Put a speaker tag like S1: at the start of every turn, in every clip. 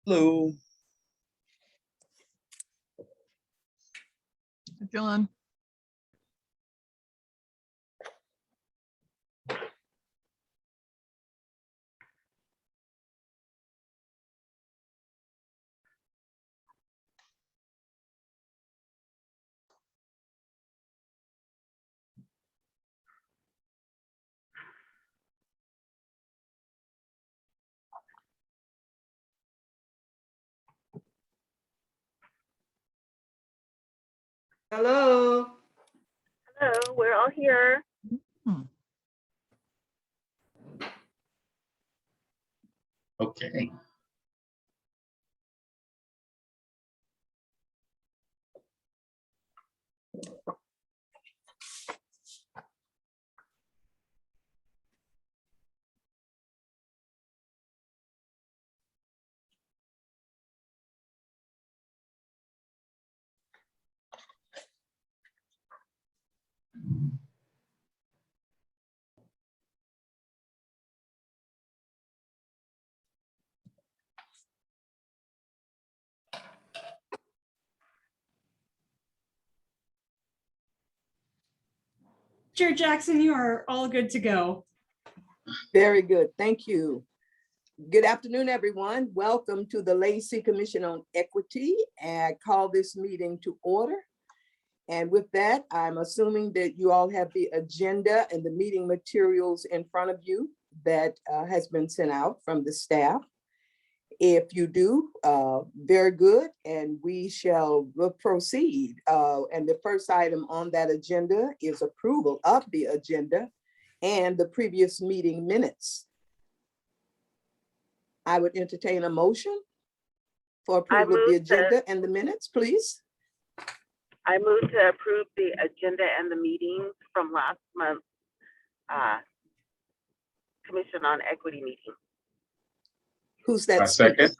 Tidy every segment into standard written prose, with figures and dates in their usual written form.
S1: Hello.
S2: John.
S3: Hello.
S4: Hello, we're all here.
S1: Okay.
S5: Chair Jackson, you are all good to go.
S3: Very good. Thank you. Good afternoon, everyone. Welcome to the Lacey Commission on Equity. I call this meeting to order. And with that, I'm assuming that you all have the agenda and the meeting materials in front of you that has been sent out from the staff. If you do, very good, and we shall proceed. And the first item on that agenda is approval of the agenda and the previous meeting minutes. I would entertain a motion for approval of the agenda and the minutes, please.
S4: I move to approve the agenda and the meetings from last month's Commission on Equity meeting.
S3: Who's that?
S1: A second.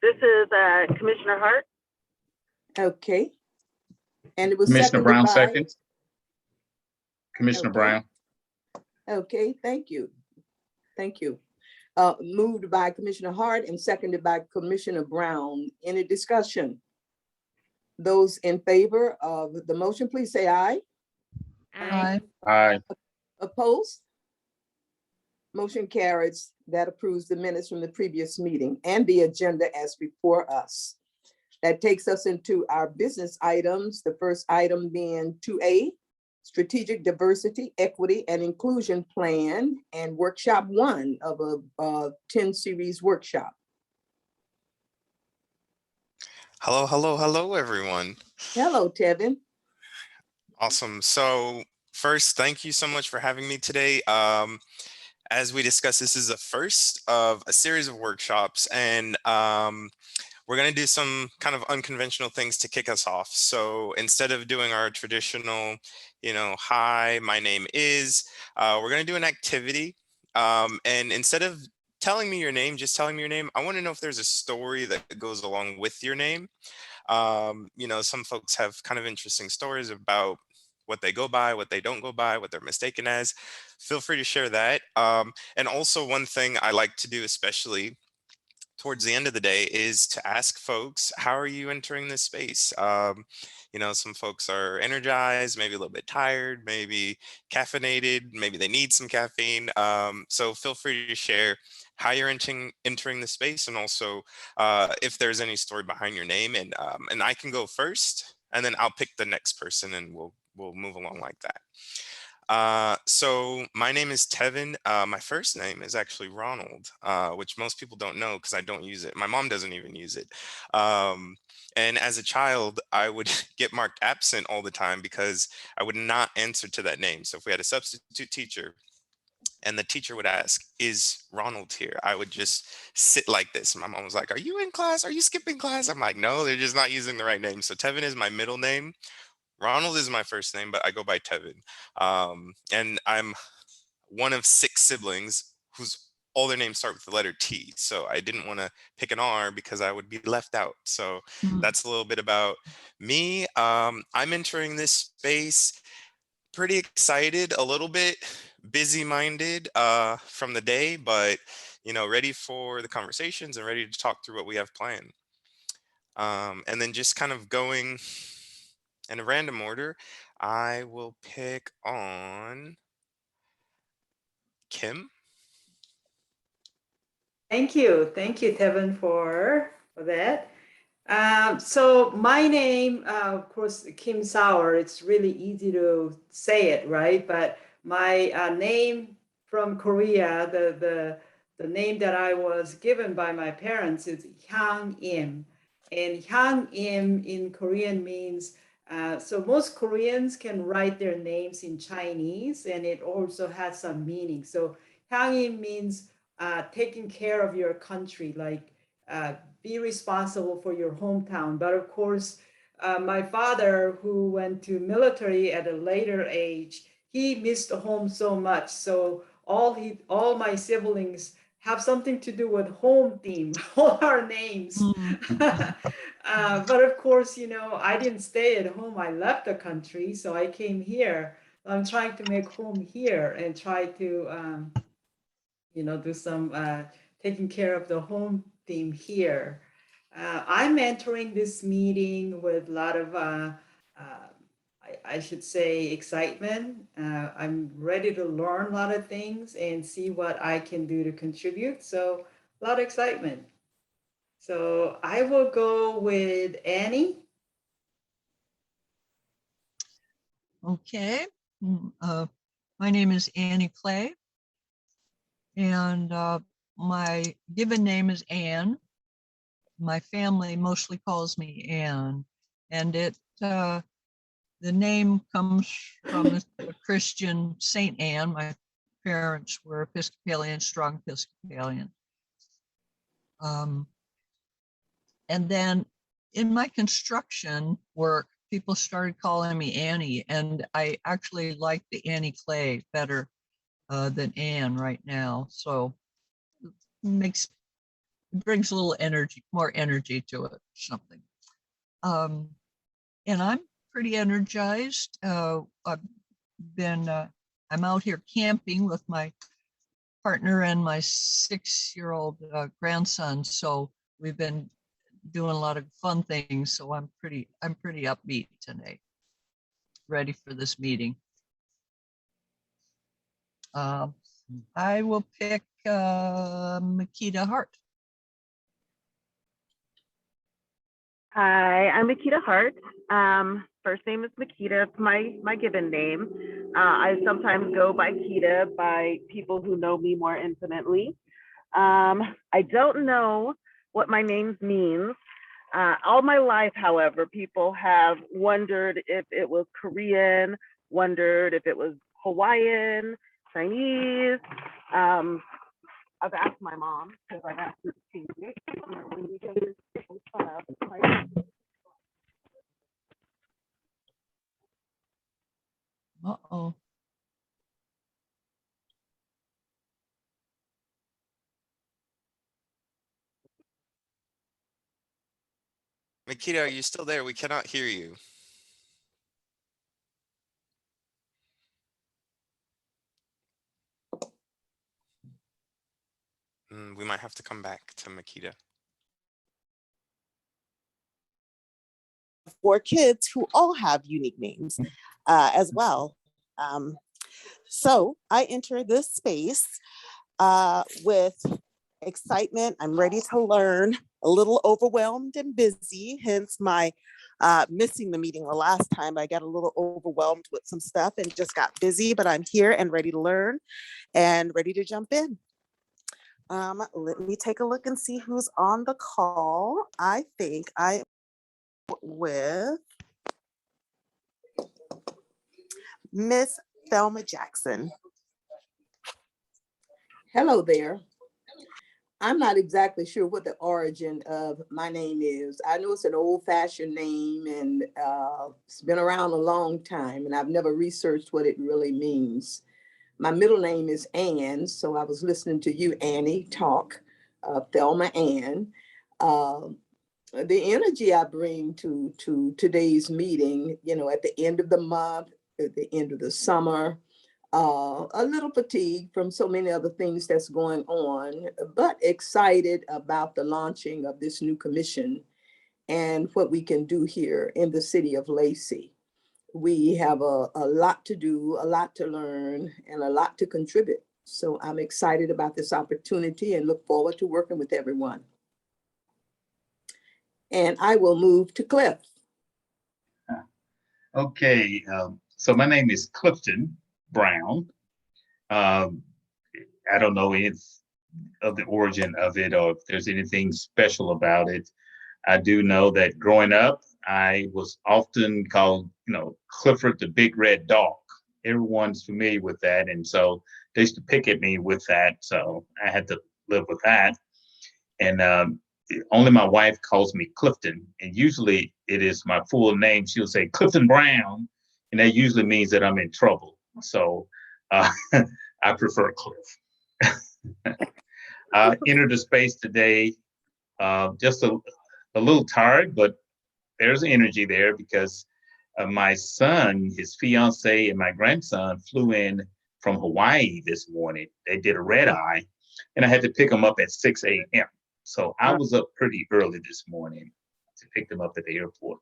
S4: This is Commissioner Hart.
S3: Okay. And it was
S1: Commissioner
S3: seconded
S1: Brown
S3: by?
S1: seconds. Commissioner
S3: Okay.
S1: Brown.
S3: Okay, thank you. Thank you. Moved by Commissioner Hart and seconded by Commissioner Brown. Any discussion? Those in favor of the motion, please say aye.
S2: Aye.
S1: Aye.
S3: Opposed? Motion carries. That approves the minutes from the previous meeting and the agenda as before us. That takes us into our business items. The first item being 2A, Strategic Diversity, Equity, and Inclusion Plan and Workshop 1 of a 10 series workshop.
S6: Hello, everyone.
S3: Hello, Tevin.
S6: Awesome. So first, thank you so much for having me today. As we discussed, this is the first of a series of workshops, and we're going to do some kind of unconventional things to kick us off. So instead of doing our traditional, hi, my name is, we're going to do an activity. And instead of telling me your name, just telling me your name, I want to know if there's a story that goes along with your name. Some folks have kind of interesting stories about what they go by, what they don't go by, what they're mistaken as. Feel free to share that. And also one thing I like to do, especially towards the end of the day, is to ask folks, how are you entering this space? Some folks are energized, maybe a little bit tired, maybe caffeinated, maybe they need some caffeine. So feel free to share how you're entering the space, and also if there's any story behind your name. And I can go first, and then I'll pick the next person, and we'll move along like that. So my name is Tevin. My first name is actually Ronald, which most people don't know because I don't use it. My mom doesn't even use it. And as a child, I would get marked absent all the time because I would not answer to that name. So if we had a substitute teacher and the teacher would ask, is Ronald here? I would just sit like this. My mom was like, are you in class? Are you skipping class? I'm like, no, they're just not using the right name. So Tevin is my middle name. Ronald is my first name, but I go by Tevin. And I'm one of 6 siblings whose all their names start with the letter T. So I didn't want to pick an R because I would be left out. So that's a little bit about me. I'm entering this space pretty excited, a little bit busy-minded from the day, but ready for the conversations and ready to talk through what we have planned. And then just kind of going in a random order, I will pick on Kim.
S2: Thank you, Tevin, for that. So my name, of course, Kim Sauer. It's really easy to say it, right? But my name from Korea, the name that I was given by my parents is Hyang Im, and Hyang Im in Korean means. So most Koreans can write their names in Chinese, and it also has some meaning. So Hyang Im means taking care of your country, like be responsible for your hometown. But of course, my father, who went to military at a later age, he missed home so much. So all my siblings have something to do with home theme, all our names. But of course, I didn't stay at home. I left the country, so I came here. I'm trying to make home here and try to, do some taking care of the home theme here. I'm entering this meeting with a lot of, I should say, excitement. I'm ready to learn a lot of things and see what I can do to contribute. So a lot of excitement. So I will go with Annie.
S7: Okay. My name is Annie Clay, and my given name is Anne. My family mostly calls me Anne, and the name comes from the Christian Saint Anne. My parents were Episcopalian, strong Episcopalian. And then in my construction work, people started calling me Annie, and I actually like the Annie Clay better than Anne right now. So it brings a little energy, more energy to it, something. And I'm pretty energized. I'm out here camping with my partner and my 6-year-old grandson. So we've been doing a lot of fun things. So I'm pretty upbeat today, ready for this meeting. I will pick Makita Hart.
S4: Hi, I'm Makita Hart. First name is Makita. It's my given name. I sometimes go by Kita by people who know me more intimately. I don't know what my name means. All my life, however, people have wondered if it was Korean, wondered if it was Hawaiian, Chinese. I've asked my mom because I've asked her to change it.
S7: Uh-oh.
S6: Makita, are you still there? We cannot hear you. We might have to come back to Makita.
S8: 4 kids who all have unique names as well. So I enter this space with excitement. I'm ready to learn, a little overwhelmed and busy, hence my missing the meeting the last time. I got a little overwhelmed with some stuff and just got busy, but I'm here and ready to learn and ready to jump in. Let me take a look and see who's on the call. I think I with Miss Thelma Jackson.
S3: Hello there. I'm not exactly sure what the origin of my name is. I know it's an old-fashioned name and it's been around a long time, and I've never researched what it really means. My middle name is Ann, so I was listening to you, Annie, talk, Thelma Ann. The energy I bring to today's meeting, at the end of the month, at the end of the summer, A little fatigued from so many other things that's going on, but excited about the launching of this new commission and what we can do here in the city of Lacey. We have a lot to do, a lot to learn, and a lot to contribute. So I'm excited about this opportunity and look forward to working with everyone. And I will move to Cliff.
S1: Okay, so my name is Clifton Brown. I don't know if of the origin of it or if there's anything special about it. I do know that growing up, I was often called, Clifford the Big Red Dog. Everyone's familiar with that. And so they used to pick at me with that. So I had to live with that. And only my wife calls me Clifton. And usually it is my full name. She'll say Clifton Brown. And that usually means that I'm in trouble. So I prefer Cliff. I entered the space today just a little tired, but there's energy there because my son, his fiance, and my grandson flew in from Hawaii this morning. They did a red eye, and I had to pick them up at 6 a.m. So I was up pretty early this morning to pick them up at the airport.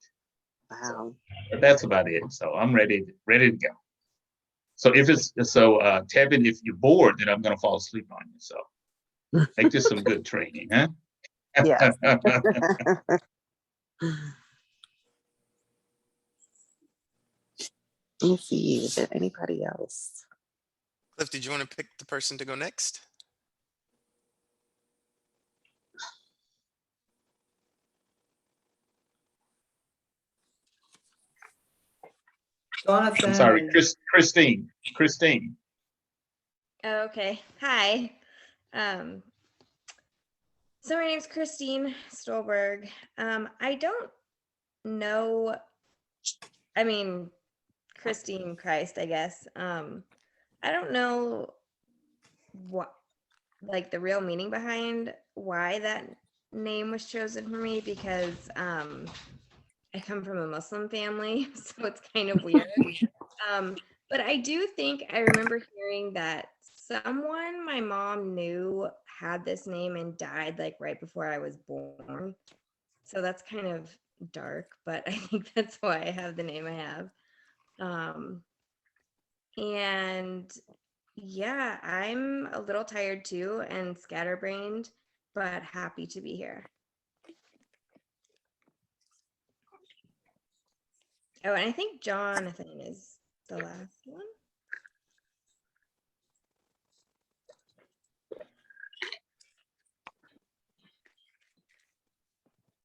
S8: Wow.
S1: But that's about it. So I'm ready to go. So Tevin, if you're bored, then I'm gonna fall asleep on you. So make this some good training, huh?
S8: Yes. Let me see, is there anybody else?
S6: Cliff, did you want to pick the person to go next?
S2: Jonathan.
S1: I'm sorry,
S2: and-
S1: Christine.
S9: Oh, okay. Hi. So my name's Christine Stolberg. I don't know, Christine Christ, I guess. I don't know what, like, the real meaning behind why that name was chosen for me, because I come from a Muslim family, so it's kind of weird. But I do think I remember hearing that someone my mom knew had this name and died like right before I was born. So that's kind of dark, but I think that's why I have the name I have. And yeah, I'm a little tired too and scatterbrained, but happy to be here. Oh, and I think Jonathan is the last one.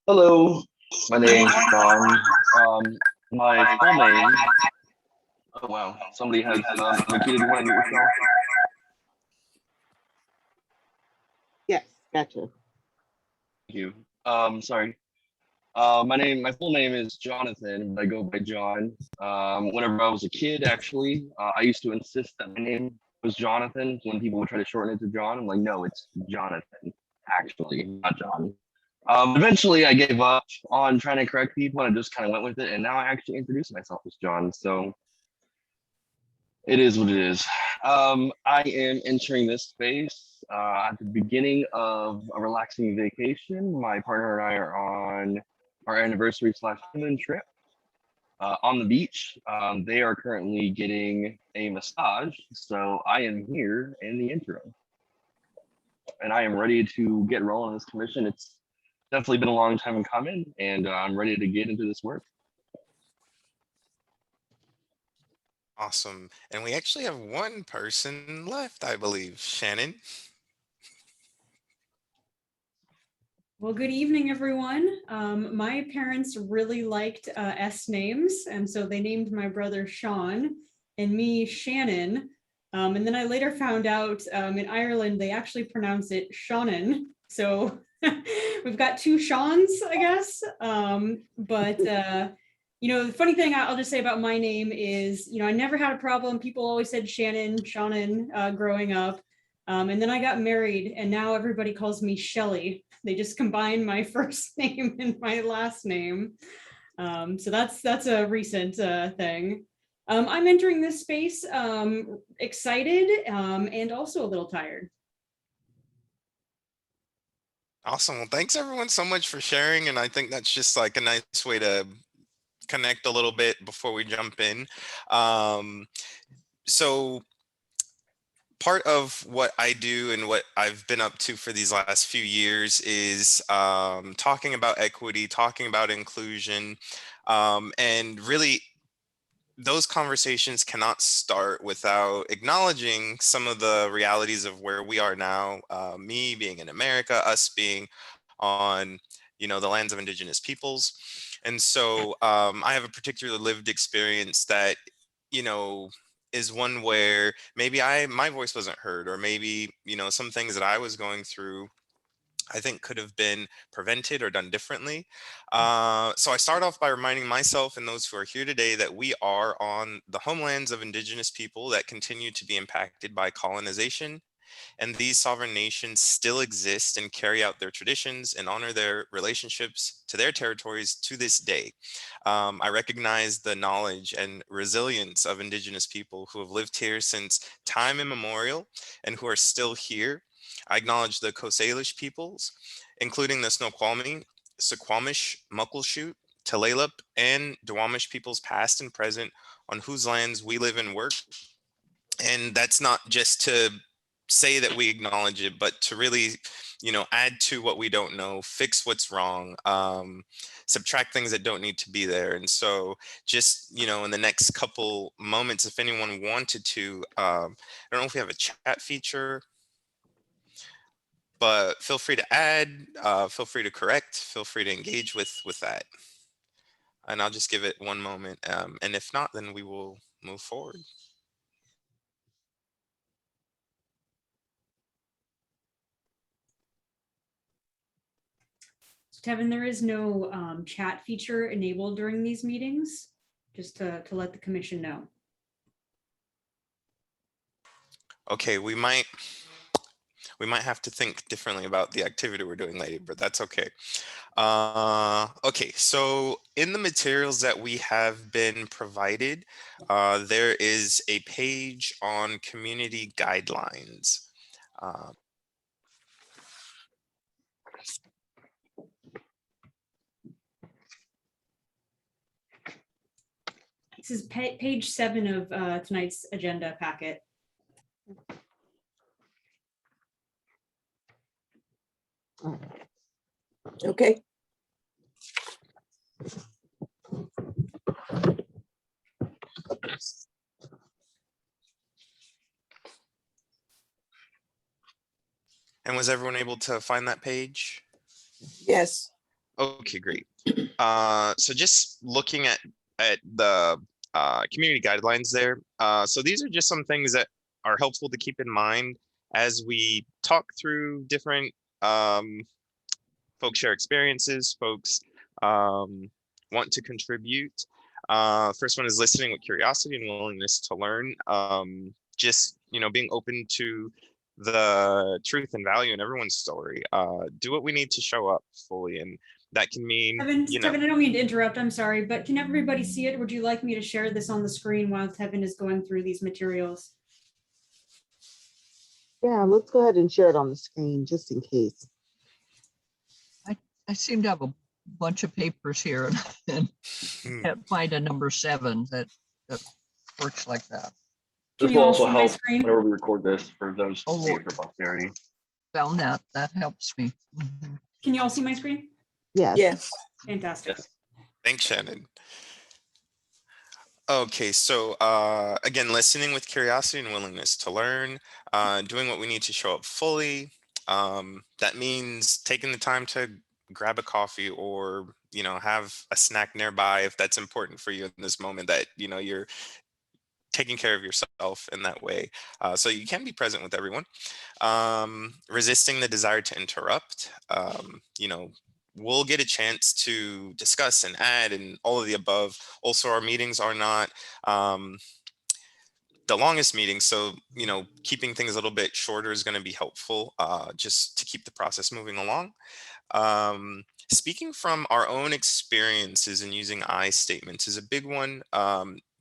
S10: Hello, my name's John. My full name. Oh wow, somebody has. Nikita, do you want to mute yourself?
S8: Yes, gotcha.
S10: Thank you. Sorry. My full name is Jonathan, but I go by John. Whenever I was a kid, actually, I used to insist that my name was Jonathan. When people would try to shorten it to John, I'm like, no, it's Jonathan, actually, not John. Eventually, I gave up on trying to correct people, and I just kind of went with it. And now I actually introduce myself as John. So it is what it is. I am entering this space at the beginning of a relaxing vacation. My partner and I are on our anniversary/honeymoon trip on the beach. They are currently getting a massage, so I am here in the interim, and I am ready to get rolling on this commission. It's definitely been a long time coming, and I'm ready to get into this work.
S6: Awesome. And we actually have one person left, I believe. Shannon.
S5: Well, good evening, everyone. My parents really liked S names, and so they named my brother Sean and me Shannon. And then I later found out in Ireland, they actually pronounce it Seanan. So we've got two Seans, I guess. The funny thing I'll just say about my name is, I never had a problem. People always said Shannon growing up. And then I got married, and now everybody calls me Shelly. They just combine my first name and my last name. So that's a recent thing. I'm entering this space excited and also a little tired.
S6: Awesome. Well, thanks everyone so much for sharing. And I think that's just like a nice way to connect a little bit before we jump in. So part of what I do and what I've been up to for these last few years is talking about equity, talking about inclusion, and really those conversations cannot start without acknowledging some of the realities of where we are now, me being in America, us being on, the lands of indigenous peoples. And so I have a particular lived experience that, you know, is one where maybe my voice wasn't heard, or maybe, some things that I was going through I think could have been prevented or done differently. So I start off by reminding myself and those who are here today that we are on the homelands of indigenous people that continue to be impacted by colonization. And these sovereign nations still exist and carry out their traditions and honor their relationships to their territories to this day. I recognize the knowledge and resilience of indigenous people who have lived here since time immemorial and who are still here. I acknowledge the Coast Salish peoples, including the Snoqualmie, Suquamish, Muckleshoot, Tulalip, and Duwamish peoples past and present on whose lands we live and work. And that's not just to say that we acknowledge it, but to really, add to what we don't know, fix what's wrong, subtract things that don't need to be there. And so just, in the next couple moments, if anyone wanted to, I don't know if we have a chat feature, but feel free to add, feel free to correct, feel free to engage with that. And I'll just give it one moment. And if not, then we will move forward.
S5: Tevin, there is no chat feature enabled during these meetings, just to let the commission know.
S6: Okay, we might have to think differently about the activity we're doing later, but that's okay. Okay, so in the materials that we have been provided, there is a page on community guidelines.
S5: This is page 7 of tonight's agenda packet.
S3: Okay.
S6: And was everyone able to find that page?
S3: Yes.
S6: Okay, great. So just looking at the community guidelines there. So these are just some things that are helpful to keep in mind as we talk through different folks share experiences, folks want to contribute. First one is listening with curiosity and willingness to learn. Just, being open to the truth and value in everyone's story. Do what we need to show up fully. And that can mean,
S5: Tevin, I don't mean to interrupt, I'm sorry, but can everybody see it? Would you like me to share this on the screen while Tevin is going through these materials?
S8: Yeah, let's go ahead and share it on the screen just in case.
S7: I seem to have a bunch of papers here and can't find a number 7 that works like that.
S10: This
S5: you
S10: will
S5: all
S10: also
S5: see my
S10: help
S5: screen?
S10: whenever we record this for those to see
S7: Oh.
S10: it for posterity.
S7: Found that. That helps me. Mhm.
S5: Can you all see my screen?
S8: Yes.
S3: Yes.
S5: Fantastic.
S10: Yes.
S6: Thanks, Shannon. Okay, so again, listening with curiosity and willingness to learn, doing what we need to show up fully. That means taking the time to grab a coffee or, have a snack nearby if that's important for you in this moment that, you're taking care of yourself in that way. So you can be present with everyone. Resisting the desire to interrupt, we'll get a chance to discuss and add and all of the above. Also, our meetings are not the longest meeting, so keeping things a little bit shorter is going to be helpful, just to keep the process moving along. Speaking from our own experiences and using I statements is a big one.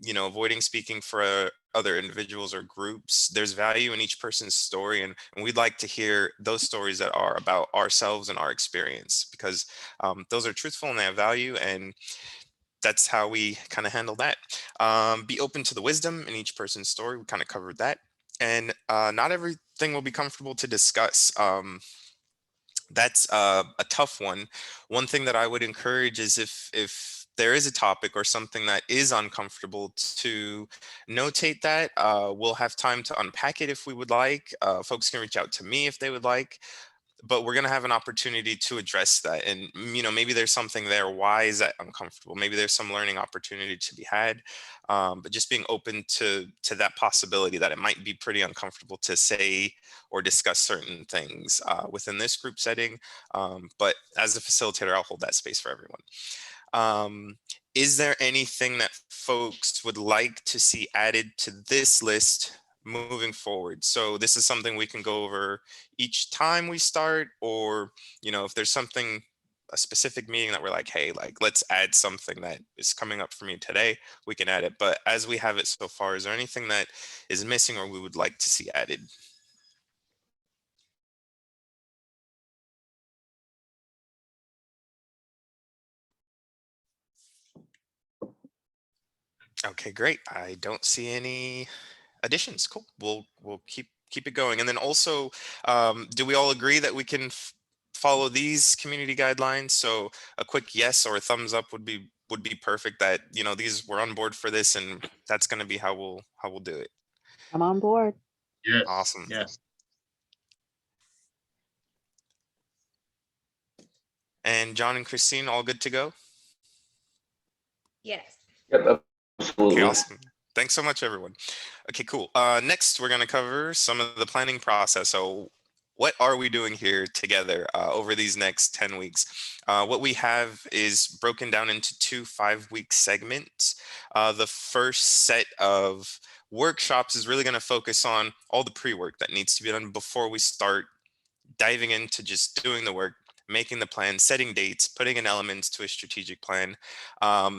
S6: avoiding speaking for other individuals or groups. There's value in each person's story, and we'd like to hear those stories that are about ourselves and our experience, because those are truthful and they have value, and that's how we kind of handle that. Be open to the wisdom in each person's story. We kind of covered that. And not everything will be comfortable to discuss. That's a tough one. One thing that I would encourage is if there is a topic or something that is uncomfortable, to notate that. We'll have time to unpack it if we would like. Folks can reach out to me if they would like, but we're going to have an opportunity to address that. And maybe there's something there. Why is that uncomfortable? Maybe there's some learning opportunity to be had. But just being open to that possibility that it might be pretty uncomfortable to say or discuss certain things within this group setting. But as a facilitator, I'll hold that space for everyone. Is there anything that folks would like to see added to this list moving forward? So this is something we can go over each time we start, or if there's something, a specific meeting that we're like, hey, let's add something that is coming up for me today, we can add it. But as we have it so far, is there anything that is missing or we would like to see added? Okay, great. I don't see any additions. Cool. We'll keep it going. And then also, do we all agree that we can follow these community guidelines? So a quick yes or a thumbs up would be perfect. That these, we're on board for this, and that's going to be how we'll do it.
S8: I'm on board.
S1: Yes.
S6: Awesome.
S1: Yes.
S6: And John and Christine, all good to go?
S9: Yes.
S10: Yep, absolutely.
S6: Okay, awesome. Thanks so much, everyone. Okay, cool. Next, we're going to cover some of the planning process. So what are we doing here together over these next 10 weeks? What we have is broken down into 2 5-week segments. The first set of workshops is really going to focus on all the pre-work that needs to be done before we start diving into just doing the work, making the plan, setting dates, putting in elements to a strategic plan.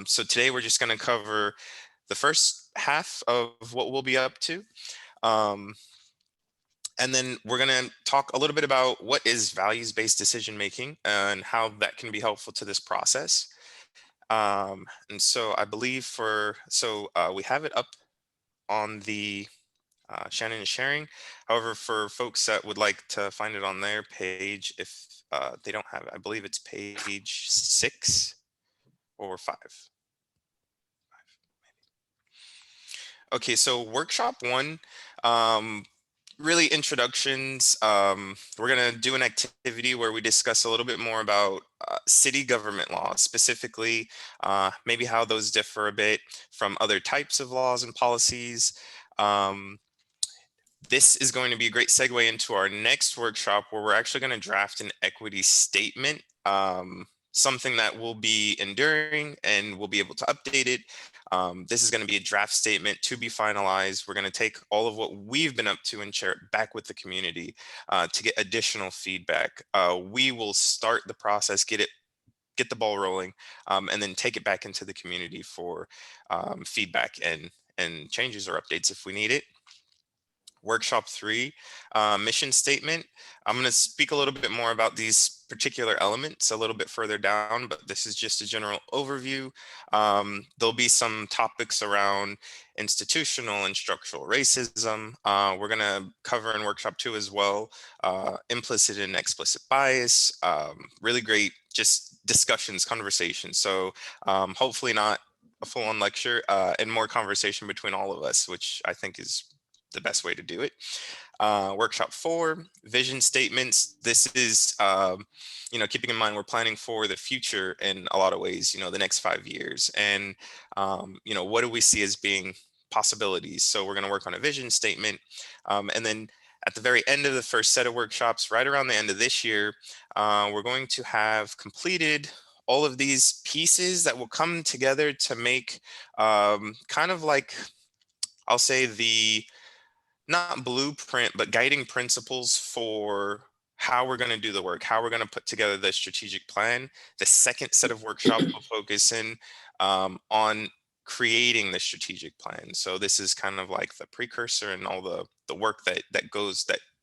S6: So today we're just going to cover the first half of what we'll be up to. And then we're going to talk a little bit about what is values-based decision making and how that can be helpful to this process. And so I believe we have it up on the Shannon is sharing. However, for folks that would like to find it on their page, if they don't have it, I believe it's page 6 or 5. Okay, so workshop 1, really introductions. We're gonna do an activity where we discuss a little bit more about city government laws, specifically maybe how those differ a bit from other types of laws and policies. This is going to be a great segue into our next workshop, where we're actually going to draft an equity statement, something that will be enduring and we'll be able to update it. This is going to be a draft statement to be finalized. We're going to take all of what we've been up to and share it back with the community to get additional feedback. We will start the process, get the ball rolling, and then take it back into the community for feedback and changes or updates if we need it. Workshop 3, mission statement. I'm going to speak a little bit more about these particular elements a little bit further down, but this is just a general overview. There'll be some topics around institutional and structural racism. We're going to cover in workshop 2 as well, implicit and explicit bias. Really great, just discussions, conversations. So hopefully not a full-on lecture and more conversation between all of us, which I think is the best way to do it. Workshop 4, vision statements. This is, keeping in mind we're planning for the future in a lot of ways, the next 5 years. And, what do we see as being possibilities? So we're going to work on a vision statement. And then at the very end of the first set of workshops, right around the end of this year, we're going to have completed all of these pieces that will come together to make kind of like, I'll say not blueprint, but guiding principles for how we're going to do the work, how we're going to put together the strategic plan. The second set of workshops will focus in on creating the strategic plan. So this is kind of like the precursor and all the work that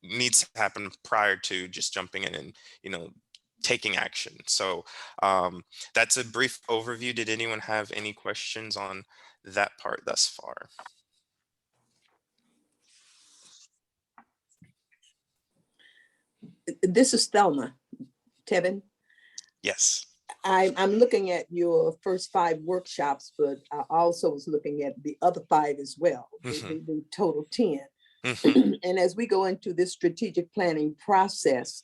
S6: needs to happen prior to just jumping in and, taking action. So that's a brief overview. Did anyone have any questions on that part thus far?
S3: This is Thelma, Tevin.
S6: Yes.
S3: I'm looking at your first 5 workshops, but I also was looking at the other 5 as well, the total 10. And as we go into this strategic planning process,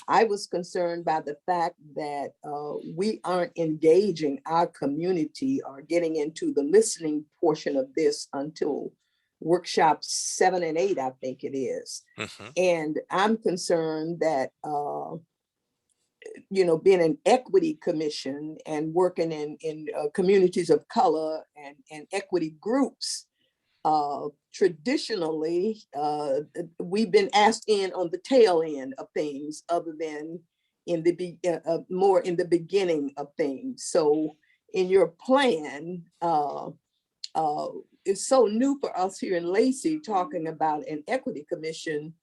S3: I was concerned by the fact that we aren't engaging our community or getting into the listening portion of this until workshops 7 and 8, I think it is. And I'm concerned that, being an equity commission and working in communities of color and equity groups, traditionally, we've been asked in on the tail end of things other than more in the beginning of things. So in your plan, it's so new for us here in Lacey talking about an equity commission.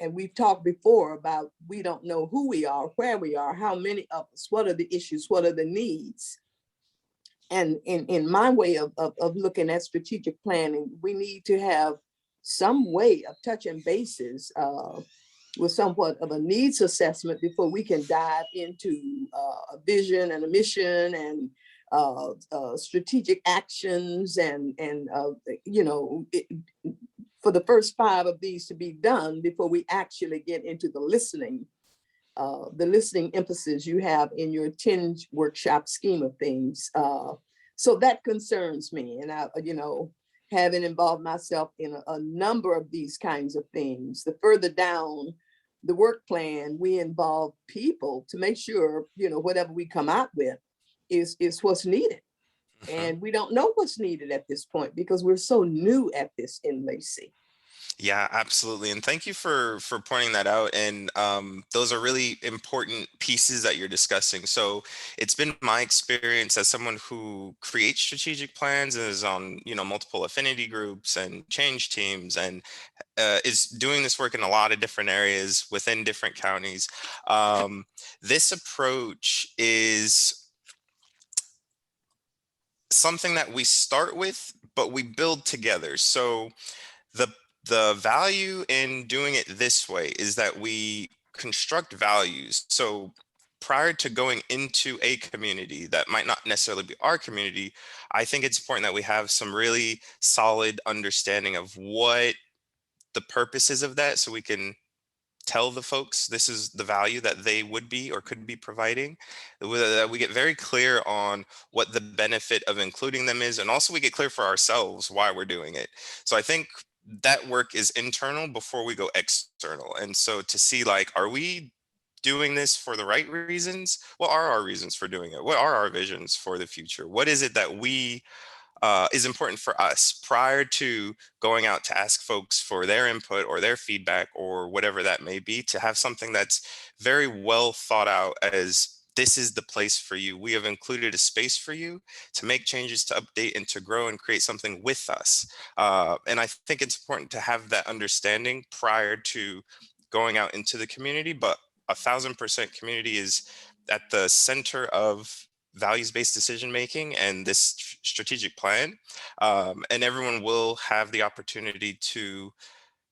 S3: And we've talked before about we don't know who we are, where we are, how many of us, what are the issues, what are the needs. And in my way of looking at strategic planning, we need to have some way of touching bases with somewhat of a needs assessment before we can dive into a vision and a mission and strategic actions and for the first 5 of these to be done before we actually get into the listening emphasis you have in your 10 workshop scheme of things. So that concerns me. And I, having involved myself in a number of these kinds of things, the further down the work plan, we involve people to make sure, whatever we come out with is what's needed. And we don't know what's needed at this point because we're so new at this in Lacey.
S6: Yeah, absolutely. And thank you for pointing that out. And those are really important pieces that you're discussing. So it's been my experience as someone who creates strategic plans and is on, multiple affinity groups and change teams and is doing this work in a lot of different areas within different counties. This approach is something that we start with, but we build together. So the value in doing it this way is that we construct values. So prior to going into a community that might not necessarily be our community, I think it's important that we have some really solid understanding of what the purpose is of that, so we can tell the folks this is the value that they would be or could be providing. We get very clear on what the benefit of including them is, and also we get clear for ourselves why we're doing it. So I think that work is internal before we go external. And so to see, like, are we doing this for the right reasons? What are our reasons for doing it? What are our visions for the future? What is it that we is important for us prior to going out to ask folks for their input or their feedback or whatever that may be, to have something that's very well thought out as this is the place for you. We have included a space for you to make changes, to update, and to grow and create something with us. And I think it's important to have that understanding prior to going out into the community, but 1000% community is at the center of values-based decision making and this strategic plan, and everyone will have the opportunity to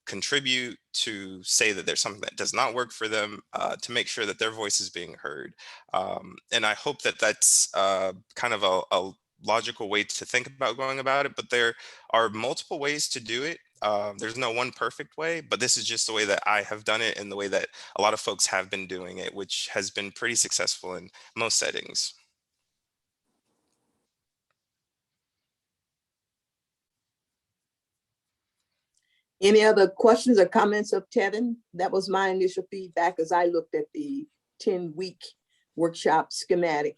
S6: contribute, to say that there's something that does not work for them, to make sure that their voice is being heard. And I hope that that's kind of a logical way to think about going about it, but there are multiple ways to do it. There's no one perfect way, but this is just the way that I have done it and the way that a lot of folks have been doing it, which has been pretty successful in most settings.
S3: Any other questions or comments of Tevin? That was my initial feedback as I looked at the 10-week workshop schematic.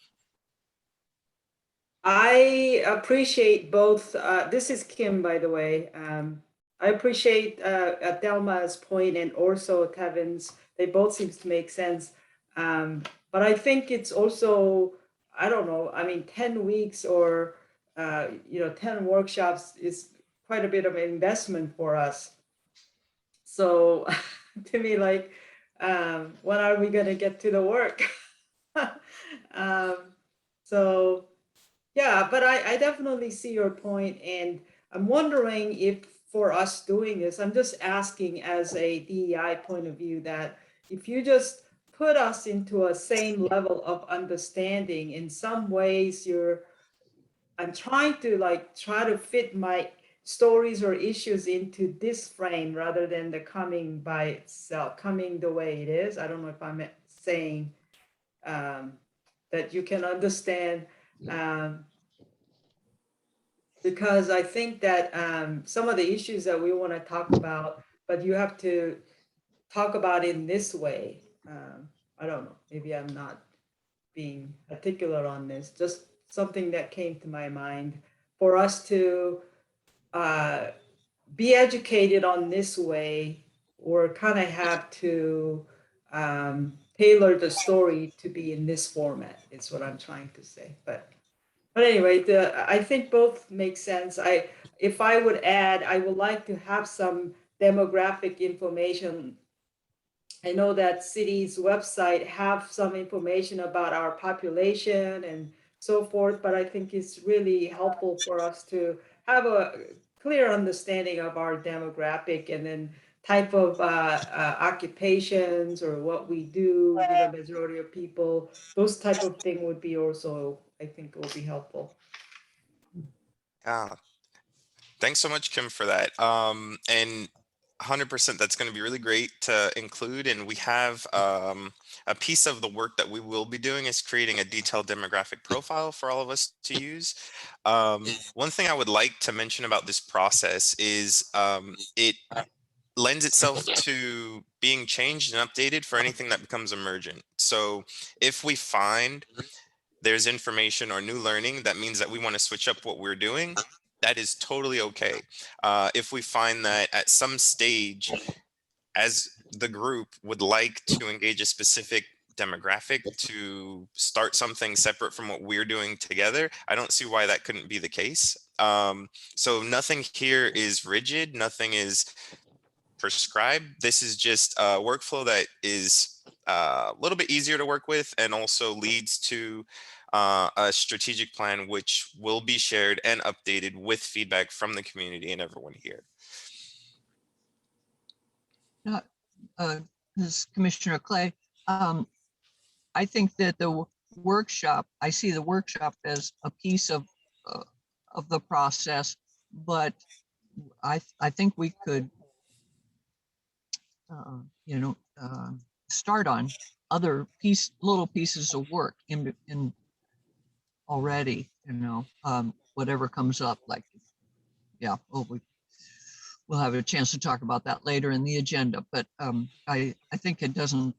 S2: I appreciate both. This is Kim, by the way. I appreciate Thelma's point and also Kevin's. They both seem to make sense. But I think it's also, I don't know, I mean, 10 weeks or 10 workshops is quite a bit of an investment for us. So to me, like, when are we going to get to the work? um, so yeah, but I definitely see your point, and I'm wondering if for us doing this, I'm just asking as a DEI point of view that if you just put us into a same level of understanding, in some ways I'm trying to try to fit my stories or issues into this frame rather than the coming by itself, coming the way it is. I don't know if I'm saying that you can understand, because I think that some of the issues that we want to talk about, but you have to talk about it in this way. I don't know, maybe I'm not being particular on this, just something that came to my mind for us to uh, be educated on this way, or kind of have to tailor the story to be in this format, is what I'm trying to say. But anyway, I think both make sense. If I would add, I would like to have some demographic information. I know that city's website have some information about our population and so forth, but I think it's really helpful for us to have a clear understanding of our demographic, and then type of occupations or what we do with the majority of people. Those type of thing would be also, I think, will be helpful.
S6: Yeah, thanks so much, Kim, for that. And 100%, that's going to be really great to include. And we have a piece of the work that we will be doing is creating a detailed demographic profile for all of us to use. One thing I would like to mention about this process is it lends itself to being changed and updated for anything that becomes emergent. So if we find there's information or new learning that means that we want to switch up what we're doing, that is totally okay. If we find that at some stage, as the group would like to engage a specific demographic to start something separate from what we're doing together, I don't see why that couldn't be the case. So nothing here is rigid, nothing is prescribed. This is just a workflow that is a little bit easier to work with, and also leads to a strategic plan which will be shared and updated with feedback from the community and everyone here.
S7: This is Commissioner Clay. I think that the workshop, I see the workshop as a piece of the process, but I think we could start on other little pieces of work in already, whatever comes up, like, yeah, we'll have a chance to talk about that later in the agenda, but I think it doesn't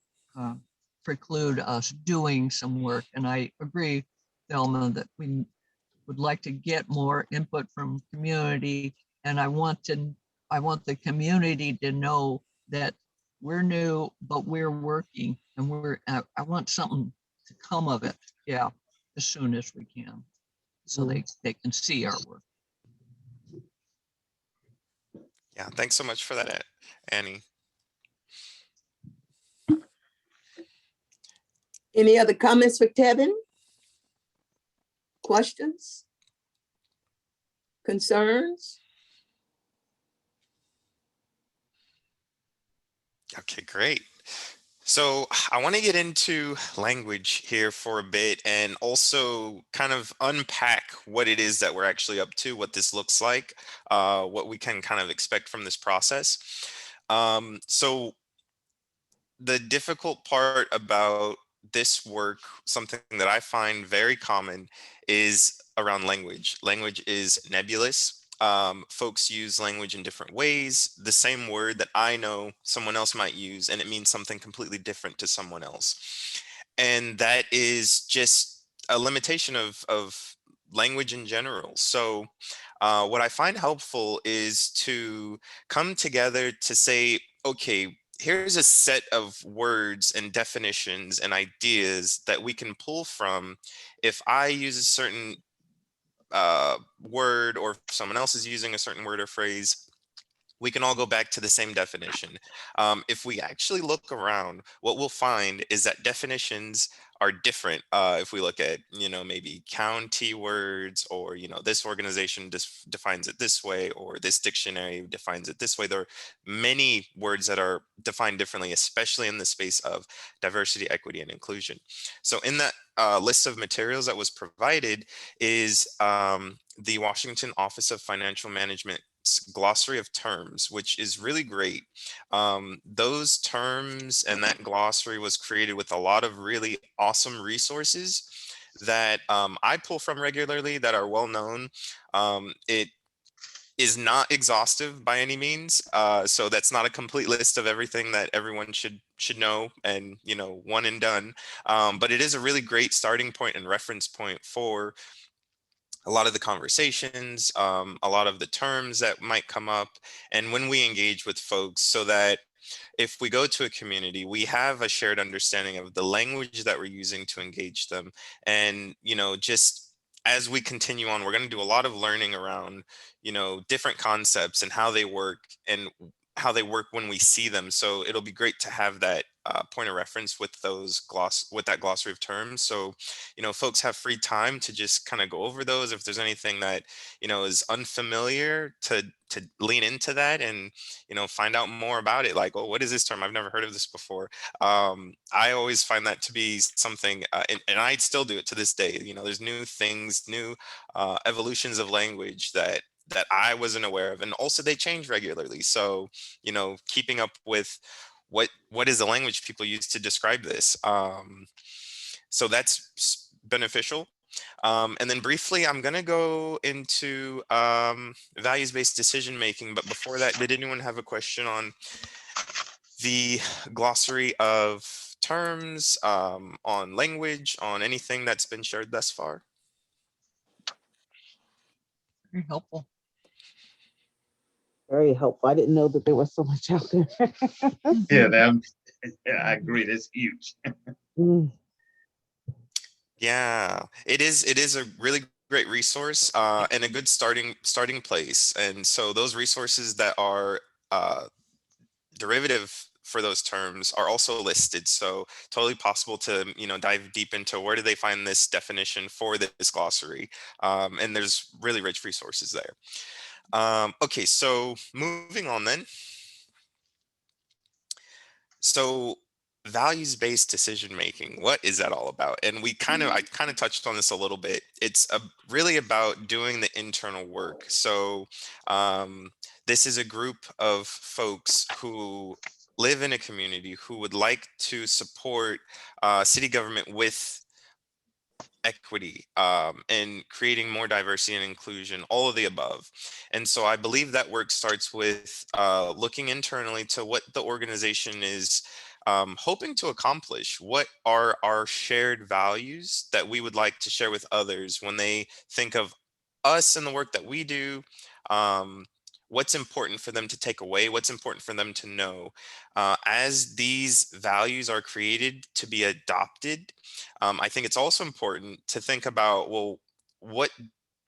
S7: preclude us doing some work. And I agree, Thelma, that we would like to get more input from community, and I want the community to know that we're new, but we're working, and I want something to come of it, yeah, as soon as we can, so they can see our work.
S6: Yeah, thanks so much for that, Annie.
S3: Any other comments for Tevin? Questions? Concerns?
S6: Okay, great. So I want to get into language here for a bit, and also kind of unpack what it is that we're actually up to, what this looks like, what we can kind of expect from this process. So the difficult part about this work, something that I find very common, is around language. Language is nebulous. Folks use language in different ways. The same word that I know someone else might use, and it means something completely different to someone else. And that is just a limitation of language in general. So what I find helpful is to come together to say, okay, here's a set of words and definitions and ideas that we can pull from. If I use a certain word, or if someone else is using a certain word or phrase, we can all go back to the same definition. If we actually look around, what we'll find is that definitions are different. If we look at, maybe county words, or, this organization defines it this way, or this dictionary defines it this way. There are many words that are defined differently, especially in the space of diversity, equity, and inclusion. So in that list of materials that was provided is the Washington Office of Financial Management Glossary of Terms, which is really great. Those terms and that glossary was created with a lot of really awesome resources that I pull from regularly that are well known. It is not exhaustive by any means, so that's not a complete list of everything that everyone should know and one and done. But it is a really great starting point and reference point for a lot of the conversations, a lot of the terms that might come up, and when we engage with folks, so that if we go to a community, we have a shared understanding of the language that we're using to engage them. And, just as we continue on, we're going to do a lot of learning around, different concepts and how they work, and how they work when we see them. So it'll be great to have that point of reference with that glossary of terms. So, folks have free time to just kind of go over those. If there's anything that, is unfamiliar, to lean into that and, find out more about it. Like, oh, what is this term? I've never heard of this before. I always find that to be something, and I still do it to this day. There's new things, new evolutions of language that I wasn't aware of. And also they change regularly. So, keeping up with what is the language people use to describe this. So that's beneficial. And then briefly, I'm going to go into values-based decision making. But before that, did anyone have a question on the glossary of terms, on language, on anything that's been shared thus far?
S7: Very helpful.
S8: Very helpful. I didn't know that there was so much out there.
S1: Yeah, I agree. That's huge.
S8: Mm.
S6: Yeah, it is. It is a really great resource, and a good starting place. And so those resources that are derivative for those terms are also listed. So totally possible to dive deep into where do they find this definition for this glossary, and there's really rich resources there. Okay, so moving on then. So values-based decision making, what is that all about? And I kind of touched on this a little bit. It's really about doing the internal work. So this is a group of folks who live in a community who would like to support city government with equity, and creating more diversity and inclusion, all of the above. And so I believe that work starts with looking internally to what the organization is hoping to accomplish. What are our shared values that we would like to share with others when they think of us and the work that we do? What's important for them to take away? What's important for them to know? As these values are created to be adopted, I think it's also important to think about, well, what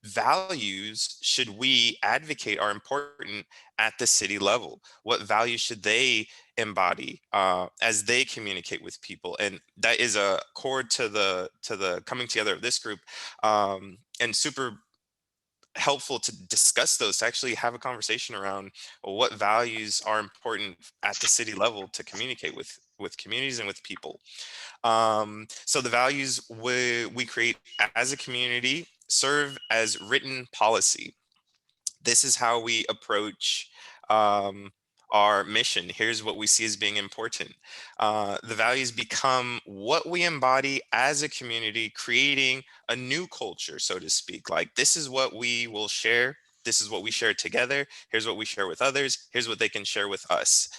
S6: values should we advocate are important at the city level? What values should they embody as they communicate with people? And that is a core to the coming together of this group, and super helpful to discuss those, to actually have a conversation around, well, what values are important at the city level to communicate with communities and with people. So the values we create as a community serve as written policy. This is how we approach our mission. Here's what we see as being important. The values become what we embody as a community, creating a new culture, so to speak. Like, this is what we will share. This is what we share together. Here's what we share with others. Here's what they can share with us.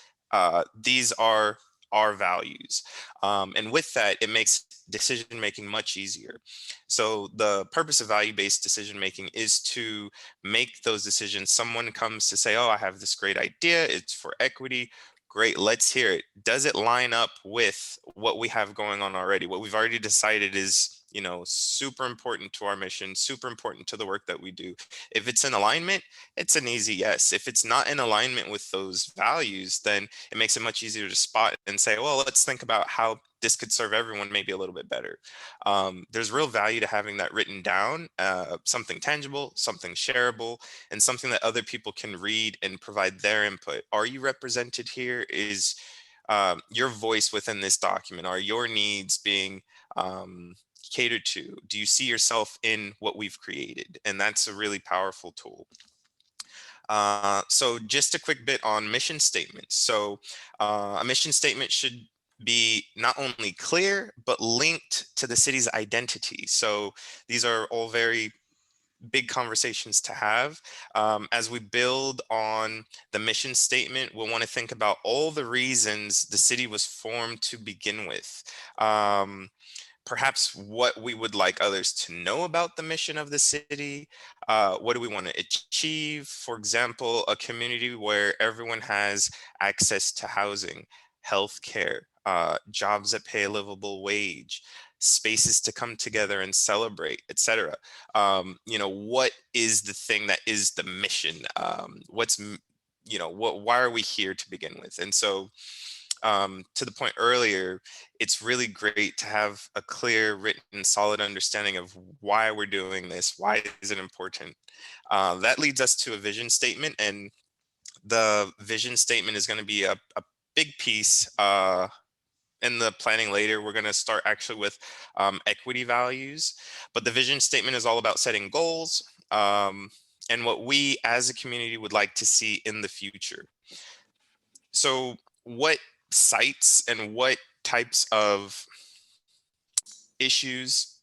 S6: These are our values. And with that, it makes decision making much easier. So the purpose of value-based decision making is to make those decisions. Someone comes to say, oh, I have this great idea. It's for equity. Great, let's hear it. Does it line up with what we have going on already? What we've already decided is super important to our mission, super important to the work that we do. If it's in alignment, it's an easy yes. If it's not in alignment with those values, then it makes it much easier to spot and say, well, let's think about how this could serve everyone maybe a little bit better. There's real value to having that written down, something tangible, something shareable, and something that other people can read and provide their input. Are you represented here? Is your voice within this document? Are your needs being catered to? Do you see yourself in what we've created? And that's a really powerful tool. So just a quick bit on mission statements. So a mission statement should be not only clear, but linked to the city's identity. So these are all very big conversations to have. As we build on the mission statement, we'll want to think about all the reasons the city was formed to begin with. Perhaps what we would like others to know about the mission of the city. What do we want to achieve? For example, a community where everyone has access to housing, healthcare, jobs that pay a livable wage, spaces to come together and celebrate, etc. What is the thing that is the mission? Why are we here to begin with? And so to the point earlier, it's really great to have a clear, written, solid understanding of why we're doing this. Why is it important? That leads us to a vision statement, and the vision statement is going to be a big piece in the planning later. We're going to start actually with equity values, but the vision statement is all about setting goals and what we as a community would like to see in the future. So what sites and what types of issues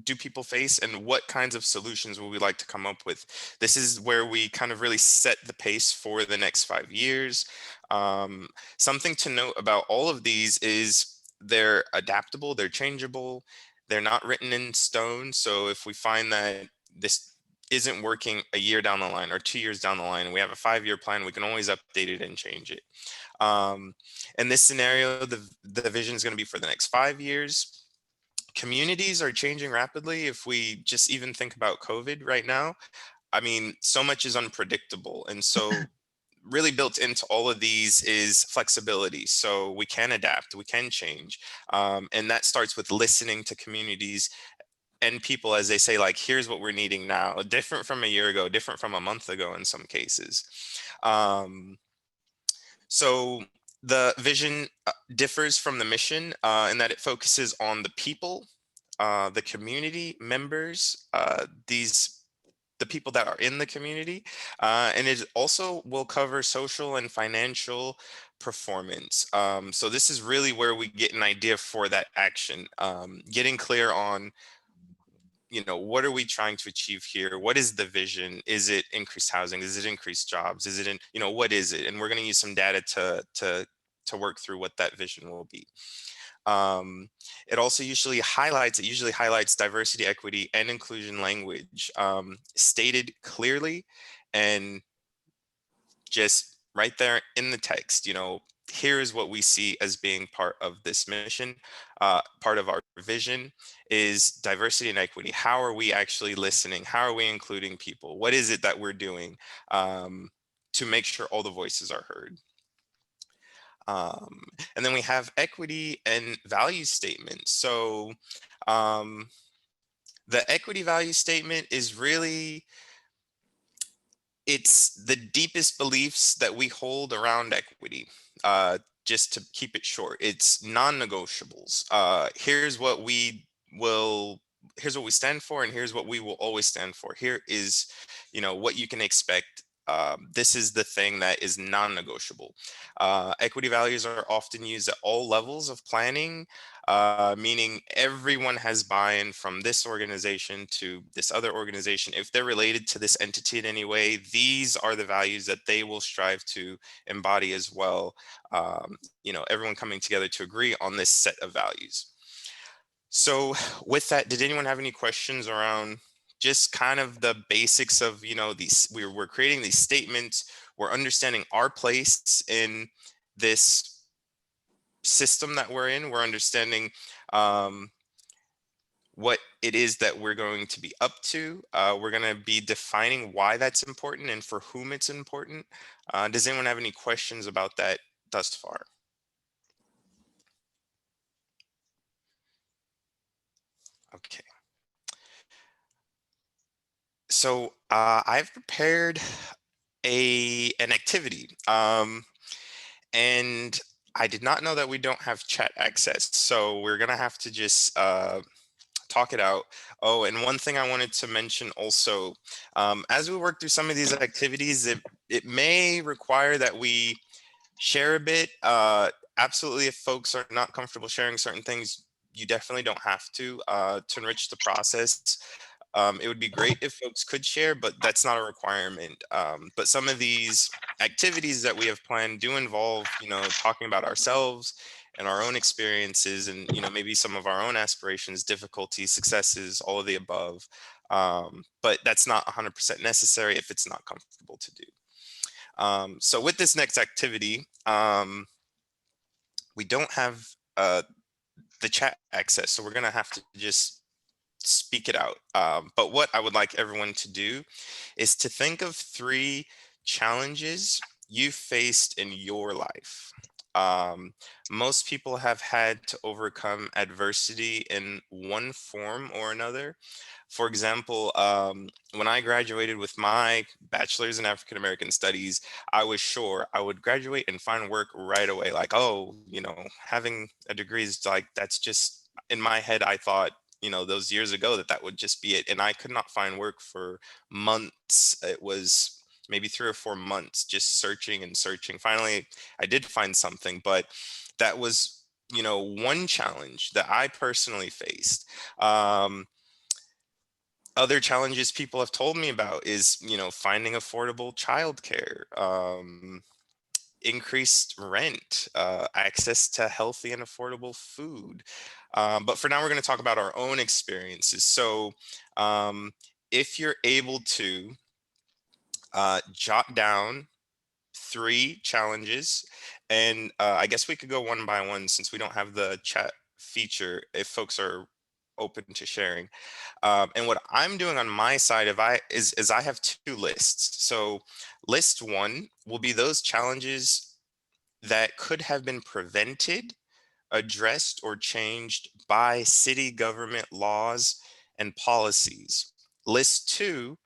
S6: do people face, and what kinds of solutions would we like to come up with? This is where we kind of really set the pace for the next 5 years. Something to note about all of these is they're adaptable, they're changeable, they're not written in stone. So if we find that this isn't working a year down the line or 2 years down the line, and we have a 5-year plan, we can always update it and change it. In this scenario, the vision is going to be for the next 5 years. Communities are changing rapidly. If we just even think about COVID right now, I mean, so much is unpredictable. And so really built into all of these is flexibility. So we can adapt, we can change. And that starts with listening to communities and people as they say, like, here's what we're needing now, different from a year ago, different from a month ago in some cases. So the vision differs from the mission in that it focuses on the people, the community members, the people that are in the community, and it also will cover social and financial performance. So this is really where we get an idea for that action, getting clear on what are we trying to achieve here? What is the vision? Is it increased housing? Is it increased jobs? Is it what is it? And we're going to use some data to work through what that vision will be. It also usually highlights diversity, equity, and inclusion language, stated clearly and just right there in the text. Here is what we see as being part of this mission. Part of our vision is diversity and equity. How are we actually listening? How are we including people? What is it that we're doing to make sure all the voices are heard? And then we have equity and value statements. So the equity value statement is really, it's the deepest beliefs that we hold around equity. Just to keep it short, it's non-negotiables. Here's what we stand for, and here's what we will always stand for. Here is, what you can expect. This is the thing that is non-negotiable. Equity values are often used at all levels of planning, meaning everyone has buy-in from this organization to this other organization. If they're related to this entity in any way, these are the values that they will strive to embody as well. Everyone coming together to agree on this set of values. So with that, did anyone have any questions around just kind of the basics of, these, we're creating these statements, we're understanding our place in this system that we're in, we're understanding what it is that we're going to be up to. We're going to be defining why that's important and for whom it's important. Does anyone have any questions about that thus far? Okay. So I've prepared an activity, and I did not know that we don't have chat access. So we're gonna have to just talk it out. Oh, and one thing I wanted to mention also, as we work through some of these activities, it may require that we share a bit. Absolutely, if folks are not comfortable sharing certain things, you definitely don't have to enrich the process. It would be great if folks could share, but that's not a requirement. But some of these activities that we have planned do involve, talking about ourselves and our own experiences and, maybe some of our own aspirations, difficulties, successes, all of the above. But that's not 100% necessary if it's not comfortable to do. So with this next activity, we don't have the chat access, so we're gonna have to just speak it out. But what I would like everyone to do is to think of 3 challenges you faced in your life. Most people have had to overcome adversity in one form or another. For example, when I graduated with my bachelor's in African American studies, I was sure I would graduate and find work right away. Like, oh, having a degree is like, that's just in my head. I thought, those years ago that would just be it. And I could not find work for months. It was maybe 3 or 4 months just searching and searching. Finally, I did find something, but that was, one challenge that I personally faced. Other challenges people have told me about is, finding affordable childcare, increased rent, access to healthy and affordable food. But for now, we're going to talk about our own experiences. So if you're able to jot down 3 challenges, and I guess we could go one by one since we don't have the chat feature if folks are open to sharing. And what I'm doing on my side is I have 2 lists. So list 1 will be those challenges that could have been prevented, addressed, or changed by city government laws and policies. List 2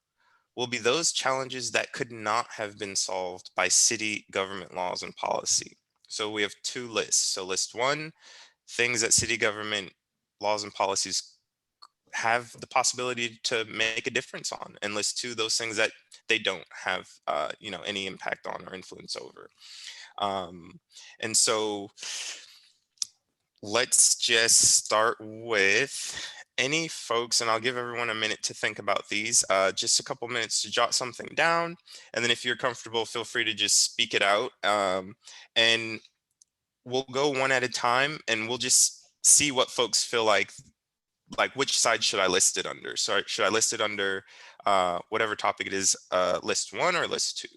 S6: will be those challenges that could not have been solved by city government laws and policy. So we have 2 lists. So list 1, things that city government laws and policies have the possibility to make a difference on, and list 2, those things that they don't have any impact on or influence over. And so let's just start with any folks, and I'll give everyone a minute to think about these, just a couple minutes to jot something down, and then if you're comfortable, feel free to just speak it out. And we'll go one at a time, and we'll just see what folks feel like which side should I list it under? So should I list it under whatever topic it is, list 1 or list 2?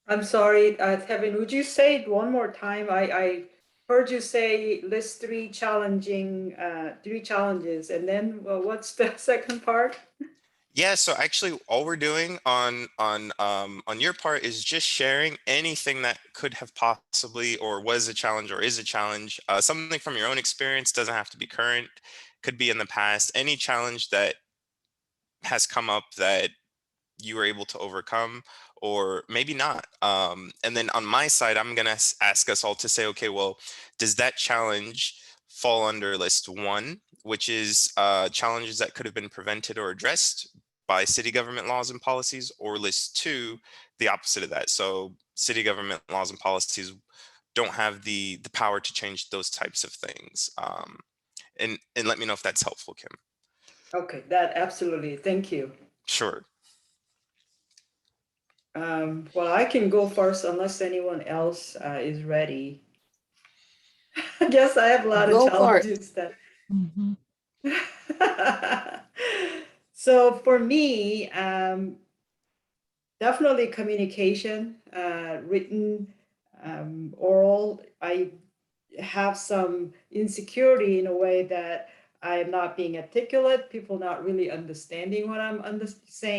S2: I'm sorry, Kevin, would you say it one more time? I heard you say list 3 challenging, 3 challenges, and then what's the second part?
S6: Yeah, so actually all we're doing on your part is just sharing anything that could have possibly or was a challenge or is a challenge. Something from your own experience, doesn't have to be current, could be in the past. Any challenge that has come up that you were able to overcome, or maybe not. And then on my side, I'm going to ask us all to say, okay, well, does that challenge fall under list 1, which is challenges that could have been prevented or addressed by city government laws and policies, or list 2, the opposite of that? So city government laws and policies don't have the power to change those types of things. And let me know if that's helpful, Kim.
S2: Okay, that absolutely. Thank you.
S6: Sure.
S2: Well, I can go first unless anyone else is ready. I guess I have a lot of
S3: Go for it.
S2: challenges that.
S7: Mhm.
S2: So for me, definitely communication, written, oral. have some insecurity in a way that I am not being articulate, people not really understanding what I'm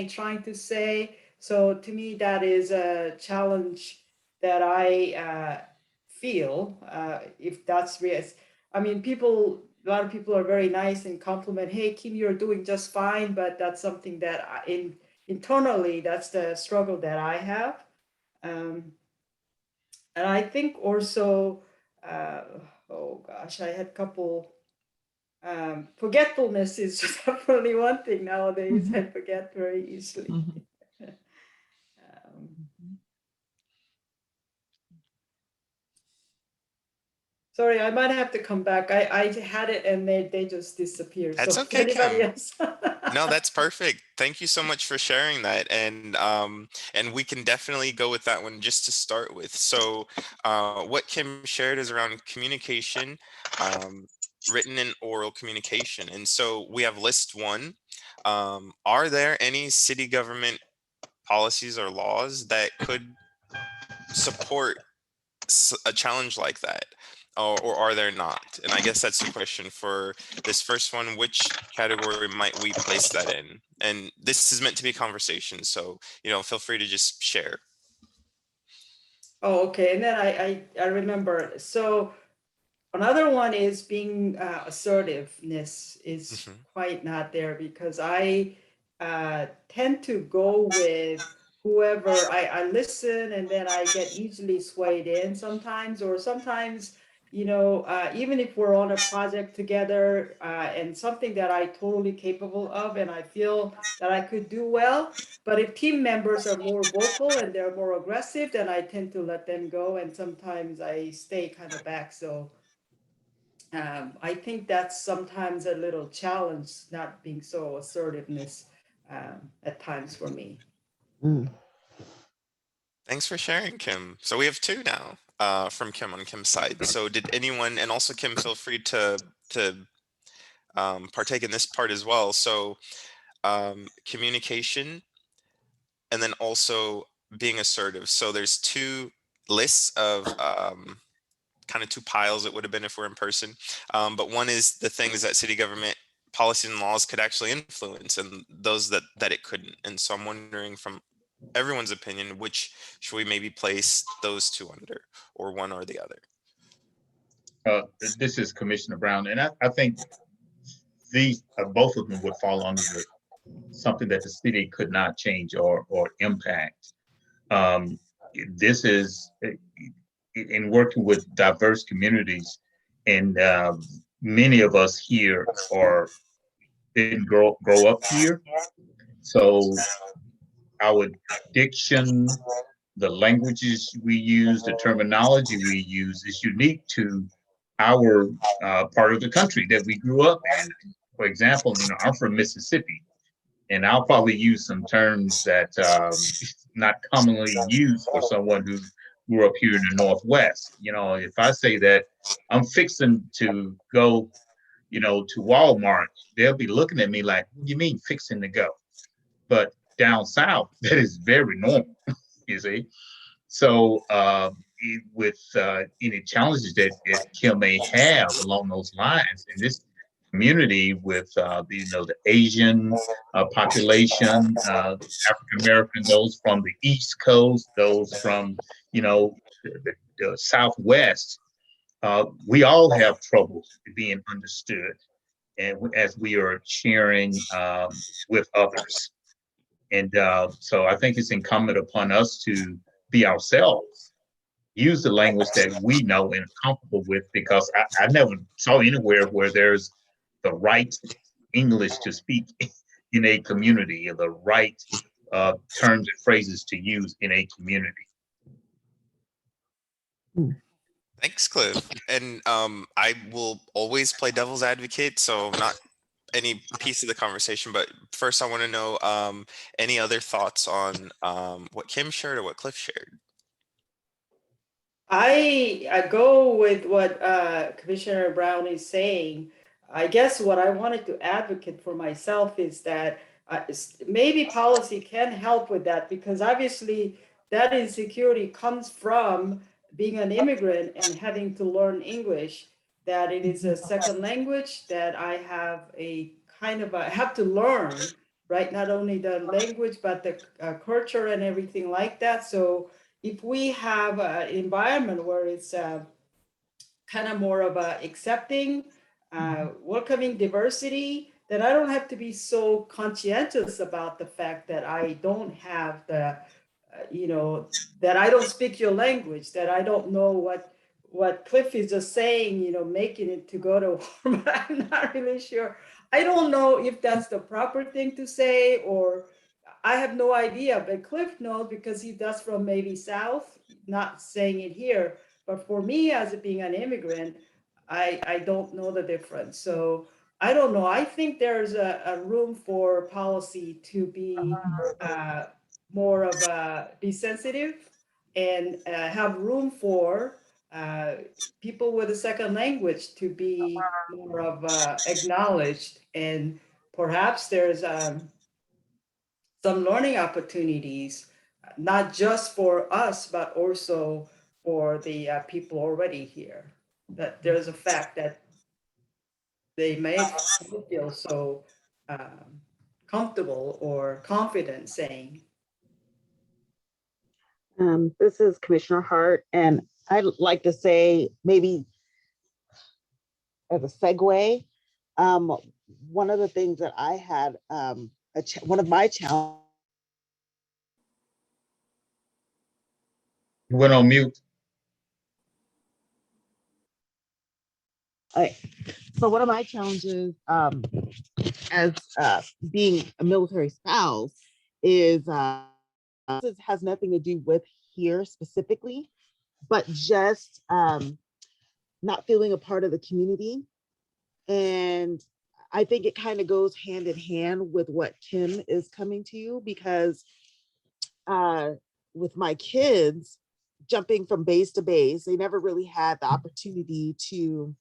S2: trying to say. So to me, that is a challenge that I feel, if that's real. I mean, a lot of people are very nice and compliment, hey, Kim, you're doing just fine, but that's something that internally, that's the struggle that I have. Um, and I think also, uh, oh gosh, I had a couple, forgetfulness is definitely one thing nowadays. I forget very easily.
S7: Mhm.
S2: Sorry, I might have to come back. I had it and they just disappeared. So
S6: That's
S2: if
S6: okay,
S2: anybody
S6: Kim.
S2: else.
S6: No, that's perfect. Thank you so much for sharing that. And we can definitely go with that one just to start with. So what Kim shared is around communication, written and oral communication. And so we have list one. Are there any city government policies or laws that could support a challenge like that? Or are there not? And I guess that's the question for this first one. Which category might we place that in? And this is meant to be a conversation, so feel free to just share.
S2: Oh, okay. And then I remember. So another one is being assertiveness is
S6: Mhm.
S2: quite not there because I tend to go with whoever I listen and then I get easily swayed in sometimes, or sometimes, even if we're on a project together and something that I totally capable of and I feel that I could do well, but if team members are more vocal and they're more aggressive, then I tend to let them go and sometimes I stay kind of back. So I think that's sometimes a little challenge, not being so assertiveness at times for me.
S8: Mm.
S6: Thanks for sharing, Kim. So we have two now from Kim on Kim's side. So did anyone, and also Kim, feel free to partake in this part as well. So communication, and then also being assertive. So there's two lists of kind of two piles it would have been if we're in person. But one is the things that city government policies and laws could actually influence, and those that it couldn't. And so I'm wondering, from everyone's opinion, which should we maybe place those two under, or one or the other?
S1: This is Commissioner Brown, and I think these both of them would fall under something that the city could not change or impact. Um, this is in working with diverse communities, and many of us here are didn't grow up here, so our diction, the languages we use, the terminology we use is unique to our part of the country that we grew up in. For example, I'm from Mississippi, and I'll probably use some terms that not commonly used for someone who grew up here in the Northwest. If I say that I'm fixing to go, to Walmart, they'll be looking at me like, "What do you mean fixing to go?" But down south, that is very normal, you see. So with any challenges that Kim may have along those lines in this community with the Asian population, African American, those from the East Coast, those from the Southwest, we all have trouble being understood, and as we are sharing with others. And so I think it's incumbent upon us to be ourselves, use the language that we know and are comfortable with, because I never saw anywhere where there's the right English to speak in a community, or the right terms and phrases to use in a community.
S6: Thanks, Cliff. And I will always play devil's advocate, so not any piece of the conversation, but first I want to know any other thoughts on what Kim shared or what Cliff shared.
S2: I go with what Commissioner Brown is saying. I guess what I wanted to advocate for myself is that maybe policy can help with that, because obviously that insecurity comes from being an immigrant and having to learn English, that it is a second language, that I have a kind of, I have to learn, right? Not only the language, but the culture and everything like that. So if we have an environment where it's kind of more of a accepting, welcoming diversity, that I don't have to be so conscientious about the fact that I don't have the, that I don't speak your language, that I don't know what Cliff is just saying, making it to go to war, but I'm not really sure. I don't know if that's the proper thing to say, or I have no idea, but Cliff knows because he does from maybe South, not saying it here. But for me, as being an immigrant, I don't know the difference. So I don't know. I think there's a room for policy to be more of a be sensitive and have room for people with a second language to be more of acknowledged, and perhaps there's some learning opportunities, not just for us, but also for the people already here. That there's a fact that they may feel so comfortable or confident saying.
S8: This is Commissioner Hart, and I'd like to say, maybe as a segue, one of the things that I had, one of my challenges.
S1: You went on mute.
S8: So one of my challenges as being a military spouse is this has nothing to do with here specifically, but just not feeling a part of the community. And I think it kind of goes hand in hand with what Kim is coming to you, because with my kids jumping from base to base, they never really had the opportunity to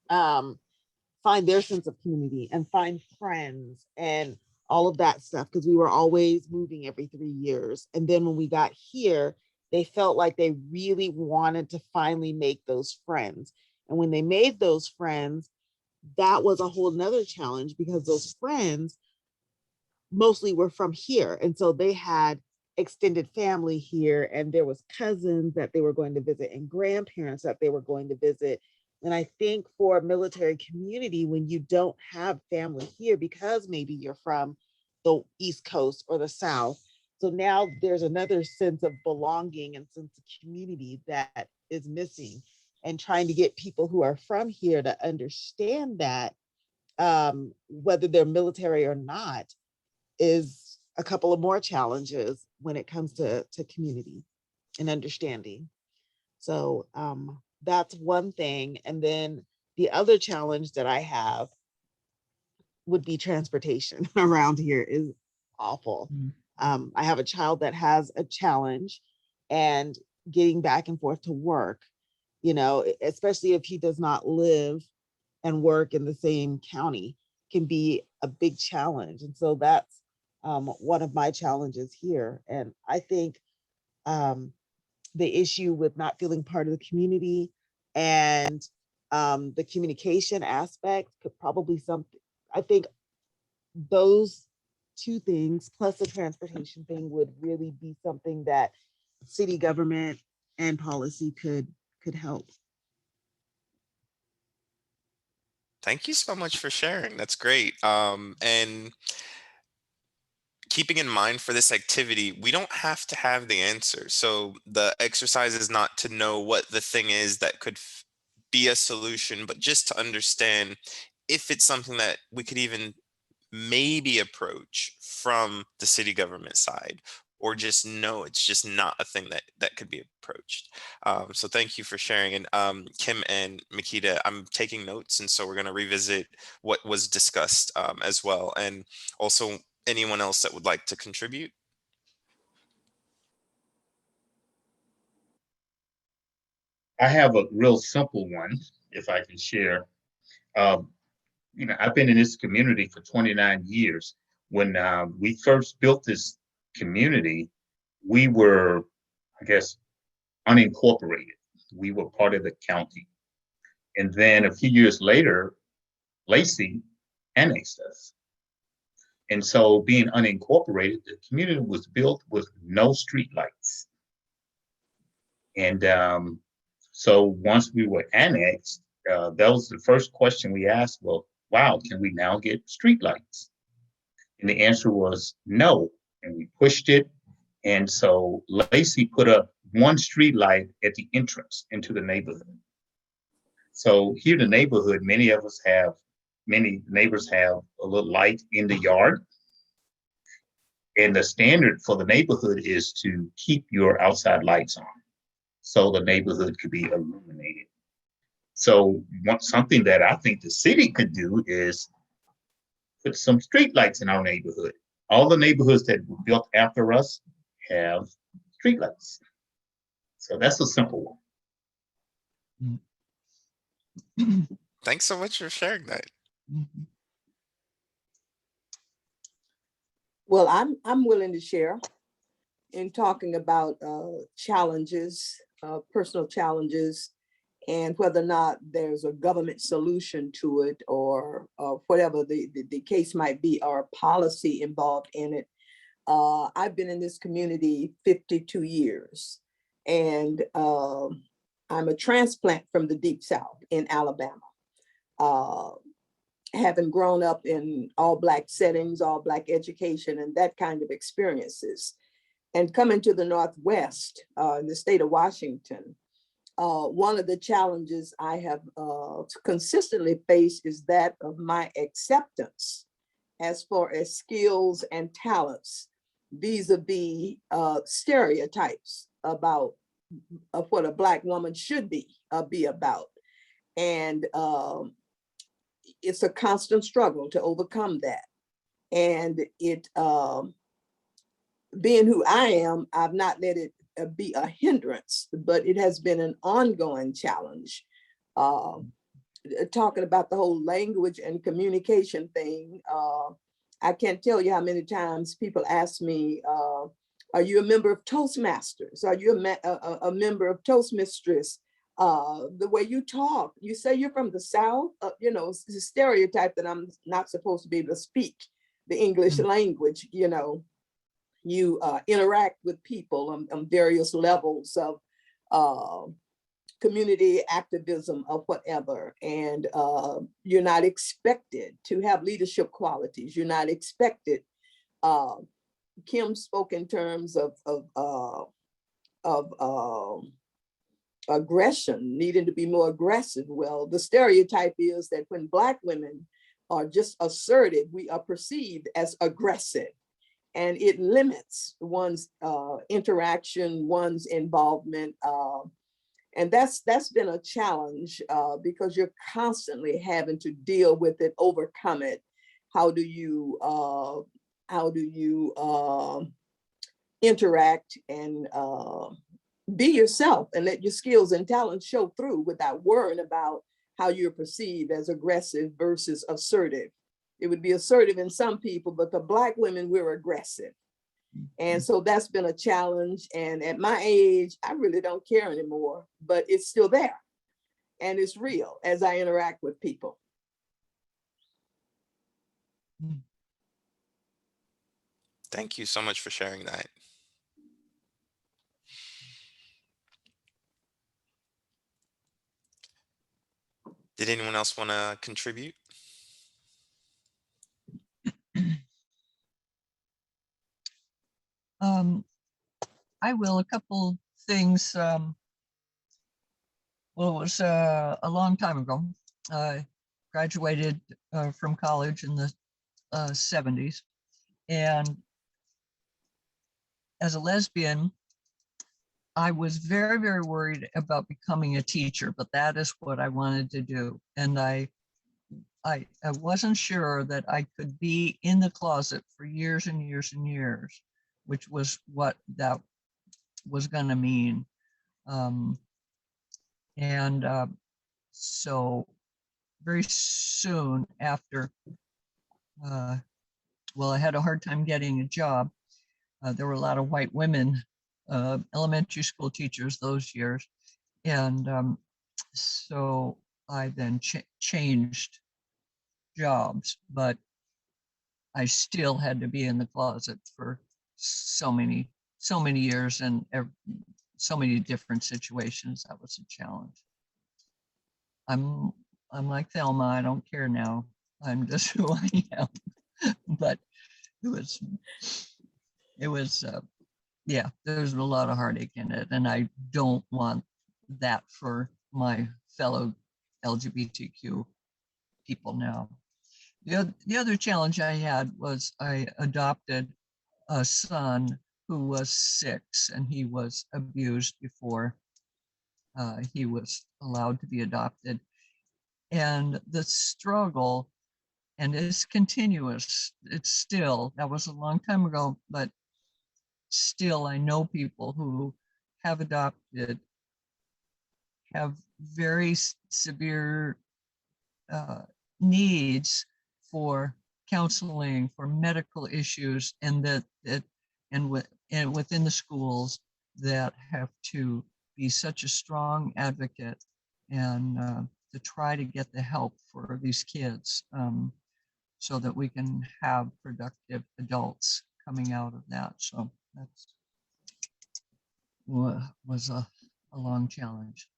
S8: find their sense of community and find friends and all of that stuff, because we were always moving every 3 years. And then when we got here, they felt like they really wanted to finally make those friends. And when they made those friends, that was a whole nother challenge, because those friends mostly were from here. And so they had extended family here, and there was cousins that they were going to visit and grandparents that they were going to visit. And I think for a military community, when you don't have family here, because maybe you're from the East Coast or the South, so now there's another sense of belonging and sense of community that is missing. And trying to get people who are from here to understand that, whether they're military or not, is a couple of more challenges when it comes to community and understanding. So that's one thing. And then the other challenge that I have would be transportation around here is awful. I have a child that has a challenge, and getting back and forth to work, especially if he does not live and work in the same county, can be a big challenge. And so that's one of my challenges here. And I think the issue with not feeling part of the community and the communication aspect could probably I think those two things plus the transportation thing would really be something that city government and policy could help.
S6: Thank you so much for sharing. That's great. And keeping in mind for this activity, we don't have to have the answer. So the exercise is not to know what the thing is that could be a solution, but just to understand if it's something that we could even maybe approach from the city government side, or just know it's just not a thing that could be approached. So thank you for sharing. And Kim and Makita, I'm taking notes, and so we're going to revisit what was discussed as well. And also anyone else that would like to contribute.
S1: I have a real simple one, if I can share. Um, I've been in this community for 29 years. When we first built this community, we were, I guess, unincorporated. We were part of the county. And then a few years later, Lacey annexed us. And so being unincorporated, the community was built with no streetlights. And so once we were annexed, that was the first question we asked, well, wow, can we now get streetlights? And the answer was no. And we pushed it. And so Lacey put up one streetlight at the entrance into the neighborhood. So here in the neighborhood, many neighbors have a little light in the yard. And the standard for the neighborhood is to keep your outside lights on so the neighborhood could be illuminated. So something that I think the city could do is put some street lights in our neighborhood. All the neighborhoods that were built after us have street lights. So that's a simple one.
S6: Thanks so much for sharing that.
S3: Well, I'm willing to share in talking about challenges, personal challenges, and whether or not there's a government solution to it, or whatever the case might be, or policy involved in it. I've been in this community 52 years, and I'm a transplant from the Deep South in Alabama. Having grown up in all Black settings, all Black education, and that kind of experiences, and coming to the Northwest in the state of Washington, one of the challenges I have consistently faced is that of my acceptance as far as skills and talents vis-a-vis stereotypes about what a Black woman should be about. And it's a constant struggle to overcome that. And it, being who I am, I've not let it be a hindrance, but it has been an ongoing challenge. Talking about the whole language and communication thing, I can't tell you how many times people ask me, are you a member of Toastmasters? Are you a member of Toastmistress? The way you talk, you say you're from the South, it's a stereotype that I'm not supposed to be able to speak the English language. You interact with people on various levels of community activism of whatever, and you're not expected to have leadership qualities. You're not expected. Kim spoke in terms of aggression, needing to be more aggressive. Well, the stereotype is that when Black women are just assertive, we are perceived as aggressive, and it limits one's interaction, one's involvement. And that's been a challenge because you're constantly having to deal with it, overcome it. How do you interact and be yourself and let your skills and talents show through without worrying about how you're perceived as aggressive versus assertive? It would be assertive in some people, but the Black women, we're aggressive. And so that's been a challenge. And at my age, I really don't care anymore, but it's still there. And it's real as I interact with people.
S6: Thank you so much for sharing that. Did anyone else want to contribute?
S7: I will. A couple things. Well, it was a long time ago. I graduated from college in the 70s. And as a lesbian, I was very, very worried about becoming a teacher, but that is what I wanted to do. And I wasn't sure that I could be in the closet for years and years and years, which was what that was going to mean. So very soon after, well, I had a hard time getting a job. There were a lot of white women elementary school teachers those years. And so I then changed jobs, but I still had to be in the closet for so many years and so many different situations. That was a challenge. I'm like Thelma, I don't care now. I'm just who I am. But it was yeah, there's a lot of heartache in it, and I don't want that for my fellow LGBTQ people now. The other challenge I had was I adopted a son who was 6, and he was abused before he was allowed to be adopted. And the struggle, and it's continuous, it's still, that was a long time ago, but still I know people who have adopted, have very severe needs for counseling, for medical issues, and within the schools that have to be such a strong advocate and to try to get the help for these kids so that we can have productive adults coming out of that. So that's was a long challenge.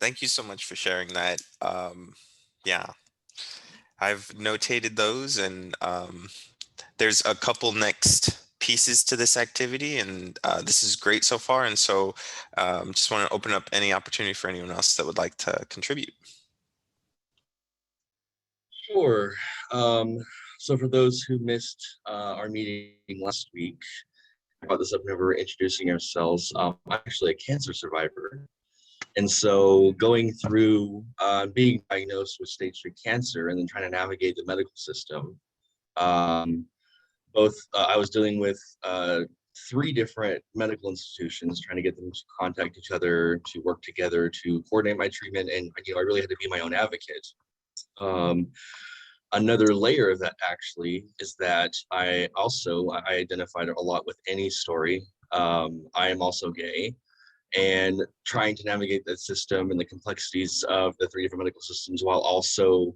S6: Thank you so much for sharing that. Yeah, I've notated those, and there's a couple next pieces to this activity, and this is great so far. And so just want to open up any opportunity for anyone else that would like to contribute.
S11: Sure. So for those who missed our meeting last week, I brought this up whenever we're introducing ourselves. I'm actually a cancer survivor. And so going through being diagnosed with stage 3 cancer and then trying to navigate the medical system, I was dealing with 3 different medical institutions, trying to get them to contact each other, to work together, to coordinate my treatment. And, I really had to be my own advocate. Another layer of that actually is that I identified a lot with Annie's story. I am also gay, and trying to navigate that system and the complexities of the 3 different medical systems while also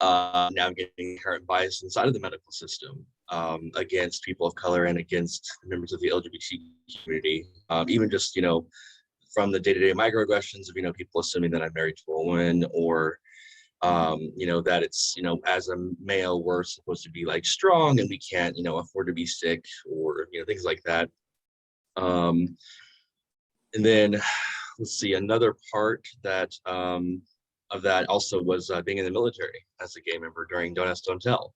S11: navigating current bias inside of the medical system against people of color and against members of the LGBT community. Even just, from the day-to-day microaggressions of, people assuming that I'm married to a woman, or that it's, as a male, we're supposed to be like strong and we can't, afford to be sick, or, things like that. And then let's see, another part that of that also was being in the military as a gay member during Don't Ask, Don't Tell.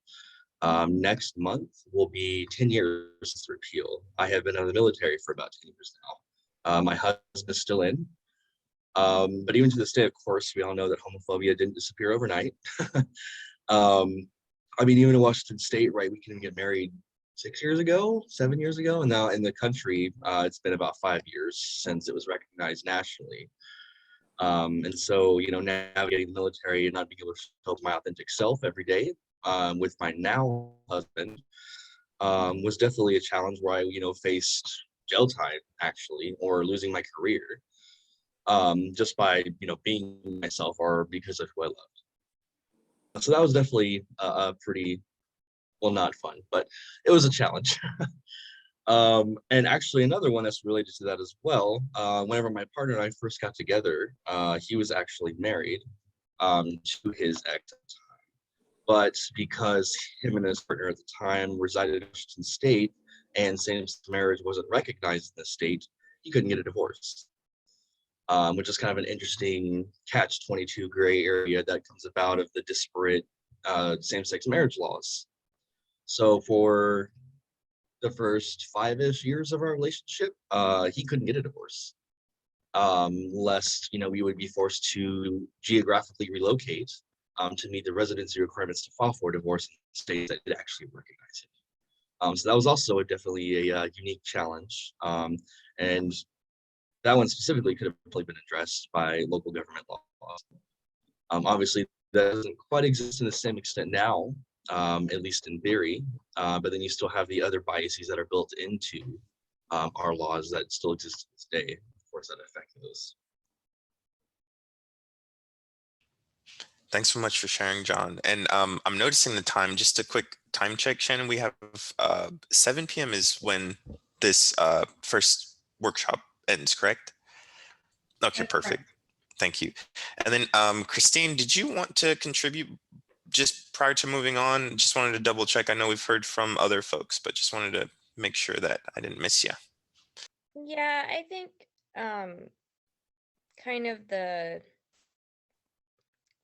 S11: Next month will be 10 years since repeal. I have been in the military for about 10 years now. My husband is still in. But even to this day, of course, we all know that homophobia didn't disappear overnight. Even in Washington State, right, we couldn't get married 6 years ago, 7 years ago, and now in the country, it's been about 5 years since it was recognized nationally. And so, navigating the military and not being able to show my authentic self every day with my now husband was definitely a challenge where I, faced jail time, actually, or losing my career. Just by, being myself or because of who I loved. So that was definitely a pretty, well, not fun, but it was a challenge. And actually another one that's related to that as well, whenever my partner and I first got together, he was actually married to his ex at the time. But because him and his partner at the time resided in Washington State and same-sex marriage wasn't recognized in the state, he couldn't get a divorce. Which is kind of an interesting catch-22 gray area that comes about of the disparate same-sex marriage laws. So for the first 5-ish years of our relationship, he couldn't get a divorce, lest we would be forced to geographically relocate to meet the residency requirements to file for divorce in states that did actually recognize it. So that was also definitely a unique challenge, and that one specifically could have probably been addressed by local government laws. Obviously, that doesn't quite exist to the same extent now, at least in theory. But then you still have the other biases that are built into our laws that still exist to this day, of course, that affect those.
S6: Thanks so much for sharing, John. And I'm noticing the time, just a quick time check, Shannon. We have 7 p.m. is when this first workshop ends, correct? Okay,
S5: That's
S6: perfect.
S5: correct.
S6: Thank you. And then Christine, did you want to contribute just prior to moving on? Just wanted to double check. I know we've heard from other folks, but just wanted to make sure that I didn't miss you.
S9: Yeah, I think um kind of the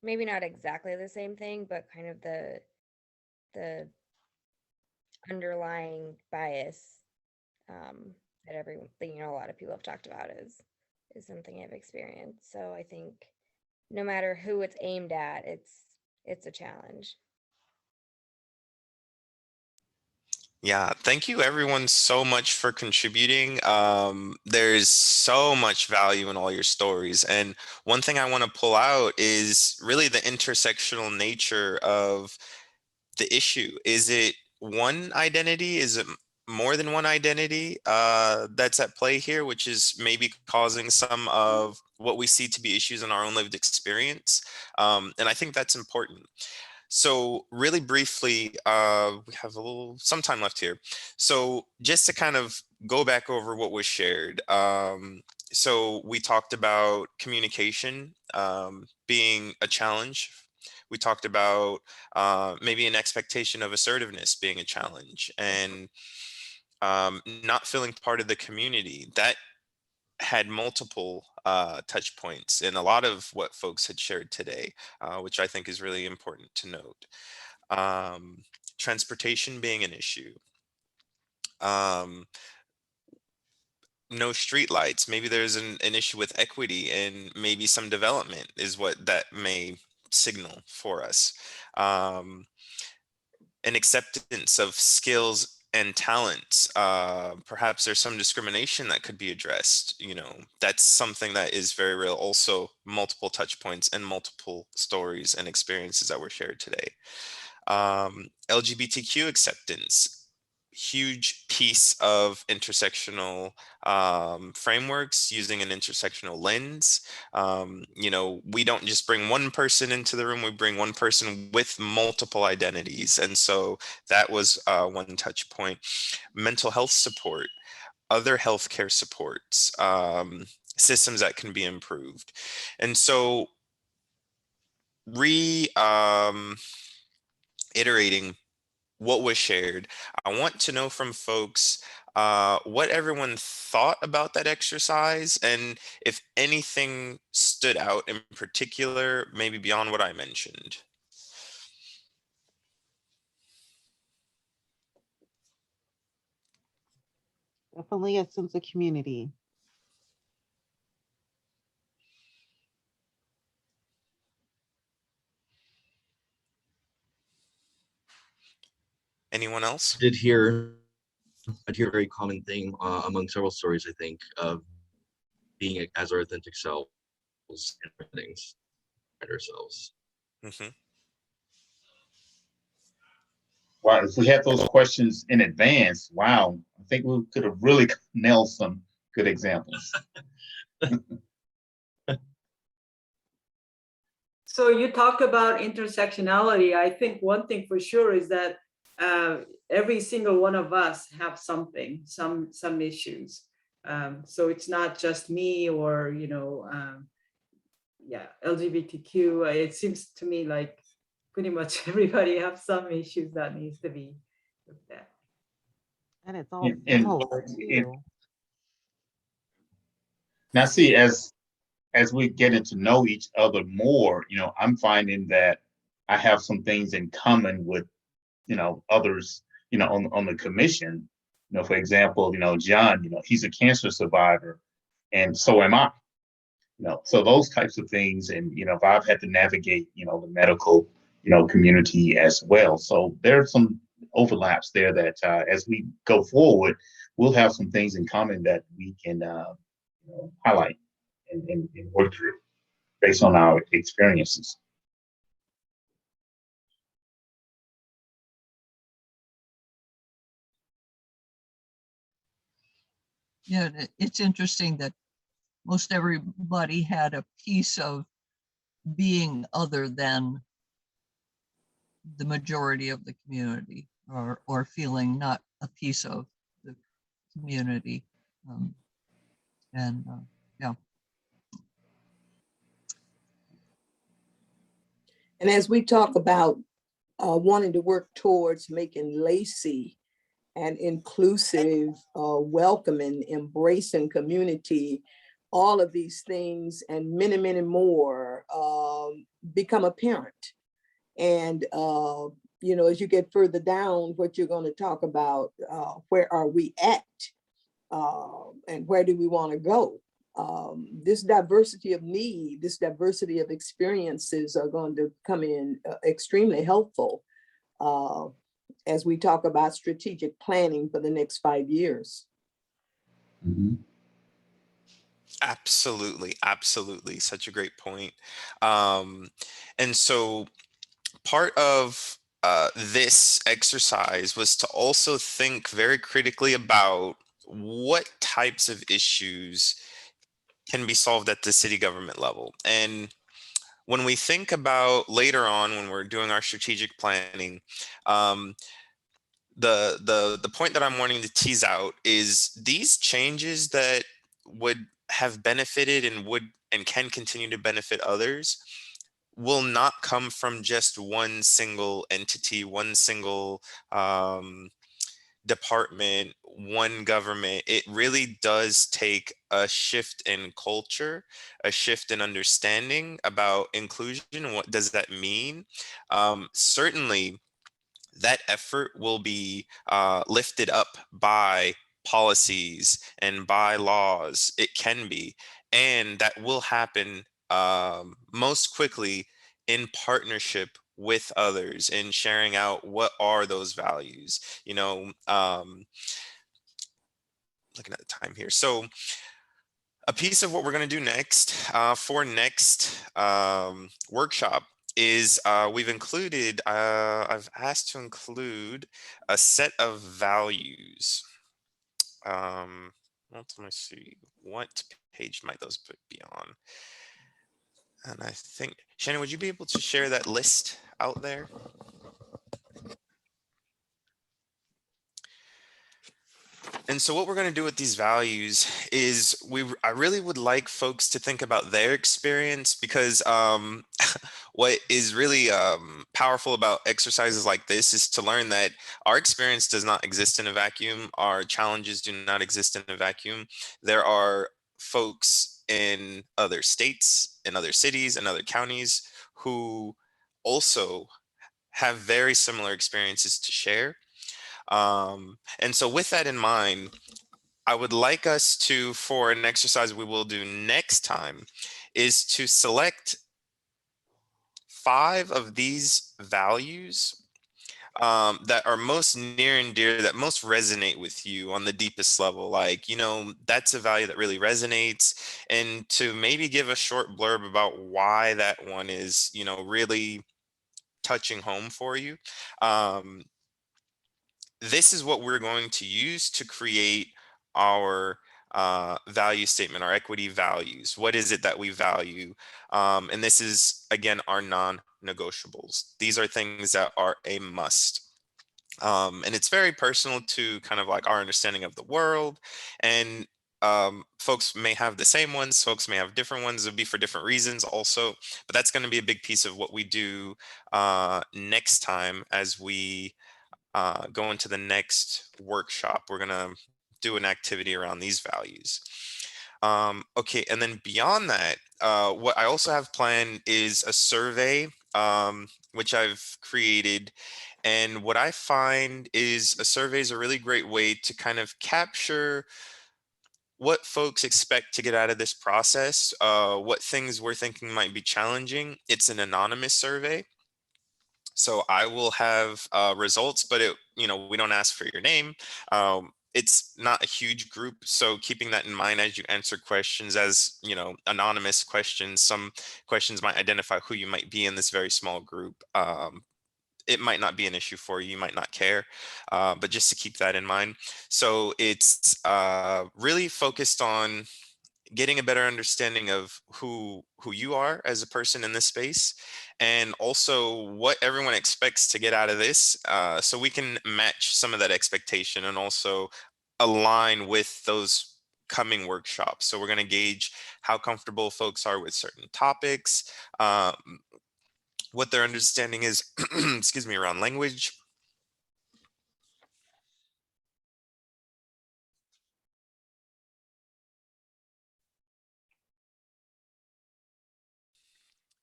S9: maybe not exactly the same thing, but kind of the underlying bias that a lot of people have talked about is something I've experienced. So I think no matter who it's aimed at, it's a challenge.
S6: Yeah, thank you everyone so much for contributing. There's so much value in all your stories. And one thing I want to pull out is really the intersectional nature of the issue. Is it one identity? Is it more than one identity that's at play here, which is maybe causing some of what we see to be issues in our own lived experience? And I think that's important. So really briefly, we have some time left here. So just to kind of go back over what was shared. So we talked about communication being a challenge. We talked about maybe an expectation of assertiveness being a challenge, and not feeling part of the community. That had multiple touch points in a lot of what folks had shared today, which I think is really important to note. Um, Transportation being an issue. Um, no street lights. Maybe there's an issue with equity, and maybe some development is what that may signal for us. Um, an acceptance of skills and talents. Perhaps there's some discrimination that could be addressed. That's something that is very real. Also, multiple touch points and multiple stories and experiences that were shared today. LGBTQ acceptance, huge piece of intersectional frameworks using an intersectional lens. We don't just bring one person into the room, we bring one person with multiple identities. And so that was one touch point. Mental health support, other healthcare supports, systems that can be improved. And so iterating what was shared, I want to know from folks what everyone thought about that exercise, and if anything stood out in particular, maybe beyond what I mentioned.
S8: Definitely a sense of community.
S6: Anyone else?
S11: I'd hear a very common thing among several stories, I think, of being as our authentic selves and things at ourselves.
S6: Mm-hmm.
S1: Wow, if we had those questions in advance, wow, I think we could have really nailed some good examples.
S2: So you talk about intersectionality. I think one thing for sure is that every single one of us have something, some issues. So it's not just me or LGBTQ. It seems to me like pretty much everybody have some issues that needs to be looked at.
S8: And it's all
S1: And
S8: similar too.
S1: now see, as we getting to know each other more, I'm finding that I have some things in common with, others, on the commission. For example, John, he's a cancer survivor, and so am I. So those types of things, and if I've had to navigate, the medical, community as well. So there are some overlaps there that as we go forward, we'll have some things in common that we can highlight and work through based on our experiences.
S7: Yeah, it's interesting that most everybody had a piece of being other than the majority of the community, or feeling not a piece of the community. Um, and yeah.
S3: And as we talk about wanting to work towards making Lacey an inclusive, welcoming, embracing community, all of these things and many, many more become apparent. And, as you get further down, what you're going to talk about, where are we at? And where do we want to go? This diversity of need, this diversity of experiences are going to come in extremely helpful as we talk about strategic planning for the next 5 years.
S6: Absolutely, absolutely. Such a great point. And so part of this exercise was to also think very critically about what types of issues can be solved at the city government level. And when we think about later on when we're doing our strategic planning, the point that I'm wanting to tease out is these changes that would have benefited and would and can continue to benefit others will not come from just one single entity, one single department, one government. It really does take a shift in culture, a shift in understanding about inclusion and what does that mean. Certainly, that effort will be lifted up by policies and by laws. It can be, and that will happen most quickly in partnership with others in sharing out what are those values. Looking at the time here. So a piece of what we're going to do next for next workshop is we've included, I've asked to include a set of values. Let me see, what page might those be on? And I think, Shannon, would you be able to share that list out there? And so what we're going to do with these values is I really would like folks to think about their experience, because what is really powerful about exercises like this is to learn that our experience does not exist in a vacuum. Our challenges do not exist in a vacuum. There are folks in other states, in other cities, and other counties who also have very similar experiences to share. And so with that in mind, I would like us to, for an exercise we will do next time, is to select 5 of these values that are most near and dear, that most resonate with you on the deepest level. Like, that's a value that really resonates, and to maybe give a short blurb about why that one is, really touching home for you. This is what we're going to use to create our value statement, our equity values. What is it that we value? And this is, again, our non-negotiables. These are things that are a must. And it's very personal to kind of like our understanding of the world. And folks may have the same ones, folks may have different ones. It'll be for different reasons also, but that's going to be a big piece of what we do next time as we go into the next workshop. We're going to do an activity around these values. Okay, and then beyond that, what I also have planned is a survey, which I've created. And what I find is a survey is a really great way to kind of capture what folks expect to get out of this process, what things we're thinking might be challenging. It's an anonymous survey. So I will have results, but we don't ask for your name. It's not a huge group, so keeping that in mind as you answer questions, as anonymous questions. Some questions might identify who you might be in this very small group. it might not be an issue for you, you might not care, but just to keep that in mind. So it's really focused on getting a better understanding of who you are as a person in this space, and also what everyone expects to get out of this, so we can match some of that expectation and also align with those coming workshops. So we're going to gauge how comfortable folks are with certain topics, um, what their understanding is, excuse me, around language.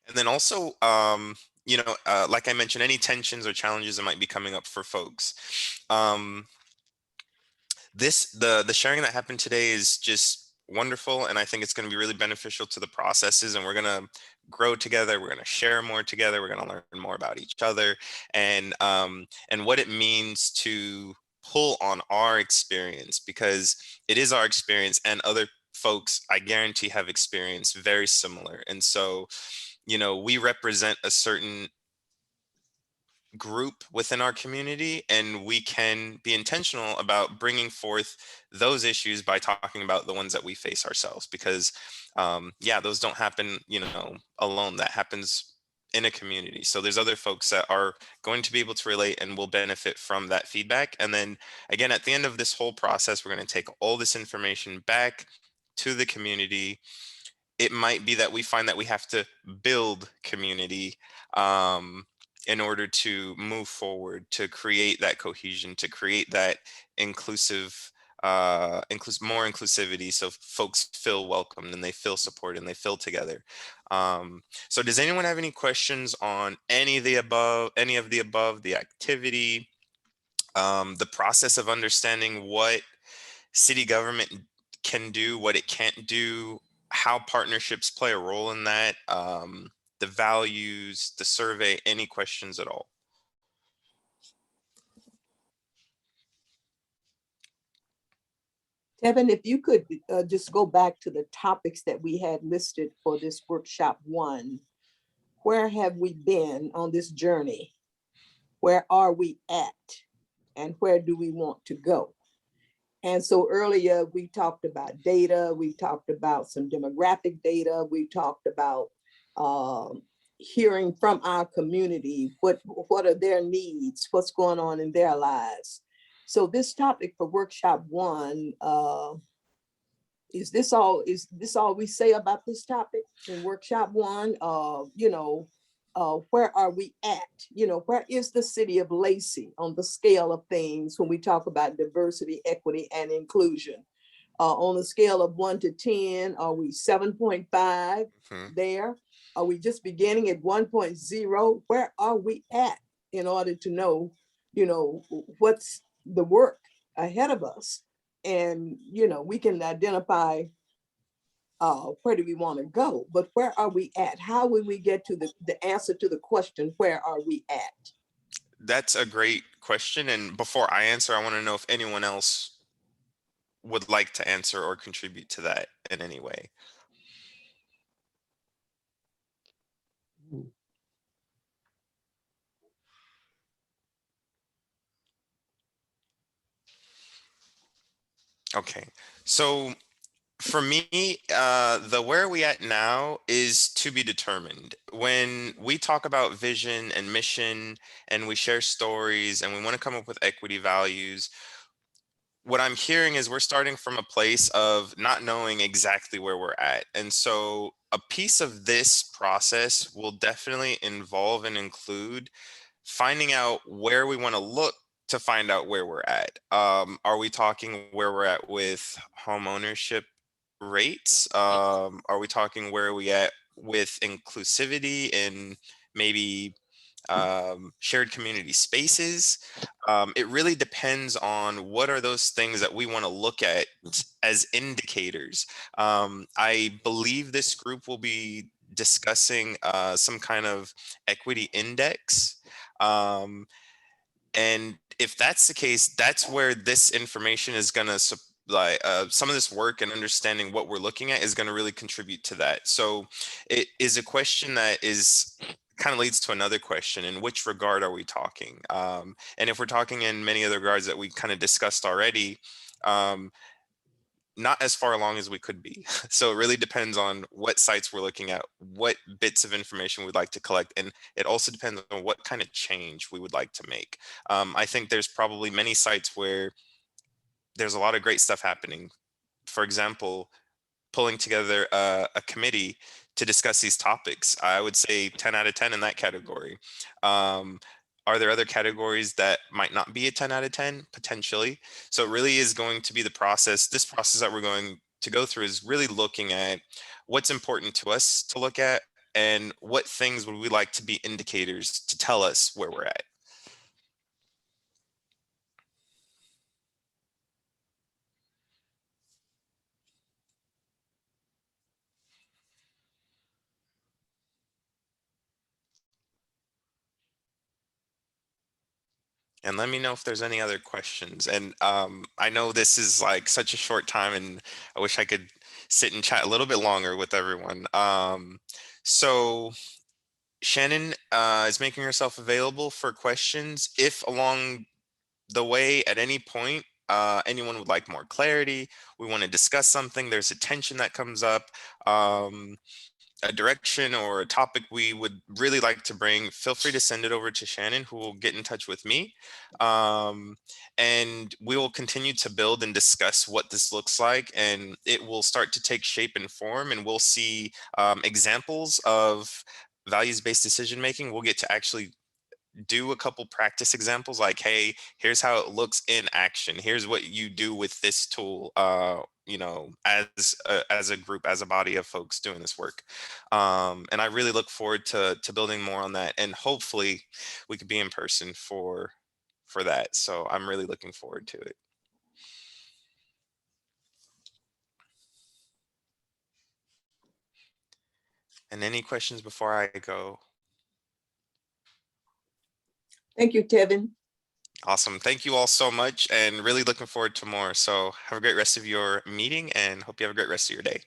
S6: And then also, like I mentioned, any tensions or challenges that might be coming up for folks. The sharing that happened today is just wonderful, and I think it's going to be really beneficial to the processes, and we're going to grow together, we're going to share more together, we're going to learn more about each other, and what it means to pull on our experience, because it is our experience, and other folks, I guarantee, have experienced very similar. And so, we represent a certain group within our community, and we can be intentional about bringing forth those issues by talking about the ones that we face ourselves, because yeah, those don't happen alone. That happens in a community, so there's other folks that are going to be able to relate and will benefit from that feedback. And then again, at the end of this whole process, we're going to take all this information back to the community. It might be that we find that we have to build community, in order to move forward, to create that cohesion, to create that inclusive, more inclusivity, so folks feel welcomed and they feel supported and they feel together. So does anyone have any questions on any of the above, the activity, the process of understanding what city government can do, what it can't do, how partnerships play a role in that, the values, the survey, any questions at all?
S3: Tevin, if you could just go back to the topics that we had listed for this workshop 1, where have we been on this journey? Where are we at? And where do we want to go? And so earlier we talked about data, we talked about some demographic data, we talked about hearing from our community, what are their needs, what's going on in their lives. So this topic for workshop 1, is this all we say about this topic in workshop 1? Where are we at? Where is the city of Lacey on the scale of things when we talk about diversity, equity, and inclusion? On a scale of 1 to 10, are we 7.5 there? Are we just beginning at 1.0? Where are we at in order to know, what's the work ahead of us? And, we can identify where do we want to go, but where are we at? How will we get to the answer to the question, where are we at?
S6: That's a great question. And before I answer, I want to know if anyone else would like to answer or contribute to that in any way. Okay, so for me, the where are we at now is to be determined. When we talk about vision and mission and we share stories and we want to come up with equity values, what I'm hearing is we're starting from a place of not knowing exactly where we're at. And so a piece of this process will definitely involve and include finding out where we want to look to find out where we're at. Are we talking where we're at with home ownership rates? Are we talking where are we at with inclusivity in maybe shared community spaces? It really depends on what are those things that we want to look at as indicators. I believe this group will be discussing some kind of equity index. And if that's the case, that's where this information is going to some of this work and understanding what we're looking at is going to really contribute to that. So it is a question that is kind of leads to another question: in which regard are we talking? And if we're talking in many other regards that we kind of discussed already, not as far along as we could be. So it really depends on what sites we're looking at, what bits of information we'd like to collect, and it also depends on what kind of change we would like to make. I think there's probably many sites where there's a lot of great stuff happening. For example, pulling together a committee to discuss these topics. I would say 10 out of 10 in that category. Are there other categories that might not be a 10 out of 10? Potentially. So it really is going to be the process. This process that we're going to go through is really looking at what's important to us to look at and what things would we like to be indicators to tell us where we're at. And let me know if there's any other questions. And I know this is like such a short time, and I wish I could sit and chat a little bit longer with everyone. So Shannon is making herself available for questions. If along the way at any point anyone would like more clarity, we want to discuss something, there's a tension that comes up, a direction or a topic we would really like to bring, feel free to send it over to Shannon, who will get in touch with me. And we will continue to build and discuss what this looks like, and it will start to take shape and form, and we'll see examples of values-based decision making. We'll get to actually do a couple practice examples, like, hey, here's how it looks in action. Here's what you do with this tool, you know, as a group, as a body of folks doing this work. And I really look forward to building more on that. And hopefully we could be in person for that. So I'm really looking forward to it. And any questions before I go?
S3: Thank you, Tevin.
S6: Awesome. Thank you all so much, and really looking forward to more. So have a great rest of your meeting, and hope you have a great rest of your day.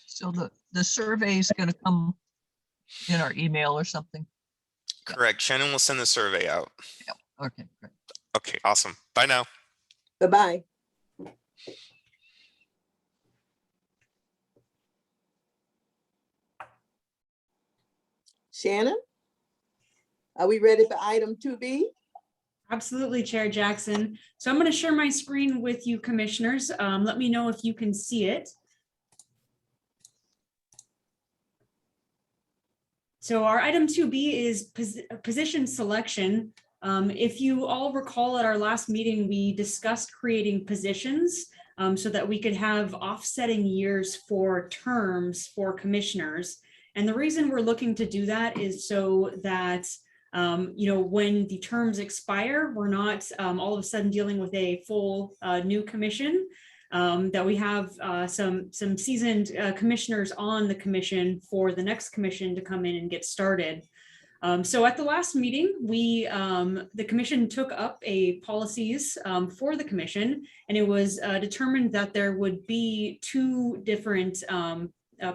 S7: So the survey is going to come in our email or something?
S6: Correct. Shannon will send the survey out.
S7: Yeah. Okay, great.
S6: Okay, awesome. Bye now.
S3: Bye-bye. Shannon, are we ready for item 2B?
S5: Absolutely, Chair Jackson. So I'm going to share my screen with you, commissioners. Let me know if you can see it. So our item 2B is position selection. If you all recall, at our last meeting, we discussed creating positions so that we could have offsetting years for terms for commissioners. And the reason we're looking to do that is so that you know, when the terms expire, we're not all of a sudden dealing with a full new commission, that we have some seasoned commissioners on the commission for the next commission to come in and get started. So at the last meeting, the commission took up a policies for the commission, and it was determined that there would be two different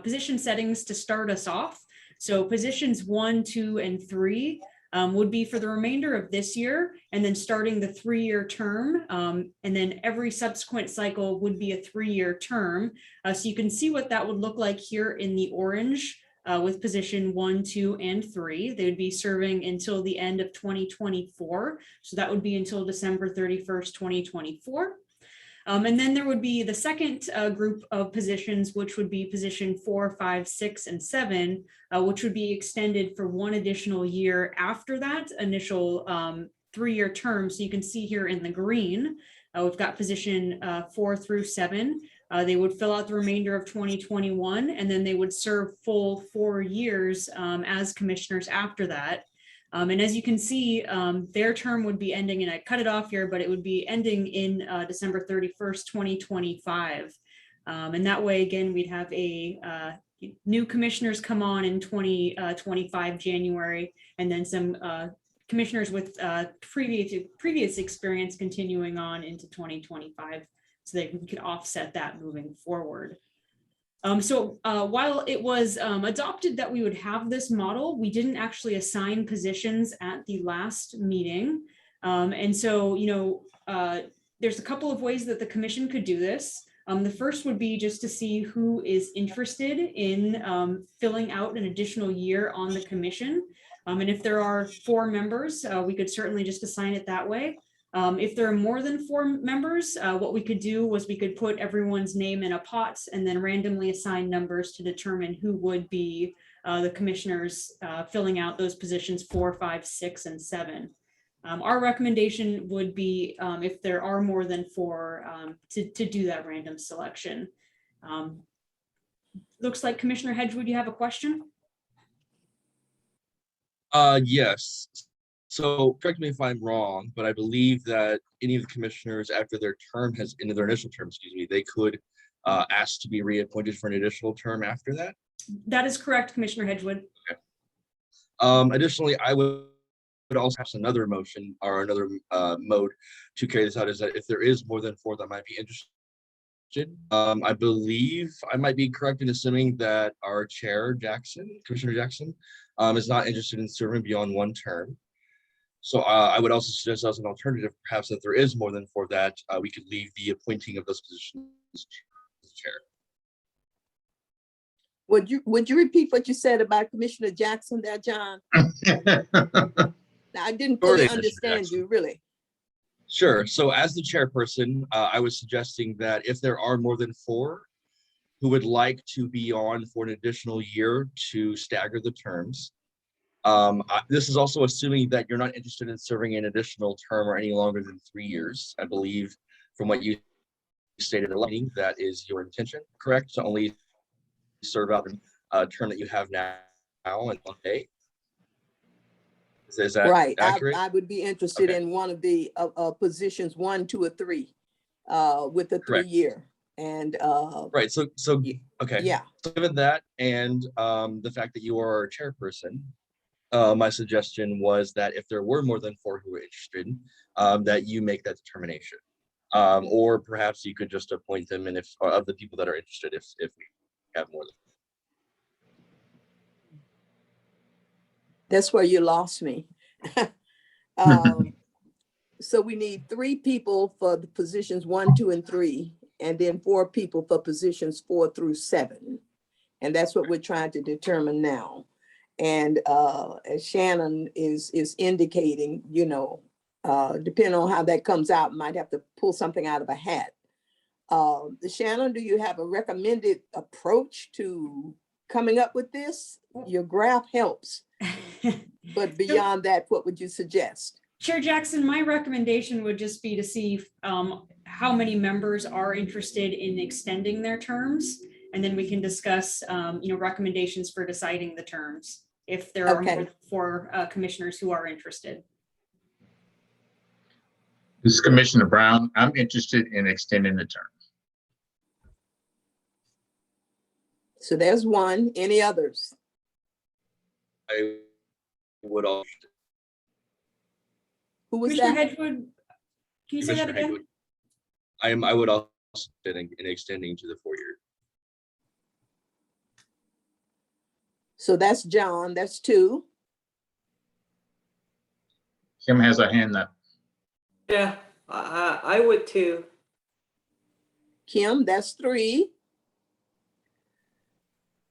S5: position settings to start us off. So positions 1, 2, and 3 would be for the remainder of this year, and then starting the 3-year term, and then every subsequent cycle would be a 3-year term. So you can see what that would look like here in the orange with position 1, 2, and 3. They would be serving until the end of 2024. So that would be until December 31st, 2024. And then there would be the second group of positions, which would be position 4, 5, 6, and 7, which would be extended for 1 additional year after that initial 3-year term. So you can see here in the green, we've got position 4 through 7. They would fill out the remainder of 2021, and then they would serve full 4 years as commissioners after that. And as you can see, their term would be ending, and I cut it off here, but it would be ending in December 31st, 2025. And that way, again, we'd have a new commissioners come on in 2025 January, and then some commissioners with previous experience continuing on into 2025, so that we could offset that moving forward. While it was adopted that we would have this model, we didn't actually assign positions at the last meeting. And so, there's a couple of ways that the commission could do this. The first would be just to see who is interested in filling out an additional year on the commission. And if there are 4 members, we could certainly just assign it that way. If there are more than 4 members, what we could do was we could put everyone's name in a pot and then randomly assign numbers to determine who would be the commissioners filling out those positions 4, 5, 6, and 7. Our recommendation would be if there are more than 4 to do that random selection. Looks like Commissioner Hedgewood, you have a question?
S11: Yes. So correct me if I'm wrong, but I believe that any of the commissioners after their term has ended their initial term, excuse me, they could ask to be reappointed for an additional term after that.
S5: That is correct, Commissioner Hedgewood.
S11: Okay. Additionally, I would also have another motion or another mode to carry this out is that if there is more than 4 that might be interested, I believe I might be correct in assuming that our chair, Commissioner Jackson, is not interested in serving beyond 1 term. So I would also suggest as an alternative, perhaps that there is more than 4 that we could leave the appointing of those positions to the chair.
S3: Would you repeat what you said about Commissioner Jackson there, John? I didn't fully understand you, really.
S11: Sure. So as the chairperson, I was suggesting that if there are more than 4 who would like to be on for an additional year to stagger the terms, this is also assuming that you're not interested in serving an additional term or any longer than 3 years. I believe from what you stated in the meeting, that is your intention, correct? To only serve out a term that you have now and 1 day. Is that
S3: right?
S11: Accurate?
S3: I would be interested in one of the positions 1, 2, or 3 with the 3-year. And
S11: right. So okay.
S3: Yeah.
S11: So given that and the fact that you are a chairperson, my suggestion was that if there were more than 4 who were interested, that you make that determination. Or perhaps you could just appoint them, and if of the people that are interested, if we have more than.
S3: That's where you lost me. So we need 3 people for the positions 1, 2, and 3, and then 4 people for positions 4 through 7. And that's what we're trying to determine now. And as Shannon is indicating, depending on how that comes out, might have to pull something out of a hat. Shannon, do you have a recommended approach to coming up with this? Your graph helps. But beyond that, what would you suggest?
S5: Chair Jackson, my recommendation would just be to see how many members are interested in extending their terms. And then we can discuss, recommendations for deciding the terms if there are more than 4 commissioners who are interested.
S1: This is Commissioner Brown. I'm interested in extending the term.
S3: So there's 1. Any others?
S11: I would also.
S3: Who was
S5: Commissioner
S3: that?
S5: Hedgewood, can you say that again?
S11: Hedgewood. I would also in extending to the 4-year.
S3: So that's John. That's 2.
S1: Kim has her hand up.
S2: Yeah, I would too.
S3: Kim, that's 3.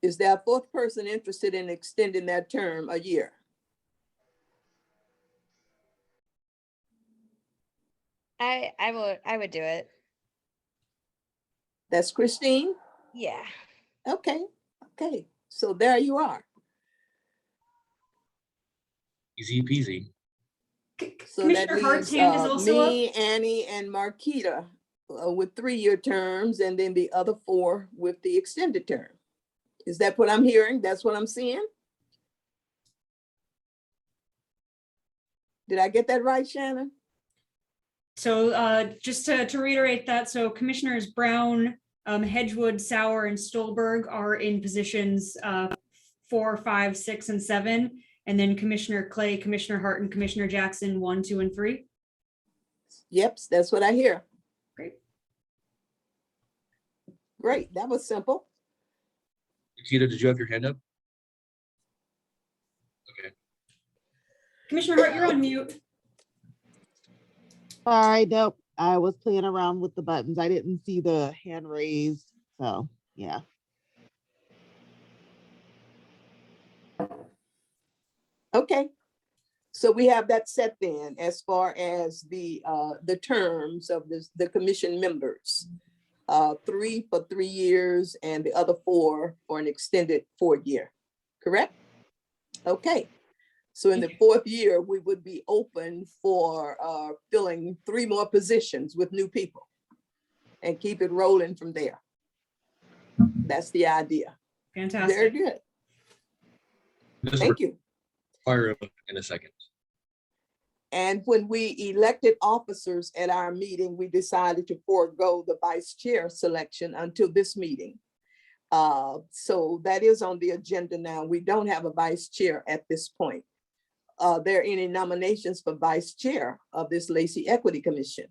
S3: Is there a 4th person interested in extending that term a year?
S9: I would do it.
S3: That's Christine?
S9: Yeah.
S3: Okay. So there you are.
S11: Easy peasy.
S3: So that
S5: Commissioner Hart's
S3: leaves
S5: hand is also
S3: me, Annie, and Marquita with 3-year terms, and then the other 4 with the extended term. Is that what I'm hearing? That's what I'm seeing? Did I get that right, Shannon?
S5: So just to reiterate that, so Commissioners Brown, Hedgewood, Sauer, and Stolberg are in positions 4, 5, 6, and 7. And then Commissioner Clay, Commissioner Hart, and Commissioner Jackson, 1, 2, and 3.
S3: Yep, that's what I hear.
S5: Great.
S3: Great, that was simple.
S11: Nikita, did you have your hand up? Okay.
S5: Commissioner Hart, you're on mute.
S8: Sorry, nope. I was playing around with the buttons. I didn't see the hand raised. So, yeah.
S3: Okay. So we have that set then as far as the terms of the commission members. 3 for 3 years and the other 4 for an extended 4th year, correct? Okay. So in the 4th year, we would be open for filling 3 more positions with new people and keep it rolling from there. That's the idea.
S5: Fantastic.
S3: Very good. Thank you.
S11: Fire in a second.
S3: And when we elected officers at our meeting, we decided to forego the vice chair selection until this meeting. So that is on the agenda now. We don't have a vice chair at this point. Are there any nominations for vice chair of this Lacey Equity Commission?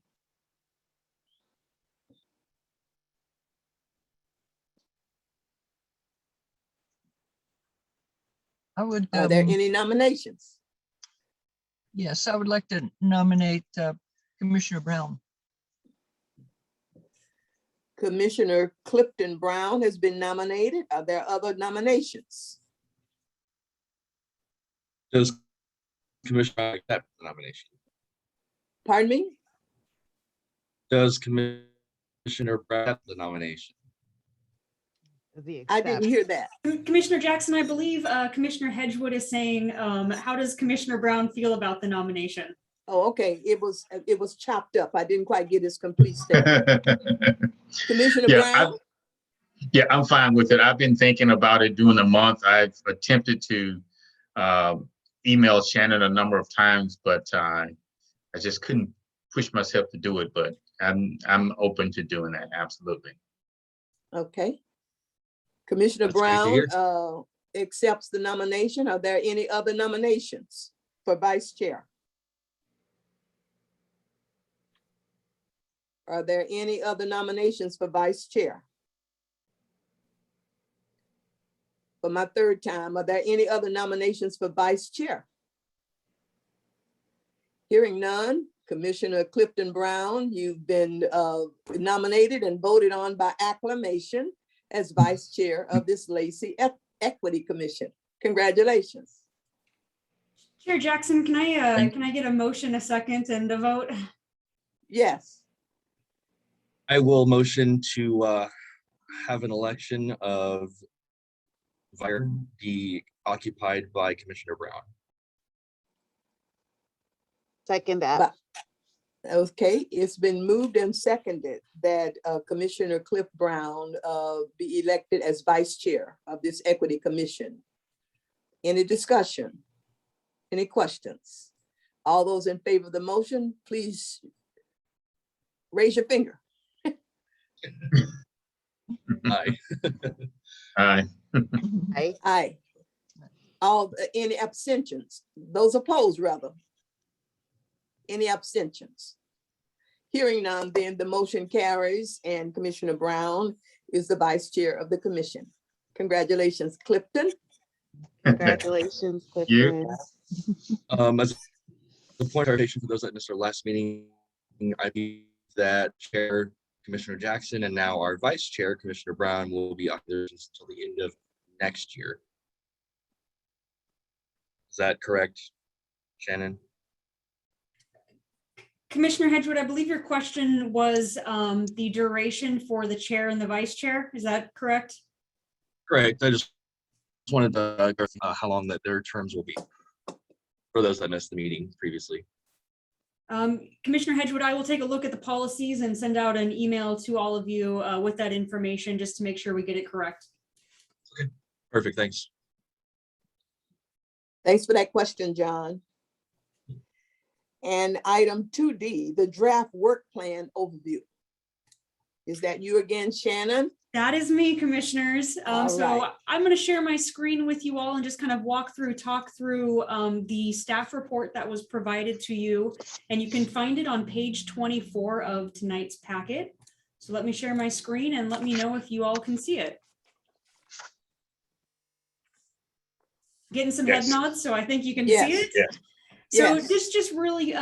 S7: I would.
S3: Are there any nominations?
S7: Yes, I would like to nominate Commissioner Brown.
S3: Commissioner Clifton Brown has been nominated. Are there other nominations?
S11: Does Commissioner accept the nomination?
S3: Pardon me?
S11: Does Commissioner Brown accept the nomination?
S3: I didn't hear that.
S5: Commissioner Jackson, I believe Commissioner Hedgewood is saying, how does Commissioner Brown feel about the nomination?
S3: Oh, okay. It was chopped up. I didn't quite get his complete statement. Commissioner Brown?
S1: Yeah, I'm fine with it. I've been thinking about it during the month. I've attempted to email Shannon a number of times, but I just couldn't push myself to do it. But I'm open to doing that. Absolutely.
S3: Okay. Commissioner
S11: That's great to
S3: Brown accepts the nomination. Are there any other nominations for vice chair? Are there any other nominations for vice chair? For my 3rd time, are there any other nominations for vice chair? Hearing none, Commissioner Clifton Brown, you've been nominated and voted on by acclamation as vice chair of this Lacey Equity Commission. Congratulations.
S5: Chair Jackson, can I get a motion, a second, and a vote?
S3: Yes.
S11: I will motion to have an election of Vire be occupied by Commissioner Brown.
S8: Second that.
S3: Okay, it's been moved and seconded that Commissioner Cliff Brown be elected as vice chair of this Equity Commission. Any discussion? Any questions? All those in favor of the motion, please raise your finger.
S11: Aye.
S1: Aye.
S8: Aye.
S3: Aye. Any abstentions? Those opposed, rather. Any abstentions? Hearing none, then the motion carries and Commissioner Brown is the vice chair of the commission. Congratulations, Clifton.
S8: Congratulations,
S1: You.
S8: Clifton.
S11: As a point of clarification for those that missed our last meeting, I believe that Chair Commissioner Jackson and now our Vice Chair Commissioner Brown will be occupiers until the end of next year. Is that correct, Shannon?
S5: Commissioner Hedgewood, I believe your question was the duration for the chair and the vice chair. Is that correct?
S11: Correct. I just wanted to clarify how long that their terms will be for those that missed the meeting previously.
S5: Commissioner Hedgewood, I will take a look at the policies and send out an email to all of you with that information just to make sure we get it correct.
S11: Okay, perfect. Thanks.
S3: Thanks for that question, John. And item 2D, the draft work plan overview. Is that you again, Shannon?
S5: That is me, commissioners.
S3: All
S5: So
S3: right.
S5: I'm going to share my screen with you all and just kind of talk through the staff report that was provided to you. And you can find it on page 24 of tonight's packet. So let me share my screen and let me know if you all can see it. getting some head
S1: Yes.
S5: nods, so I think you can see
S3: Yes.
S5: it.
S1: Yes.
S5: So
S3: Yes.
S5: this just really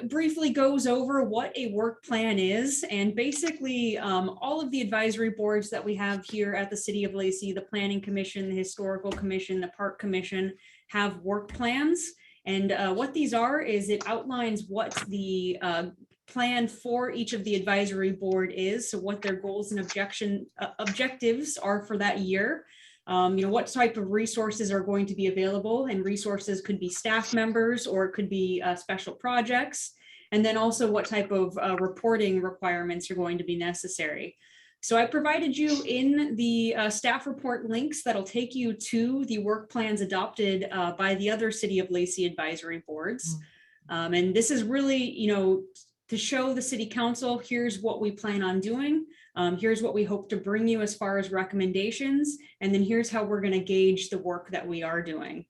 S5: briefly goes over what a work plan is. And basically all of the advisory boards that we have here at the City of Lacey, the Planning Commission, the Historical Commission, the Park Commission, have work plans. And what these are is it outlines what the plan for each of the advisory board is. So what their goals and objectives are for that year. What type of resources are going to be available, and resources could be staff members or it could be special projects. And then also what type of reporting requirements are going to be necessary. So I provided you in the staff report links that'll take you to the work plans adopted by the other City of Lacey advisory boards. And this is really, to show the City Council, here's what we plan on doing. Here's what we hope to bring you as far as recommendations, and then here's how we're going to gauge the work that we are doing.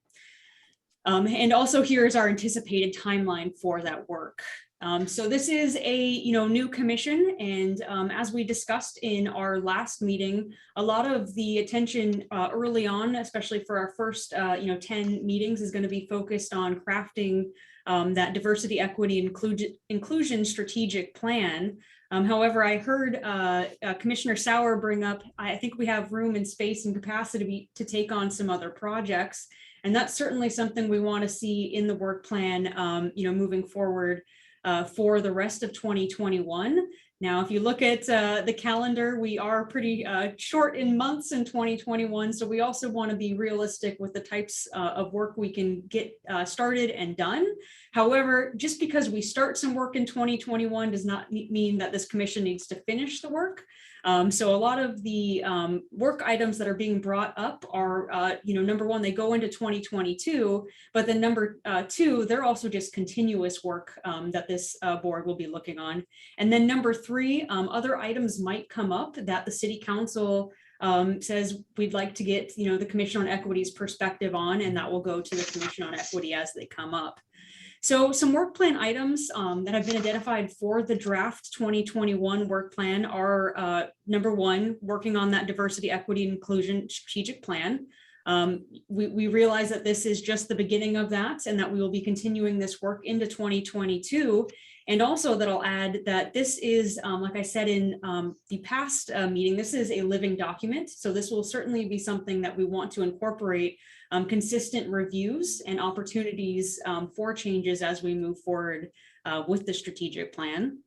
S5: And also here's our anticipated timeline for that work. So this is a new commission, and as we discussed in our last meeting, a lot of the attention early on, especially for our first 10 meetings, is going to be focused on crafting that diversity, equity, inclusion strategic plan. However, I heard Commissioner Sauer bring up, I think we have room and space and capacity to take on some other projects. And that's certainly something we want to see in the work plan, moving forward for the rest of 2021. Now, if you look at the calendar, we are pretty short in months in 2021. So we also want to be realistic with the types of work we can get started and done. However, just because we start some work in 2021 does not mean that this commission needs to finish the work. So a lot of the work items that are being brought up are, number one, they go into 2022, but then number two, they're also just continuous work that this board will be looking on. And then number three, other items might come up that the City Council says we'd like to get, the Commission on Equity's perspective on, and that will go to the Commission on Equity as they come up. So some work plan items that have been identified for the draft 2021 work plan are number one, working on that diversity, equity, and inclusion strategic plan. We realize that this is just the beginning of that, and that we will be continuing this work into 2022. And also that I'll add that this is, like I said in the past meeting, this is a living document. So this will certainly be something that we want to incorporate consistent reviews and opportunities for changes as we move forward with the strategic plan.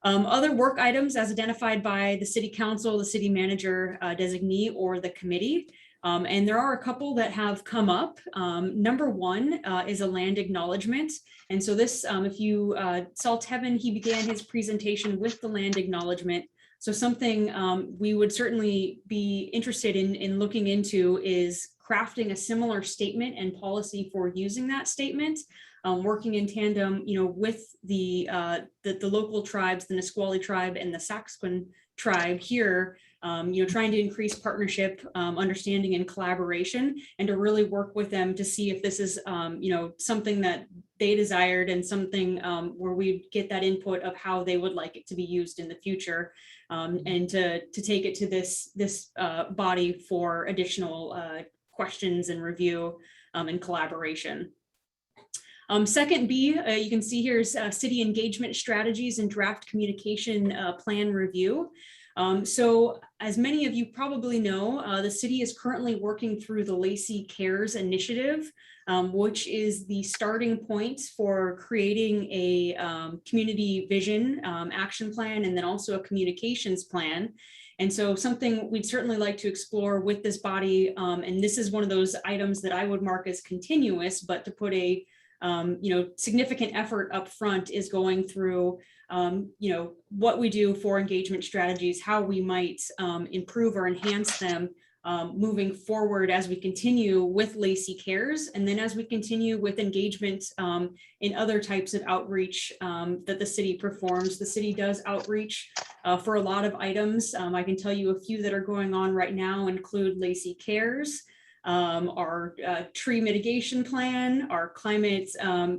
S5: Other work items as identified by the City Council, the City Manager designee, or the committee. And there are a couple that have come up. Number one is a land acknowledgement. And so this, if you saw Tevin, he began his presentation with the land acknowledgement. So something we would certainly be interested in looking into is crafting a similar statement and policy for using that statement, working in tandem, with the local tribes, the Nisqually tribe and the Saxquin tribe here, trying to increase partnership, understanding, and collaboration, and to really work with them to see if this is, something that they desired, and something where we get that input of how they would like it to be used in the future, and to take it to this body for additional questions and review and collaboration. Second B, you can see here is city engagement strategies and draft communication plan review. So as many of you probably know, the city is currently working through the Lacey Cares initiative, which is the starting point for creating a community vision action plan, and then also a communications plan. And so something we'd certainly like to explore with this body, and this is one of those items that I would mark as continuous, but to put a significant effort up front is going through what we do for engagement strategies, how we might improve or enhance them moving forward as we continue with Lacey Cares, and then as we continue with engagement in other types of outreach that the city performs. The city does outreach for a lot of items. I can tell you a few that are going on right now include Lacey Cares, our tree mitigation plan, our climate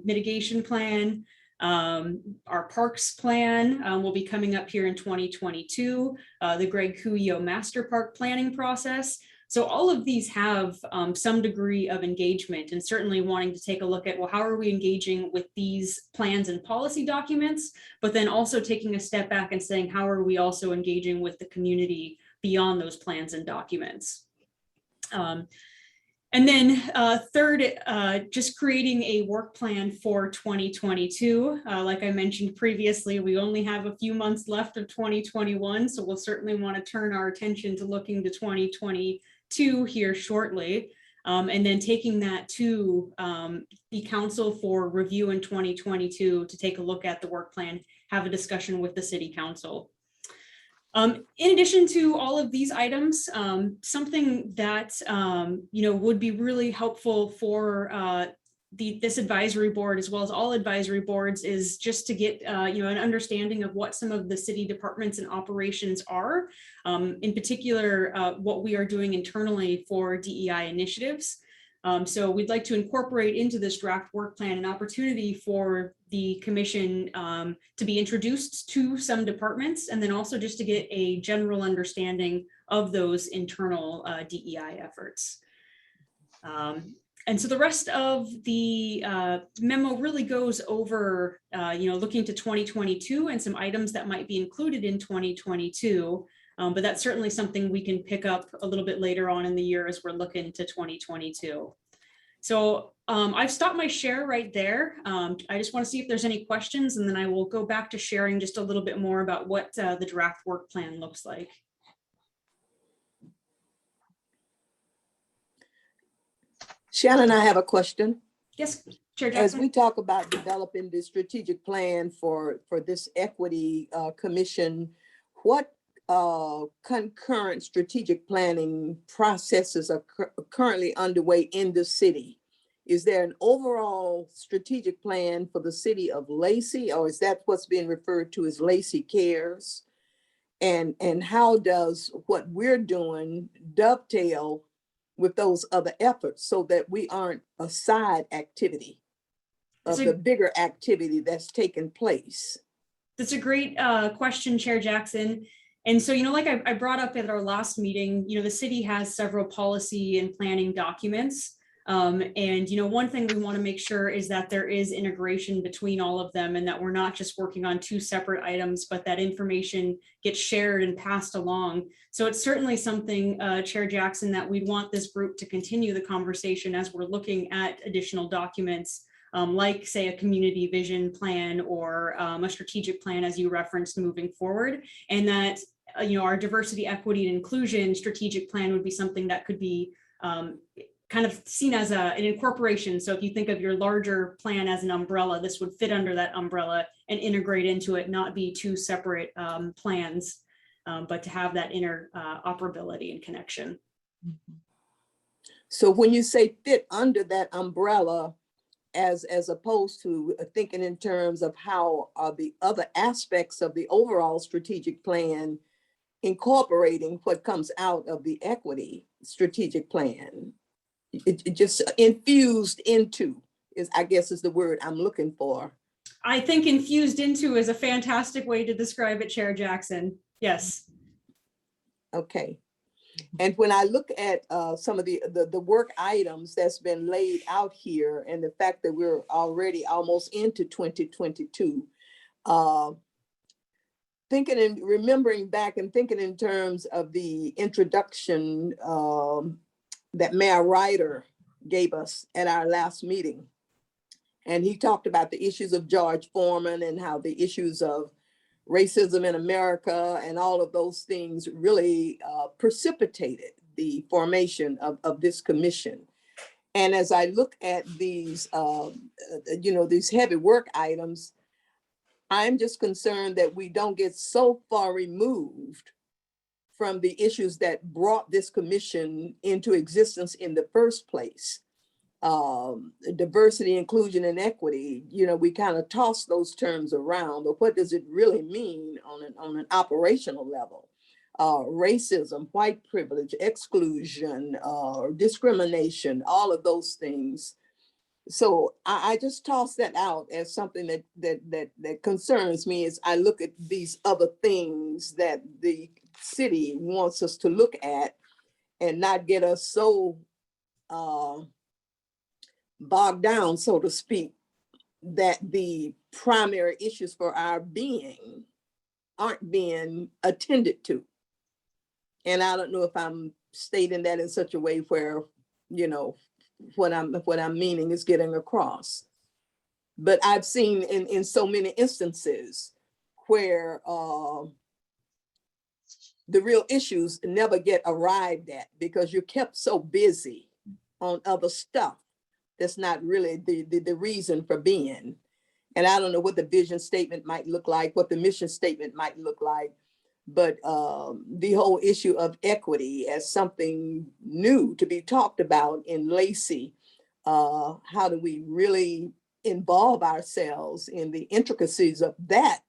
S5: mitigation plan, our parks plan will be coming up here in 2022, the Greg Cuyo Master Park planning process. So all of these have some degree of engagement, and certainly wanting to take a look at, well, how are we engaging with these plans and policy documents, but then also taking a step back and saying, how are we also engaging with the community beyond those plans and documents? And then third, just creating a work plan for 2022. Like I mentioned previously, we only have a few months left of 2021, so we'll certainly want to turn our attention to looking to 2022 here shortly. And then taking that to the council for review in 2022 to take a look at the work plan, have a discussion with the city council. In addition to all of these items, something that would be really helpful for this advisory board, as well as all advisory boards, is just to get an understanding of what some of the city departments and operations are, in particular what we are doing internally for DEI initiatives. So we'd like to incorporate into this draft work plan an opportunity for the commission to be introduced to some departments, and then also just to get a general understanding of those internal DEI efforts. And so the rest of the memo really goes over, looking to 2022 and some items that might be included in 2022. But that's certainly something we can pick up a little bit later on in the year as we're looking to 2022. So I've stopped my share right there. I just want to see if there's any questions, and then I will go back to sharing just a little bit more about what the draft work plan looks like.
S3: Shannon, I have a question.
S5: Yes, Chair
S3: As
S5: Jackson.
S3: we talk about developing the strategic plan for this equity commission, what concurrent strategic planning processes are currently underway in the city? Is there an overall strategic plan for the city of Lacey, or is that what's being referred to as Lacey Cares? And how does what we're doing dovetail with those other efforts so that we aren't a side activity of the bigger activity that's taken place?
S5: That's a great question, Chair Jackson. And so, like I brought up at our last meeting, the city has several policy and planning documents. And one thing we want to make sure is that there is integration between all of them, and that we're not just working on two separate items, but that information gets shared and passed along. So it's certainly something, Chair Jackson, that we'd want this group to continue the conversation as we're looking at additional documents, like, say, a community vision plan or a strategic plan, as you referenced, moving forward. And that our diversity, equity, and inclusion strategic plan would be something that could be kind of seen as an incorporation. So if you think of your larger plan as an umbrella, this would fit under that umbrella and integrate into it, not be two separate plans, but to have that interoperability and connection.
S3: So when you say fit under that umbrella, as opposed to thinking in terms of how are the other aspects of the overall strategic plan incorporating what comes out of the equity strategic plan, it just infused into I guess is the word I'm looking for.
S5: I think infused into is a fantastic way to describe it, Chair Jackson. Yes.
S3: Okay. And when I look at some of the work items that's been laid out here, and the fact that we're already almost into 2022, thinking and remembering back and thinking in terms of the introduction that Mayor Ryder gave us at our last meeting. And he talked about the issues of George Foreman and how the issues of racism in America and all of those things really precipitated the formation of this commission. And as I look at these, these heavy work items, I'm just concerned that we don't get so far removed from the issues that brought this commission into existence in the first place. Diversity, inclusion, and equity, we kind of toss those terms around, but what does it really mean on an operational level? Racism, white privilege, exclusion, discrimination, all of those things. So I just toss that out as something that concerns me as I look at these other things that the city wants us to look at. and not get us so bogged down, so to speak, that the primary issues for our being aren't being attended to. And I don't know if I'm stating that in such a way where, you know, what I'm meaning is getting across. But I've seen in so many instances where the real issues never get arrived at because you're kept so busy on other stuff that's not really the reason for being. And I don't know what the vision statement might look like, what the mission statement might look like, but the whole issue of equity as something new to be talked about in Lacey. How do we really involve ourselves in the intricacies of that,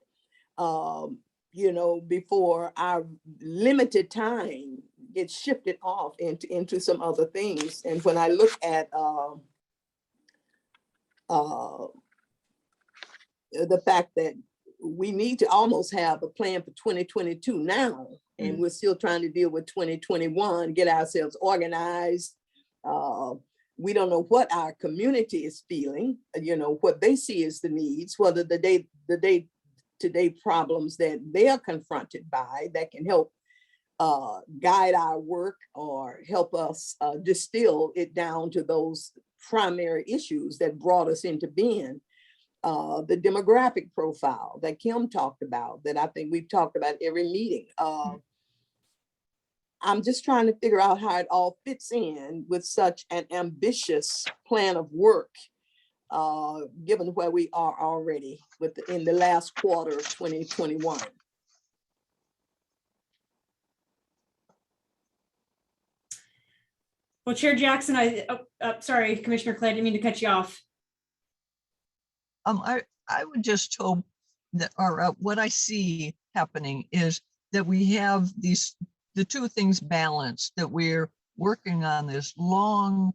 S3: you know, before our limited time gets shifted off into some other things. And when I look at the fact that we need to almost have a plan for 2022 now, and we're still trying to deal with 2021, get ourselves organized. We don't know what our community is feeling, you know, what they see as the needs, whether the day-to-day problems that they are confronted by that can help guide our work or help us distill it down to those primary issues that brought us into being. The demographic profile that Kim talked about, that I think we've talked about every meeting. I'm just trying to figure out how it all fits in with such an ambitious plan of work, given where we are already in the last quarter of 2021.
S5: Well, Chair Jackson, sorry, Commissioner Clay, I didn't mean to cut you off.
S7: I would just hope that, or what I see happening is that we have the two things balanced, that we're working on this long-term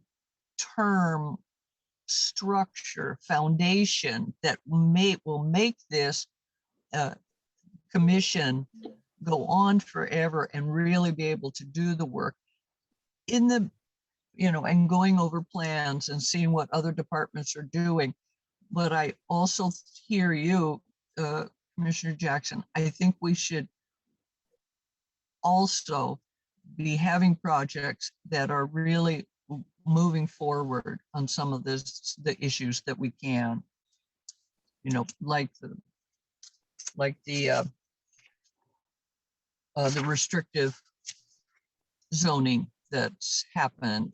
S7: structure, foundation that will make this commission go on forever and really be able to do the work in the, you know, and going over plans and seeing what other departments are doing. But I also hear you, Commissioner Jackson. I think we should also be having projects that are really moving forward on some of the issues that we can, you know, like the restrictive zoning that's happened,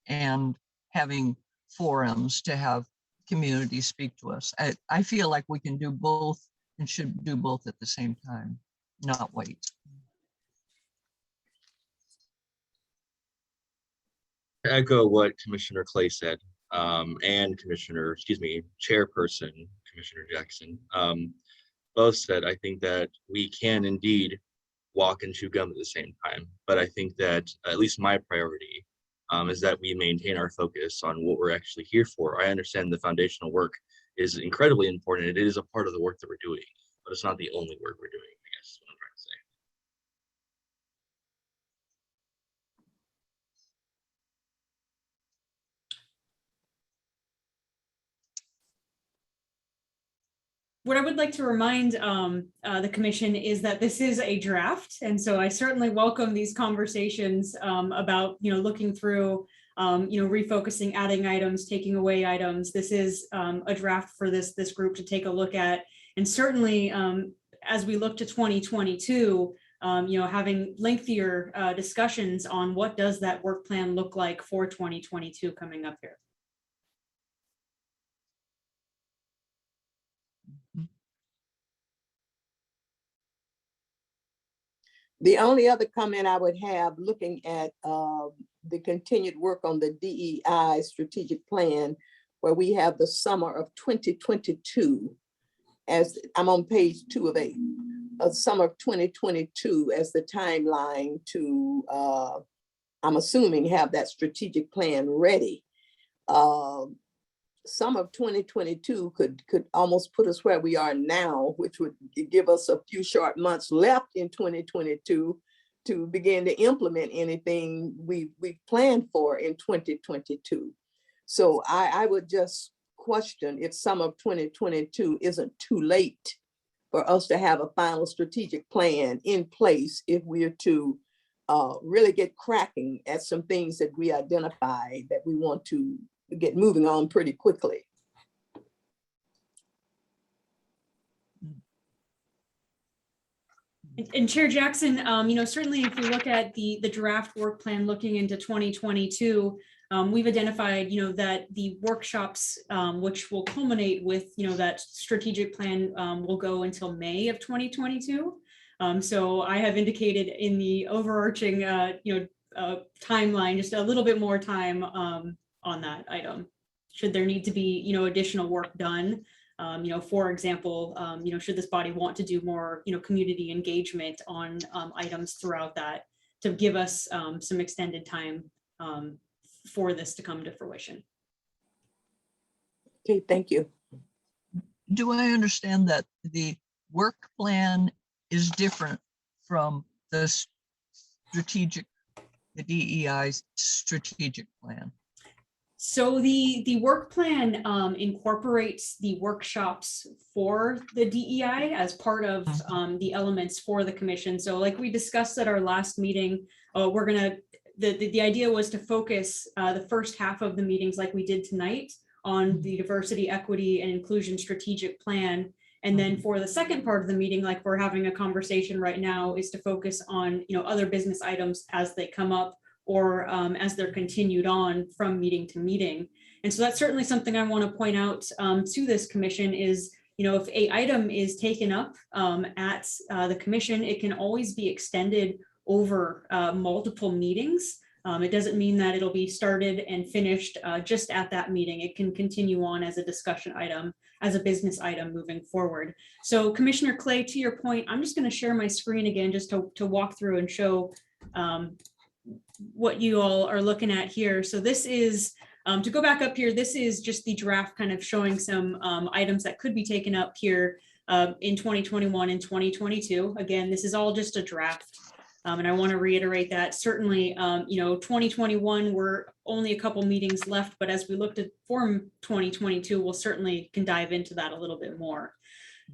S7: and having forums to have community speak to us. I feel like we can do both and should do both at the same time, not wait.
S11: To echo what Commissioner Clay said, and Chairperson Commissioner Jackson, both said, I think that we can indeed walk and chew gum at the same time. But I think that at least my priority is that we maintain our focus on what we're actually here for. I understand the foundational work is incredibly important. It is a part of the work that we're doing, but it's not the only work we're doing, I guess is what I'm trying to say.
S5: What I would like to remind the commission is that this is a draft. And so I certainly welcome these conversations about, you know, looking through, you know, refocusing, adding items, taking away items. This is a draft for this group to take a look at. And certainly as we look to 2022, you know, having lengthier discussions on what does that work plan look like for 2022 coming up here.
S3: The only other comment I would have, looking at the continued work on the DEI strategic plan, where we have the summer of 2022, as I'm on page 2 of 8, summer of 2022 as the timeline to, I'm assuming, have that strategic plan ready. Summer of 2022 could almost put us where we are now, which would give us a few short months left in 2022 to begin to implement anything we planned for in 2022. So I would just question if some of 2022 isn't too late for us to have a final strategic plan in place if we're to really get cracking at some things that we identified that we want to get moving on pretty quickly.
S5: And Chair Jackson, you know, certainly if we look at the draft work plan looking into 2022, we've identified, you know, that the workshops, which will culminate with, you know, that strategic plan will go until May of 2022. So I have indicated in the overarching, you know, timeline, just a little bit more time on that item. Should there need to be, you know, additional work done? You know, for example, you know, should this body want to do more, you know, community engagement on items throughout that to give us some extended time for this to come to fruition.
S3: Okay, thank you.
S7: Do I understand that the work plan is different from the DEI's strategic plan?
S5: So the work plan incorporates the workshops for the DEI as part of the elements for the commission. So like we discussed at our last meeting, the idea was to focus the first half of the meetings like we did tonight on the diversity, equity, and inclusion strategic plan. And then for the second part of the meeting, like we're having a conversation right now, is to focus on, you know, other business items as they come up or as they're continued on from meeting to meeting. And so that's certainly something I want to point out to this commission is, you know, if an item is taken up at the commission, it can always be extended over multiple meetings. It doesn't mean that it'll be started and finished just at that meeting. It can continue on as a discussion item, as a business item moving forward. So Commissioner Clay, to your point, I'm just going to share my screen again just to walk through and show what you all are looking at here. So this is, to go back up here, this is just the draft kind of showing some items that could be taken up here in 2021 and 2022. Again, this is all just a draft. And I want to reiterate that certainly, you know, 2021, we're only a couple meetings left, but as we look to form 2022, we'll certainly can dive into that a little bit more.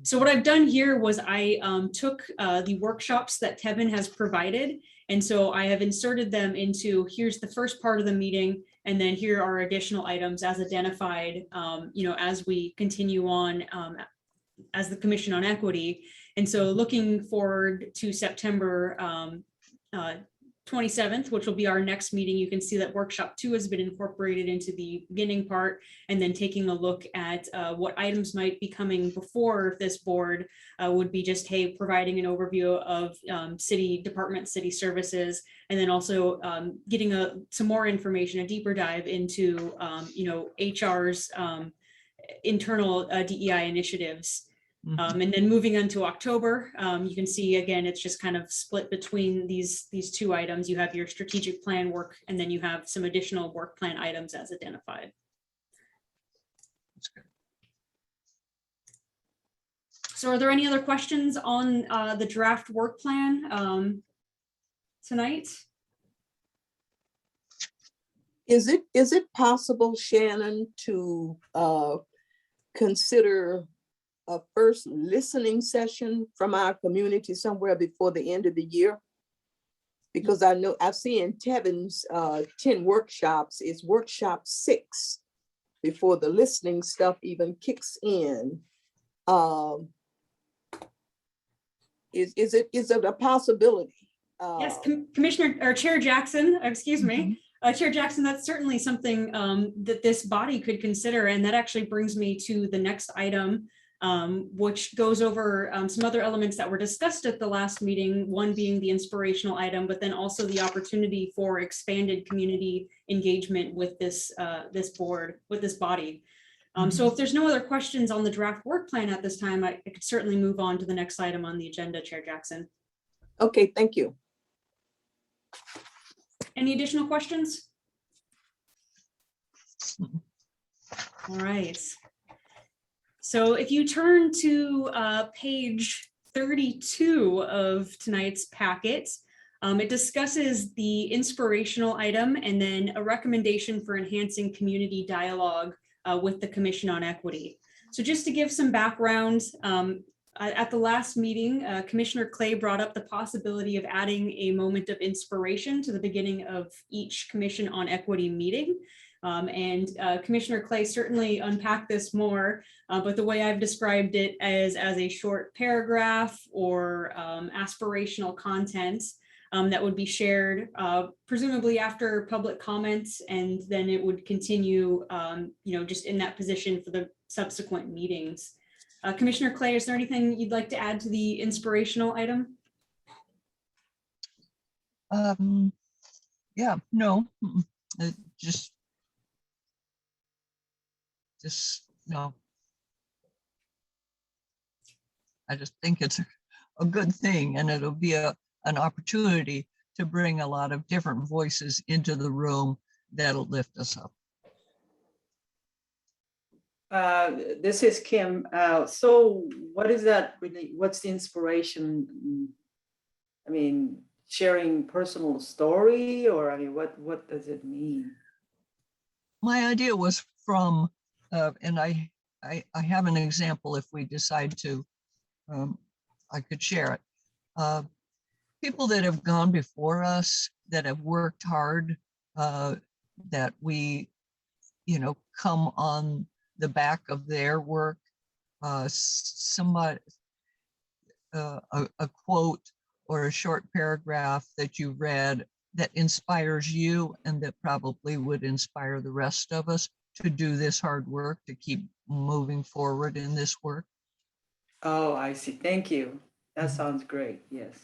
S5: So what I've done here was I took the workshops that Tevin has provided. And so I have inserted them into, here's the first part of the meeting, and then here are additional items as identified, you know, as we continue on as the Commission on Equity. And so looking forward to September 27th, which will be our next meeting, you can see that workshop 2 has been incorporated into the beginning part, and then taking a look at what items might be coming before this board would be just, hey, providing an overview of city department, city services, and then also getting some more information, a deeper dive into, you know, HR's internal DEI initiatives. And then moving into October, you can see again, it's just kind of split between these two items. You have your strategic plan work, and then you have some additional work plan items as identified. So are there any other questions on the draft work plan tonight?
S3: Is it possible, Shannon, to consider a first listening session from our community somewhere before the end of the year? Because I know I've seen Tevin's 10 workshops, it's workshop 6 before the listening stuff even kicks in. Is it a possibility?
S5: Yes, Commissioner or Chair Jackson, excuse me. Chair Jackson, that's certainly something that this body could consider. And that actually brings me to the next item, which goes over some other elements that were discussed at the last meeting, one being the inspirational item, but then also the opportunity for expanded community engagement with this board, with this body. So if there's no other questions on the draft work plan at this time, I could certainly move on to the next item on the agenda, Chair Jackson.
S3: Okay, thank you.
S5: Any additional questions? All right. So if you turn to page 32 of tonight's packet, It discusses the inspirational item and then a recommendation for enhancing community dialogue with the Commission on Equity. So just to give some background, at the last meeting, Commissioner Clay brought up the possibility of adding a moment of inspiration to the beginning of each Commission on Equity meeting. Commissioner Clay certainly unpacked this more, but the way I've described it as a short paragraph or aspirational content that would be shared, presumably after public comments, and then it would continue, just in that position for the subsequent meetings. Commissioner Clay, is there anything you'd like to add to the inspirational item?
S7: Yeah, no, just no. I just think it's a good thing, and it'll be an opportunity to bring a lot of different voices into the room that'll lift us up.
S2: This is Kim. So what is that really? What's the inspiration? I mean, sharing personal story, or I mean, what does it mean?
S7: My idea was from, and I have an example if we decide to, I could share it. People that have gone before us, that have worked hard, that we, come on the back of their work, somebody, a quote or a short paragraph that you read that inspires you and that probably would inspire the rest of us to do this hard work, to keep moving forward in this work.
S2: Oh, I see. Thank you. That sounds great. Yes.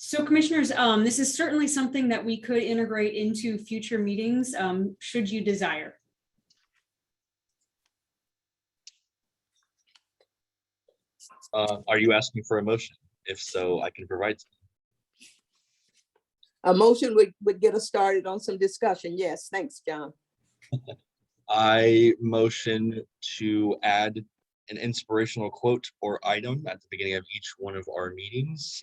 S5: So commissioners, this is certainly something that we could integrate into future meetings, should you desire.
S11: Are you asking for a motion? If so, I can provide.
S3: A motion would get us started on some discussion. Yes, thanks, John.
S11: I motion to add an inspirational quote or item at the beginning of each one of our meetings,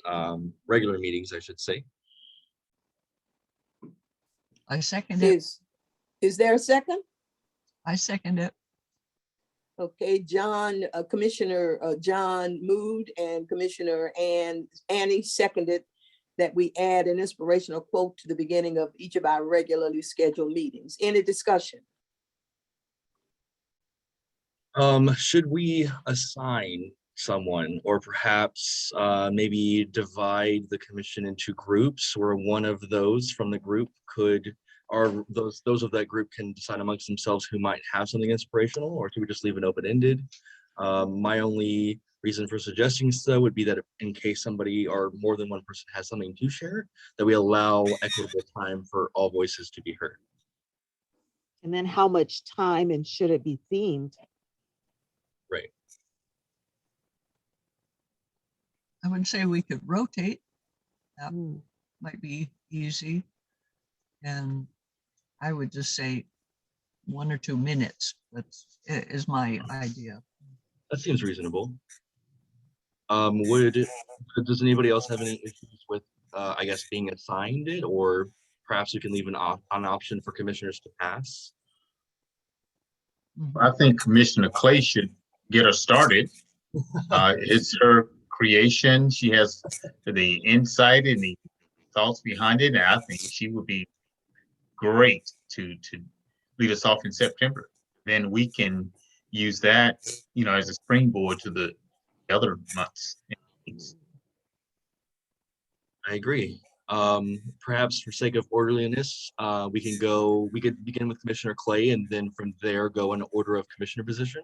S11: regular meetings, I should say.
S7: I second it.
S3: Is there a second?
S7: I second it.
S3: Okay, John, Commissioner John moved, and Commissioner Annie seconded that we add an inspirational quote to the beginning of each of our regularly scheduled meetings. Any discussion?
S11: Should we assign someone, or perhaps maybe divide the commission into groups where one of those from the group could, or those of that group can decide amongst themselves who might have something inspirational, or should we just leave it open-ended? My only reason for suggesting so would be that in case somebody or more than one person has something to share, that we allow equitable time for all voices to be heard.
S12: And then how much time, and should it be themed?
S11: Right.
S7: I would say we could rotate. That might be easy. And I would just say 1 or 2 minutes. Is my idea.
S11: That seems reasonable. Does anybody else have any issues with, I guess, being assigned it, or perhaps we can leave an option for commissioners to pass?
S1: I think Commissioner Clay should get her started. It's her creation. She has the insight and the thoughts behind it, and I think she would be great to lead us off in September. Then we can use that, as a springboard to the other months.
S11: I agree. Perhaps for sake of orderliness, we could begin with Commissioner Clay, and then from there go in order of commissioner position.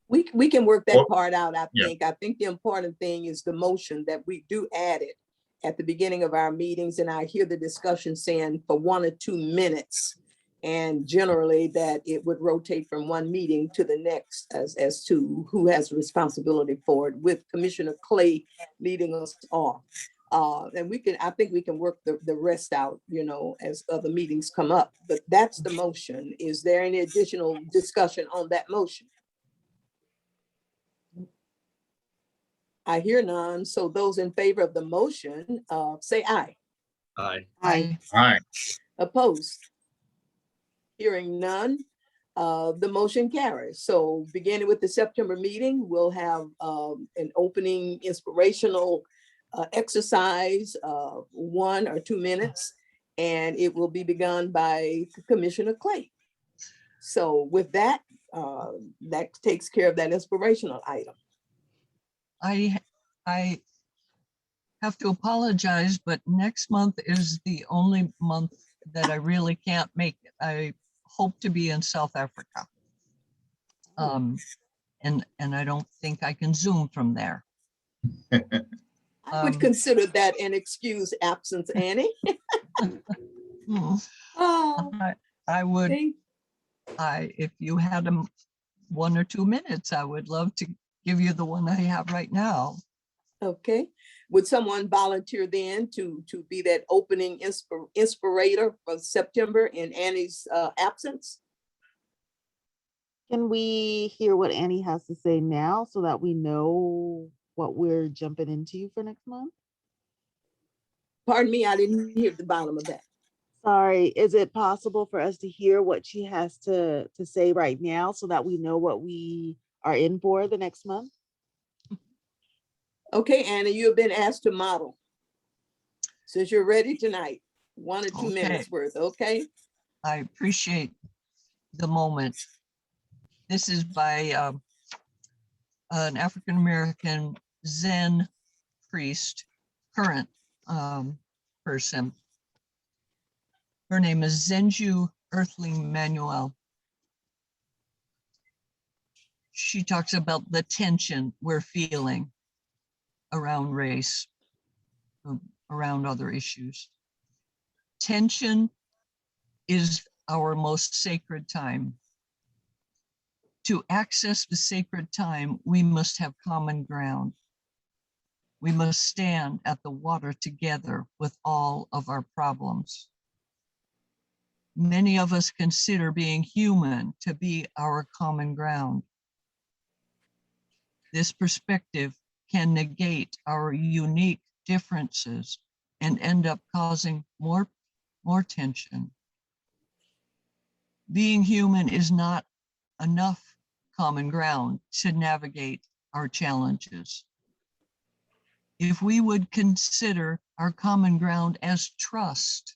S3: We can work that part out, I think. I think the important thing is the motion that we do add it at the beginning of our meetings, and I hear the discussion saying for 1 or 2 minutes. And generally that it would rotate from one meeting to the next as to who has responsibility for it, with Commissioner Clay leading us off. And I think we can work the rest out, as other meetings come up, but that's the motion. Is there any additional discussion on that motion? I hear none. So those in favor of the motion, say aye.
S11: Aye.
S12: Aye.
S1: All right.
S3: Opposed? Hearing none, the motion carries. So beginning with the September meeting, we'll have an opening inspirational exercise, 1 or 2 minutes, and it will be begun by Commissioner Clay. So with that, that takes care of that inspirational item.
S7: I have to apologize, but next month is the only month that I really can't make it. I hope to be in South Africa. And I don't think I can Zoom from there.
S3: I would consider that an excused absence, Annie. Oh,
S7: I would,
S3: thank-
S7: if you had 1 or 2 minutes, I would love to give you the one I have right now.
S3: okay. Would someone volunteer then to be that opening inspirator for September in Annie's absence?
S12: Can we hear what Annie has to say now so that we know what we're jumping into for next month?
S3: Pardon me, I didn't hear the bottom of that.
S12: Sorry, is it possible for us to hear what she has to say right now so that we know what we are in for the next month?
S3: Okay, Annie, you have been asked to model. Since you're ready tonight, 1 or 2 minutes worth, okay?
S7: I appreciate the moment. This is by an African-American Zen priest, current person. Her name is Zenju Earthling Manuel. She talks about the tension we're feeling around race, around other issues. Tension is our most sacred time. To access the sacred time, we must have common ground. We must stand at the water together with all of our problems. Many of us consider being human to be our common ground. This perspective can negate our unique differences and end up causing more tension. Being human is not enough common ground to navigate our challenges. If we would consider our common ground as trust,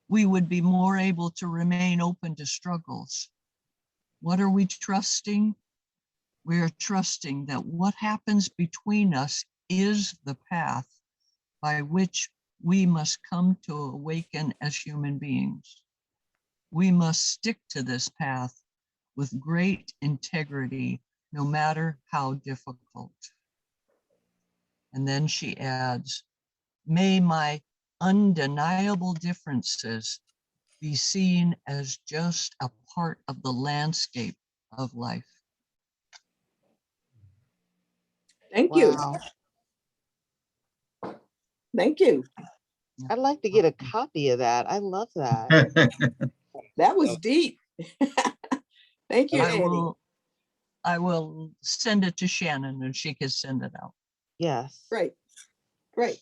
S7: we would be more able to remain open to struggles. What are we trusting? We are trusting that what happens between us is the path by which we must come to awaken as human beings. We must stick to this path with great integrity, no matter how difficult. And then she adds, may my undeniable differences be seen as just a part of the landscape of life.
S3: Thank you.
S12: Wow.
S3: Thank you.
S12: I'd like to get a copy of that. I love that.
S3: That was deep. Thank you, Eddie.
S7: I will send it to Shannon and she can send it out.
S12: Yes.
S3: Great, great.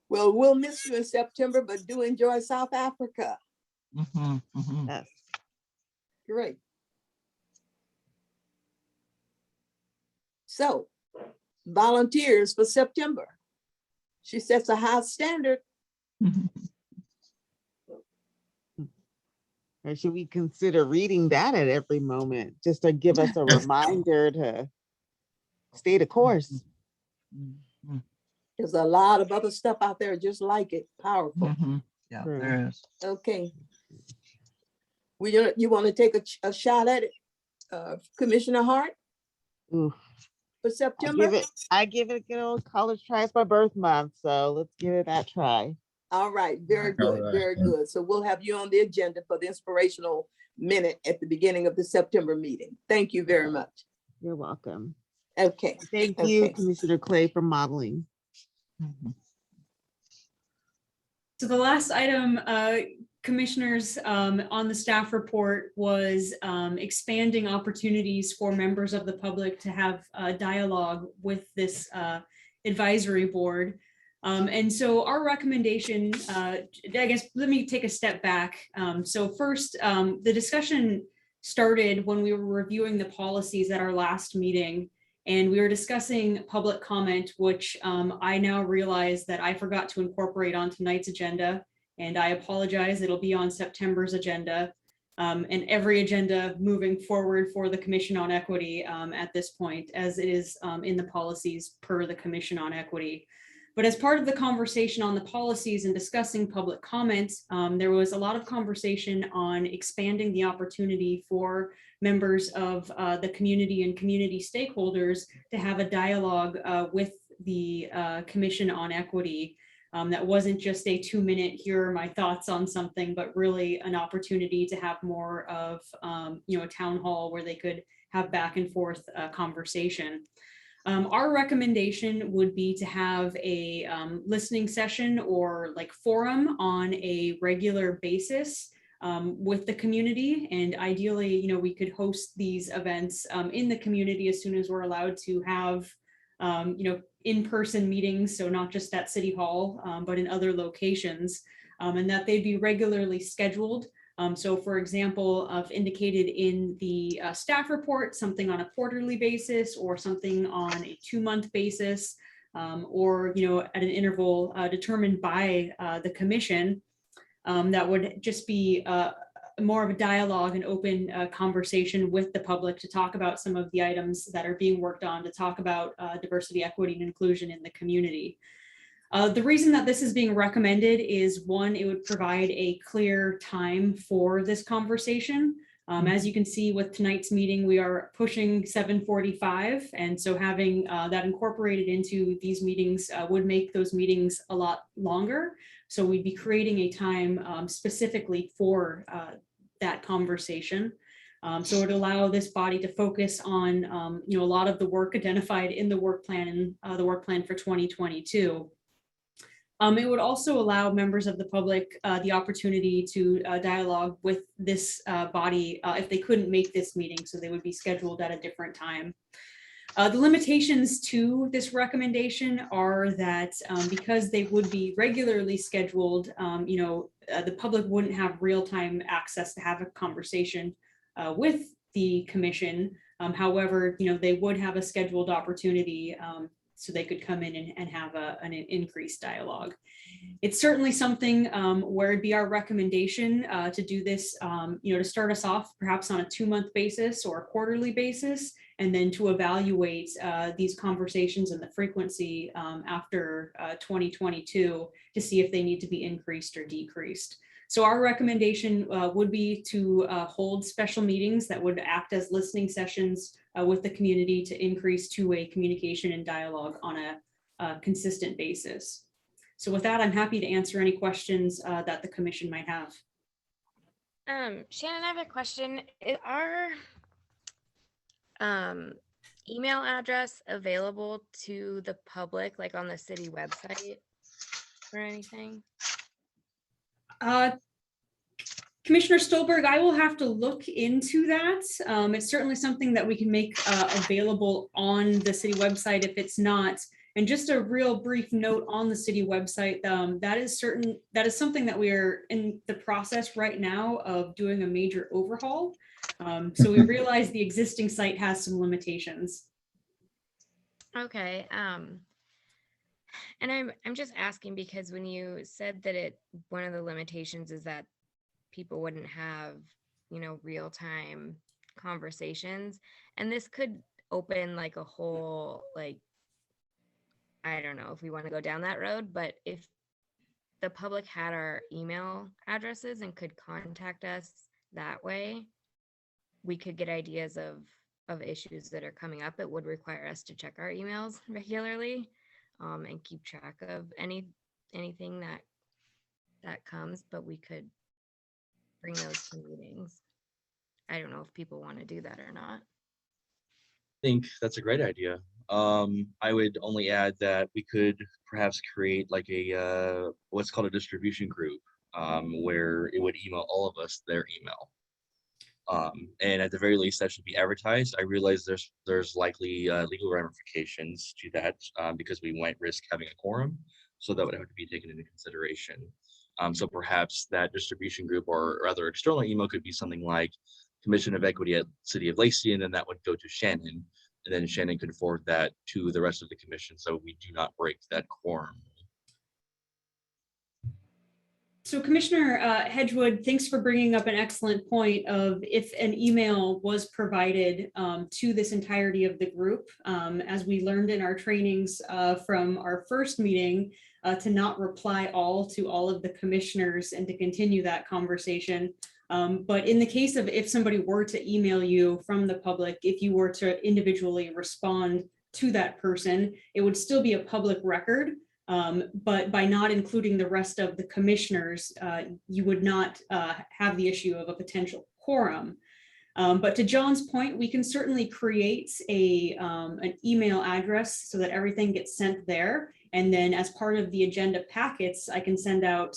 S3: Well, we'll miss you in September, but do enjoy South Africa.
S12: Yes.
S3: Great. So, volunteers for September. She sets a high standard.
S12: Or should we consider reading that at every moment, just to give us a reminder to stay the course?
S3: There's a lot of other stuff out there just like it, powerful.
S7: Yeah, there is.
S3: Okay. You want to take a shot at it, Commissioner Hart?
S12: Ooh.
S3: For September?
S12: I give it a good old college try. It's my birth month, so let's give it that try.
S3: All right, very
S1: All
S3: good,
S1: right.
S3: very good. So we'll have you on the agenda for the inspirational minute at the beginning of the September meeting. Thank you very much.
S12: You're welcome.
S3: Okay.
S12: Thank you,
S3: Okay.
S12: Commissioner Clay, for modeling.
S5: So the last item, commissioners, on the staff report was expanding opportunities for members of the public to have dialogue with this advisory board. And so our recommendation, I guess, let me take a step back. So first, the discussion started when we were reviewing the policies at our last meeting. And we were discussing public comment, which I now realize that I forgot to incorporate on tonight's agenda. And I apologize, it'll be on September's agenda and every agenda moving forward for the Commission on Equity at this point, as it is in the policies per the Commission on Equity. But as part of the conversation on the policies and discussing public comments, there was a lot of conversation on expanding the opportunity for members of the community and community stakeholders to have a dialogue with the Commission on Equity. That wasn't just a 2-minute, here are my thoughts on something, but really an opportunity to have more of a town hall where they could have back and forth conversation. Our recommendation would be to have a listening session or like forum on a regular basis with the community. And ideally, we could host these events in the community as soon as we're allowed to have, in-person meetings. So not just at City Hall, but in other locations, and that they'd be regularly scheduled. So for example, I've indicated in the staff report, something on a quarterly basis or something on a 2-month basis, or at an interval determined by the commission. That would just be more of a dialogue and open conversation with the public to talk about some of the items that are being worked on, to talk about diversity, equity, and inclusion in the community. The reason that this is being recommended is, one, it would provide a clear time for this conversation. As you can see with tonight's meeting, we are pushing 7:45. And so having that incorporated into these meetings would make those meetings a lot longer. So we'd be creating a time specifically for that conversation. So it would allow this body to focus on a lot of the work identified in the work plan and the work plan for 2022. It would also allow members of the public the opportunity to dialogue with this body if they couldn't make this meeting, so they would be scheduled at a different time. The limitations to this recommendation are that because they would be regularly scheduled, the public wouldn't have real-time access to have a conversation with the commission. However, they would have a scheduled opportunity so they could come in and have an increased dialogue. It's certainly something where it'd be our recommendation to do this, to start us off perhaps on a 2-month basis or a quarterly basis, and then to evaluate these conversations and the frequency after 2022 to see if they need to be increased or decreased. So our recommendation would be to hold special meetings that would act as listening sessions with the community to increase two-way communication and dialogue on a consistent basis. So with that, I'm happy to answer any questions that the commission might have.
S9: Shannon, I have a question. Is our email address available to the public, like on the city website or anything?
S5: Commissioner Stolberg, I will have to look into that. It's certainly something that we can make available on the city website if it's not. And just a real brief note on the city website, that is something that we are in the process right now of doing a major overhaul. So we realize the existing site has some limitations.
S9: Okay. And I'm just asking because when you said that one of the limitations is that people wouldn't have, real-time conversations, and this could open like a whole, like, I don't know if we want to go down that road, but if the public had our email addresses and could contact us that way, we could get ideas of issues that are coming up. It would require us to check our emails regularly and keep track of anything that that comes, but we could bring those to meetings. I don't know if people want to do that or not.
S11: I think that's a great idea. I would only add that we could perhaps create like a what's called a distribution group, where it would email all of us their email. And at the very least, that should be advertised. I realize there's likely legal ramifications to that, because we might risk having a quorum, so that would have to be taken into consideration. So perhaps that distribution group, or rather external email, could be something like Commission of Equity at City of Lacey, and then that would go to Shannon, and then Shannon could forward that to the rest of the commission, so we do not break that quorum.
S5: So Commissioner Hedgewood, thanks for bringing up an excellent point of if an email was provided to this entirety of the group, as we learned in our trainings from our first meeting, to not reply all to all of the commissioners and to continue that conversation. But in the case of if somebody were to email you from the public, if you were to individually respond to that person, it would still be a public record. But by not including the rest of the commissioners, you would not have the issue of a potential quorum. But to John's point, we can certainly create an email address so that everything gets sent there. And then as part of the agenda packets, I can send out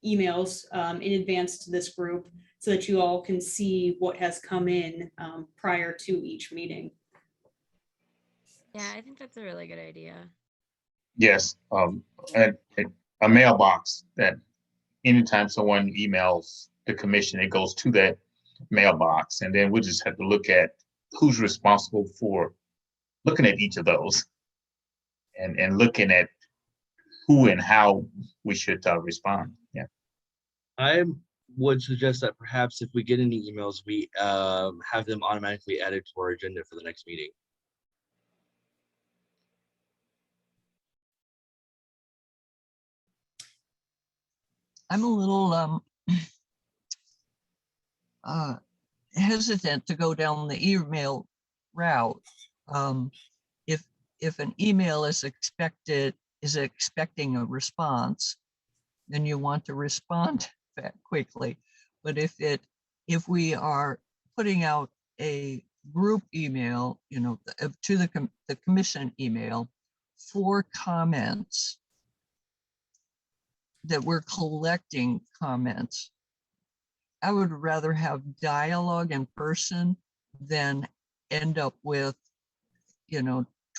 S5: emails in advance to this group so that you all can see what has come in prior to each meeting.
S9: Yeah, I think that's a really good idea.
S1: Yes, a mailbox that anytime someone emails the commission, it goes to that mailbox, and then we'll just have to look at who's responsible for looking at each of those and looking at who and how we should respond. Yeah.
S11: I would suggest that perhaps if we get any emails, we have them automatically added to our agenda for the next meeting.
S7: I'm a little hesitant to go down the email route. If an email is expecting a response, then you want to respond quickly. But if we are putting out a group email, to the commission email for comments, that we're collecting comments, I would rather have dialogue in person than end up with,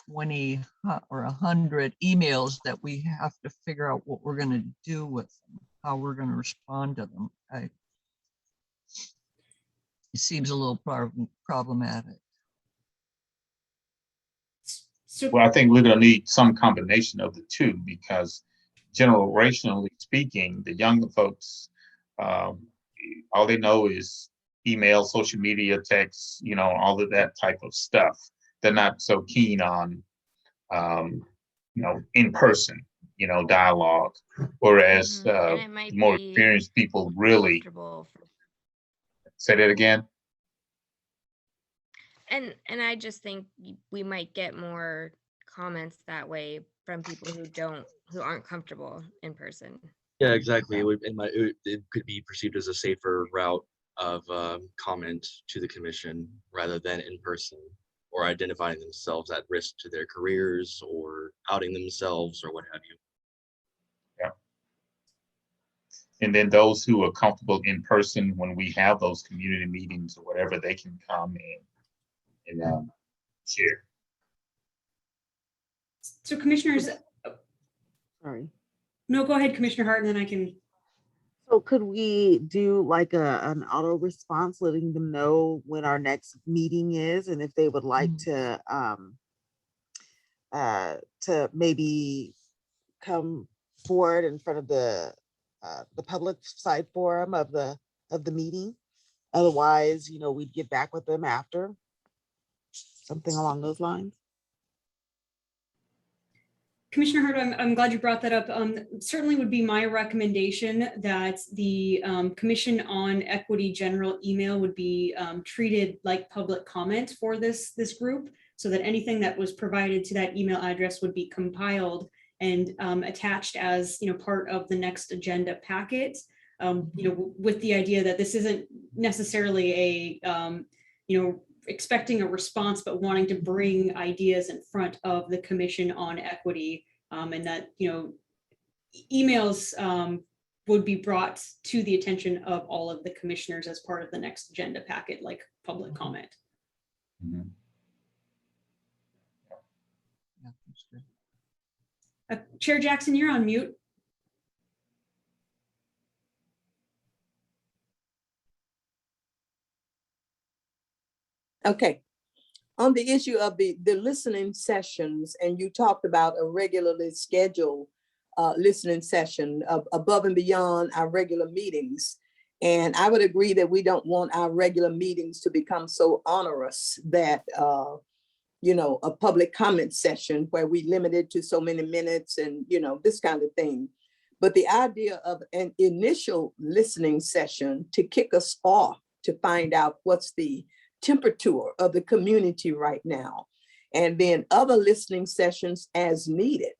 S7: 20 or 100 emails that we have to figure out what we're going to do with them, how we're going to respond to them. It seems a little problematic.
S1: Well, I think we're going to need some combination of the two, because generationally speaking, the younger folks, all they know is email, social media, text, all of that type of stuff. They're not so keen on, in person, dialogue. Whereas more experienced people really. Say that again.
S9: And I just think we might get more comments that way from people who aren't comfortable in person.
S11: Yeah, exactly. It could be perceived as a safer route of comment to the commission rather than in person, or identifying themselves at risk to their careers or outing themselves or what have you.
S1: Yeah. And then those who are comfortable in person, when we have those community meetings or whatever, they can come in and share.
S5: So commissioners.
S12: Sorry.
S5: No, go ahead, Commissioner Hart, and then I can.
S12: So could we do like an auto response, letting them know when our next meeting is, and if they would like to maybe come forward in front of the public side forum of the meeting. Otherwise, we'd get back with them after, something along those lines.
S5: Commissioner Hart, I'm glad you brought that up. Certainly would be my recommendation that the Commission on Equity general email would be treated like public comment for this group, so that anything that was provided to that email address would be compiled and attached as, part of the next agenda packet, with the idea that this isn't necessarily a, expecting a response, but wanting to bring ideas in front of the Commission on Equity, and that, emails would be brought to the attention of all of the commissioners as part of the next agenda packet, like public comment.
S1: Mhm.
S7: Yeah, that's good.
S5: Chair Jackson, you're on mute.
S3: Okay. On the issue of the listening sessions, and you talked about a regularly scheduled listening session above and beyond our regular meetings. And I would agree that we don't want our regular meetings to become so onerous that, a public comment session where we limit it to so many minutes and, this kind of thing. But the idea of an initial listening session to kick us off to find out what's the temperature of the community right now, and then other listening sessions as needed.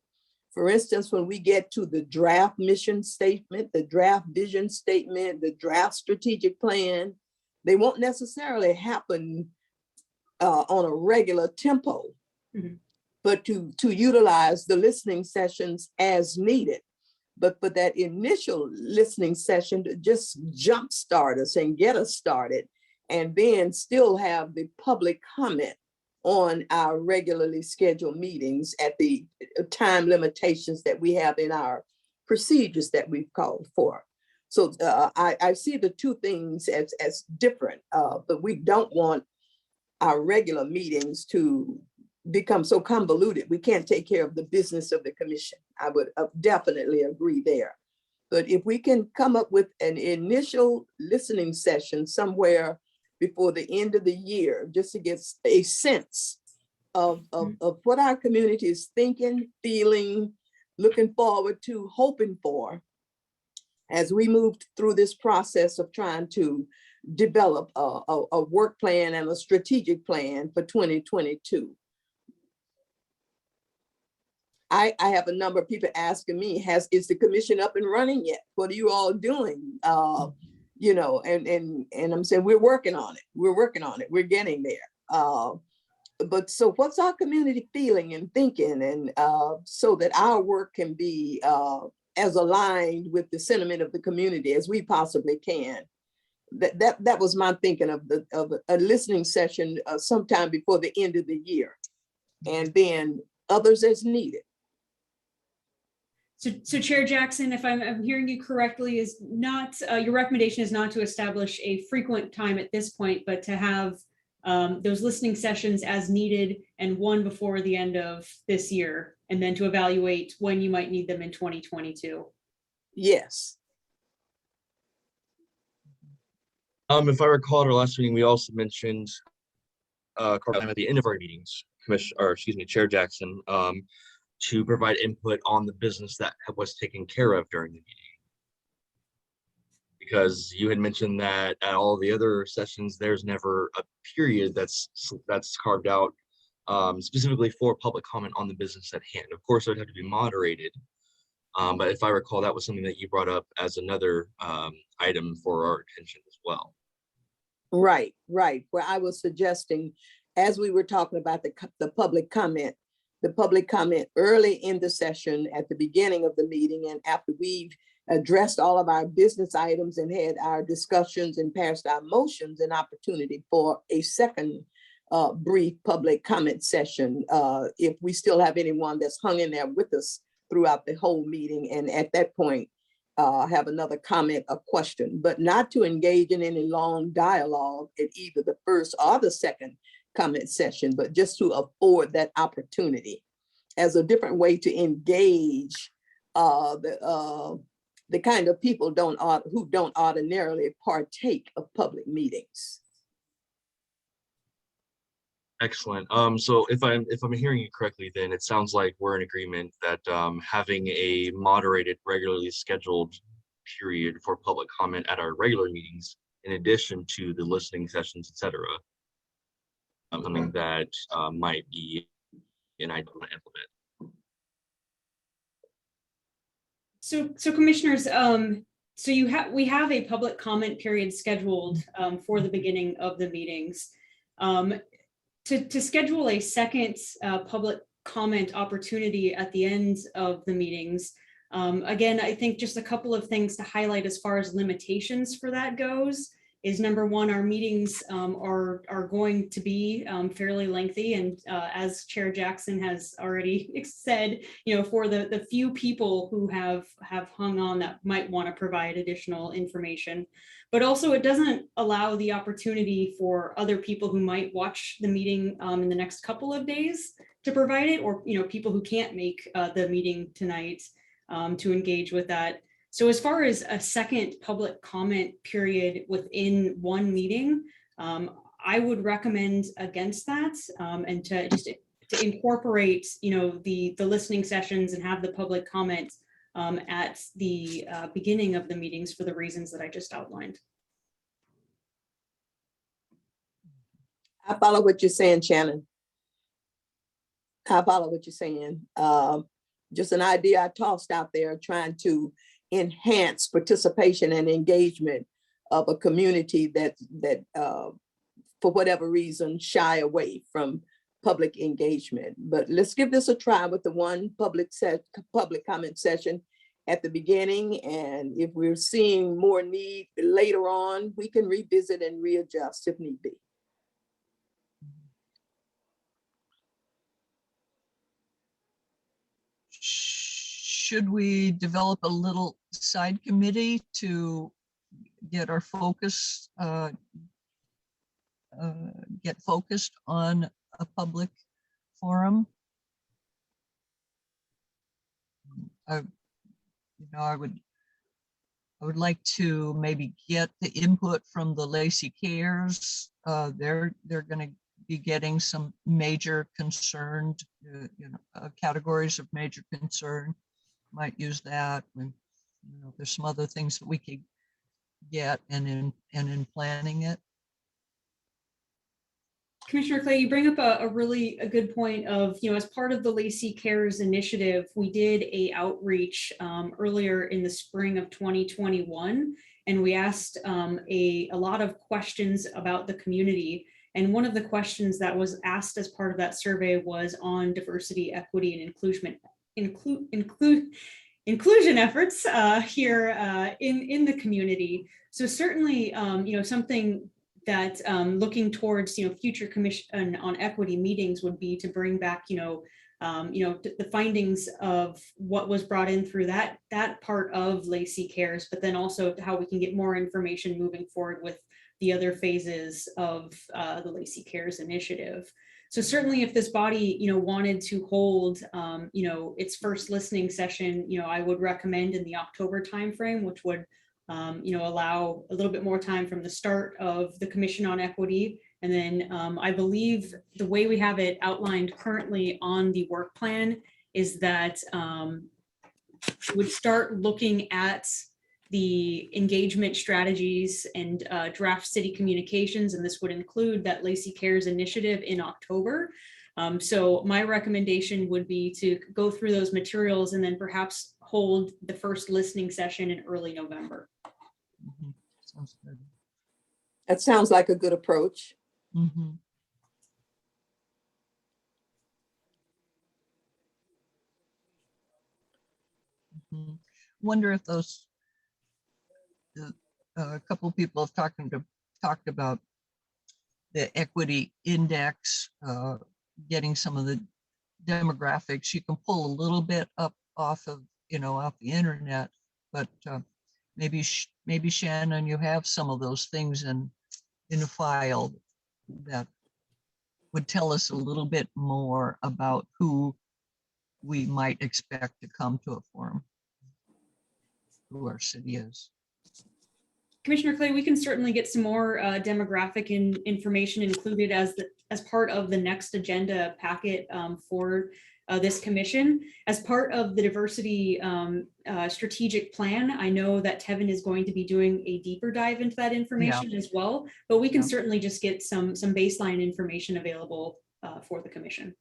S3: For instance, when we get to the draft mission statement, the draft vision statement, the draft strategic plan, they won't necessarily happen on a regular tempo, but to utilize the listening sessions as needed. But for that initial listening session to just jumpstart us and get us started, and then still have the public comment on our regularly scheduled meetings at the time limitations that we have in our procedures that we've called for. So I see the two things as different, but we don't want our regular meetings to become so convoluted. We can't take care of the business of the commission. I would definitely agree there. But if we can come up with an initial listening session somewhere before the end of the year, just to get a sense of what our community is thinking, feeling, looking forward to, hoping for, as we move through this process of trying to develop a work plan and a strategic plan for 2022. I have a number of people asking me, is the commission up and running yet? What are you all doing? And I'm saying we're working on it. We're getting there. But so what's our community feeling and thinking, and so that our work can be as aligned with the sentiment of the community as we possibly can. That was my thinking of a listening session sometime before the end of the year, and then others as needed.
S5: So Chair Jackson, if I'm hearing you correctly, is not your recommendation is not to establish a frequent time at this point, but to have those listening sessions as needed and one before the end of this year, and then to evaluate when you might need them in 2022.
S3: Yes.
S11: If I recall at our last meeting, we also mentioned at the end of our meetings, Chair Jackson, to provide input on the business that was taken care of during the meeting. Because you had mentioned that at all the other sessions, there's never a period that's carved out specifically for public comment on the business at hand. Of course, it would have to be moderated. But if I recall, that was something that you brought up as another item for our attention as well.
S3: Right. Where I was suggesting, as we were talking about the public comment early in the session at the beginning of the meeting, and after we've addressed all of our business items and had our discussions and passed our motions, an opportunity for a second brief public comment session, if we still have anyone that's hung in there with us throughout the whole meeting, and at that point have another comment or question, but not to engage in any long dialogue at either the first or the second comment session, but just to afford that opportunity as a different way to engage the kind of people who don't ordinarily partake of public meetings.
S11: Excellent. So if I'm hearing you correctly, then it sounds like we're in agreement that having a moderated, regularly scheduled period for public comment at our regular meetings, in addition to the listening sessions, etc., something that might be an item to implement.
S5: So commissioners, so we have a public comment period scheduled for the beginning of the meetings. To schedule a second public comment opportunity at the end of the meetings, again, I think just a couple of things to highlight as far as limitations for that goes is number one, our meetings are going to be fairly lengthy. And as Chair Jackson has already said, for the few people who have hung on that might want to provide additional information. But also it doesn't allow the opportunity for other people who might watch the meeting in the next couple of days to provide it, or people who can't make the meeting tonight to engage with that. So as far as a second public comment period within one meeting, I would recommend against that, and to just to incorporate, the listening sessions and have the public comment at the beginning of the meetings for the reasons that I just outlined.
S3: I follow what you're saying, Shannon. I follow what you're saying. Just an idea I tossed out there, trying to enhance participation and engagement of a community that for whatever reason shy away from public engagement. But let's give this a try with the one public comment session at the beginning, and if we're seeing more need later on, we can revisit and readjust if need be.
S7: Should we develop a little side committee to get our focus, get focused on a public forum? I would like to maybe get the input from the Lacey Cares. They're going to be getting some major concerned, categories of major concern. Might use that when there's some other things that we could get, and in planning it.
S5: Commissioner Clay, you bring up a really good point of, as part of the Lacey Cares initiative, we did a outreach earlier in the spring of 2021, and we asked a lot of questions about the community. And one of the questions that was asked as part of that survey was on diversity, equity, and inclusion efforts here in the community. So certainly, something that looking towards future commission on equity meetings would be to bring back the findings of what was brought in through that part of Lacey Cares, but then also how we can get more information moving forward with the other phases of the Lacey Cares initiative. So certainly if this body wanted to hold its first listening session, I would recommend in the October timeframe, which would allow a little bit more time from the start of the Commission on Equity. And then I believe the way we have it outlined currently on the work plan is that would start looking at the engagement strategies and draft city communications, and this would include that Lacey Cares initiative in October. So my recommendation would be to go through those materials and then perhaps hold the first listening session in early November.
S7: Mm-hmm. Sounds good.
S3: That sounds like a good approach.
S7: Mm-hmm. Mm-hmm. Wonder if those a couple of people have talked about the equity index, getting some of the demographics. You can pull a little bit up off of off the internet, but maybe Shannon, you have some of those things in a file that would tell us a little bit more about who we might expect to come to a forum, who our city is.
S5: Commissioner Clay, we can certainly get some more demographic information included as part of the next agenda packet for this commission. As part of the diversity strategic plan, I know that Tevin is going to be doing a deeper dive into that information as well, but we can certainly just get some baseline information available for the commission.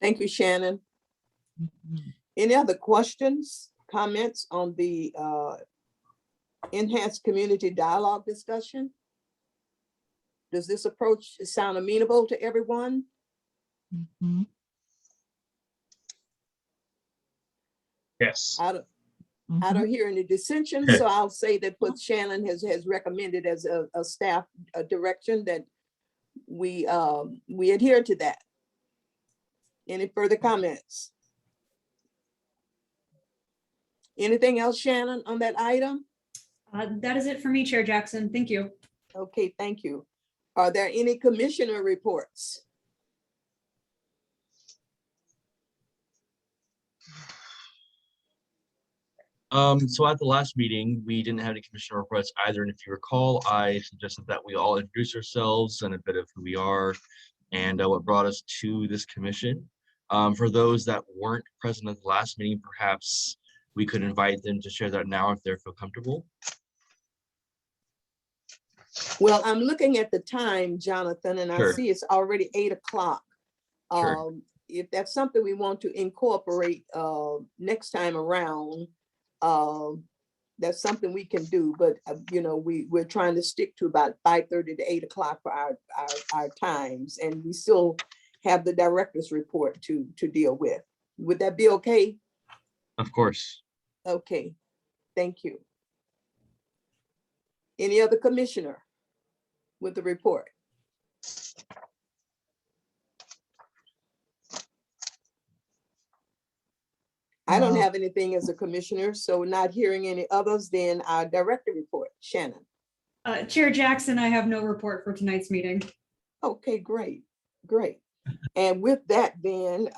S3: Thank you, Shannon.
S7: Mhm.
S3: Any other questions, comments on the enhanced community dialogue discussion? Does this approach sound amenable to everyone?
S7: Mhm.
S1: Yes.
S3: I
S7: Mhm.
S3: don't hear any dissension, so I'll say that what Shannon has recommended as a staff direction, that we adhere to that. Any further comments? Anything else, Shannon, on that item?
S5: That is it for me, Chair Jackson. Thank you.
S3: Okay, thank you. Are there any commissioner reports?
S11: So at the last meeting, we didn't have any commissioner reports either. And if you recall, I suggested that we all introduce ourselves and a bit of who we are and what brought us to this commission. For those that weren't present at the last meeting, perhaps we could invite them to share that now if they feel comfortable.
S3: Well, I'm looking at the time, Jonathan, and I
S11: Sure.
S3: see it's already 8 o'clock.
S11: Sure.
S3: If that's something we want to incorporate next time around, that's something we can do. But you know, we're trying to stick to about 5:30 to 8 o'clock for our times, and we still have the director's report to deal with. Would that be okay?
S11: Of course.
S3: Okay, thank you. Any other commissioner with the report? I don't have anything as a commissioner, so not hearing any others, then our director report, Shannon.
S5: Chair Jackson, I have no report for tonight's meeting.
S3: Okay, great, great. And with that, then,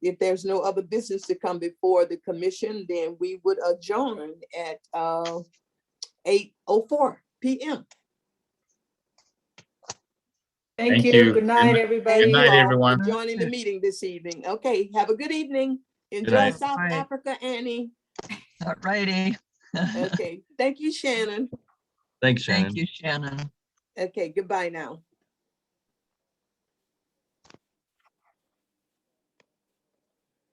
S3: if there's no other business to come before the commission, then we would adjourn at 8:04 p.m.
S2: Thank
S1: Thank
S2: you.
S1: you.
S2: Good night,
S3: Thank
S2: everybody.
S1: Good night,
S3: you all
S1: everyone.
S3: for joining the meeting this evening. Okay, have a good evening. Enjoy
S11: night.
S3: South
S7: Right.
S3: Africa, Annie.
S7: All righty.
S3: Okay, thank you, Shannon.
S11: Thanks, Shannon.
S7: Thank you, Shannon.
S3: Okay, goodbye now.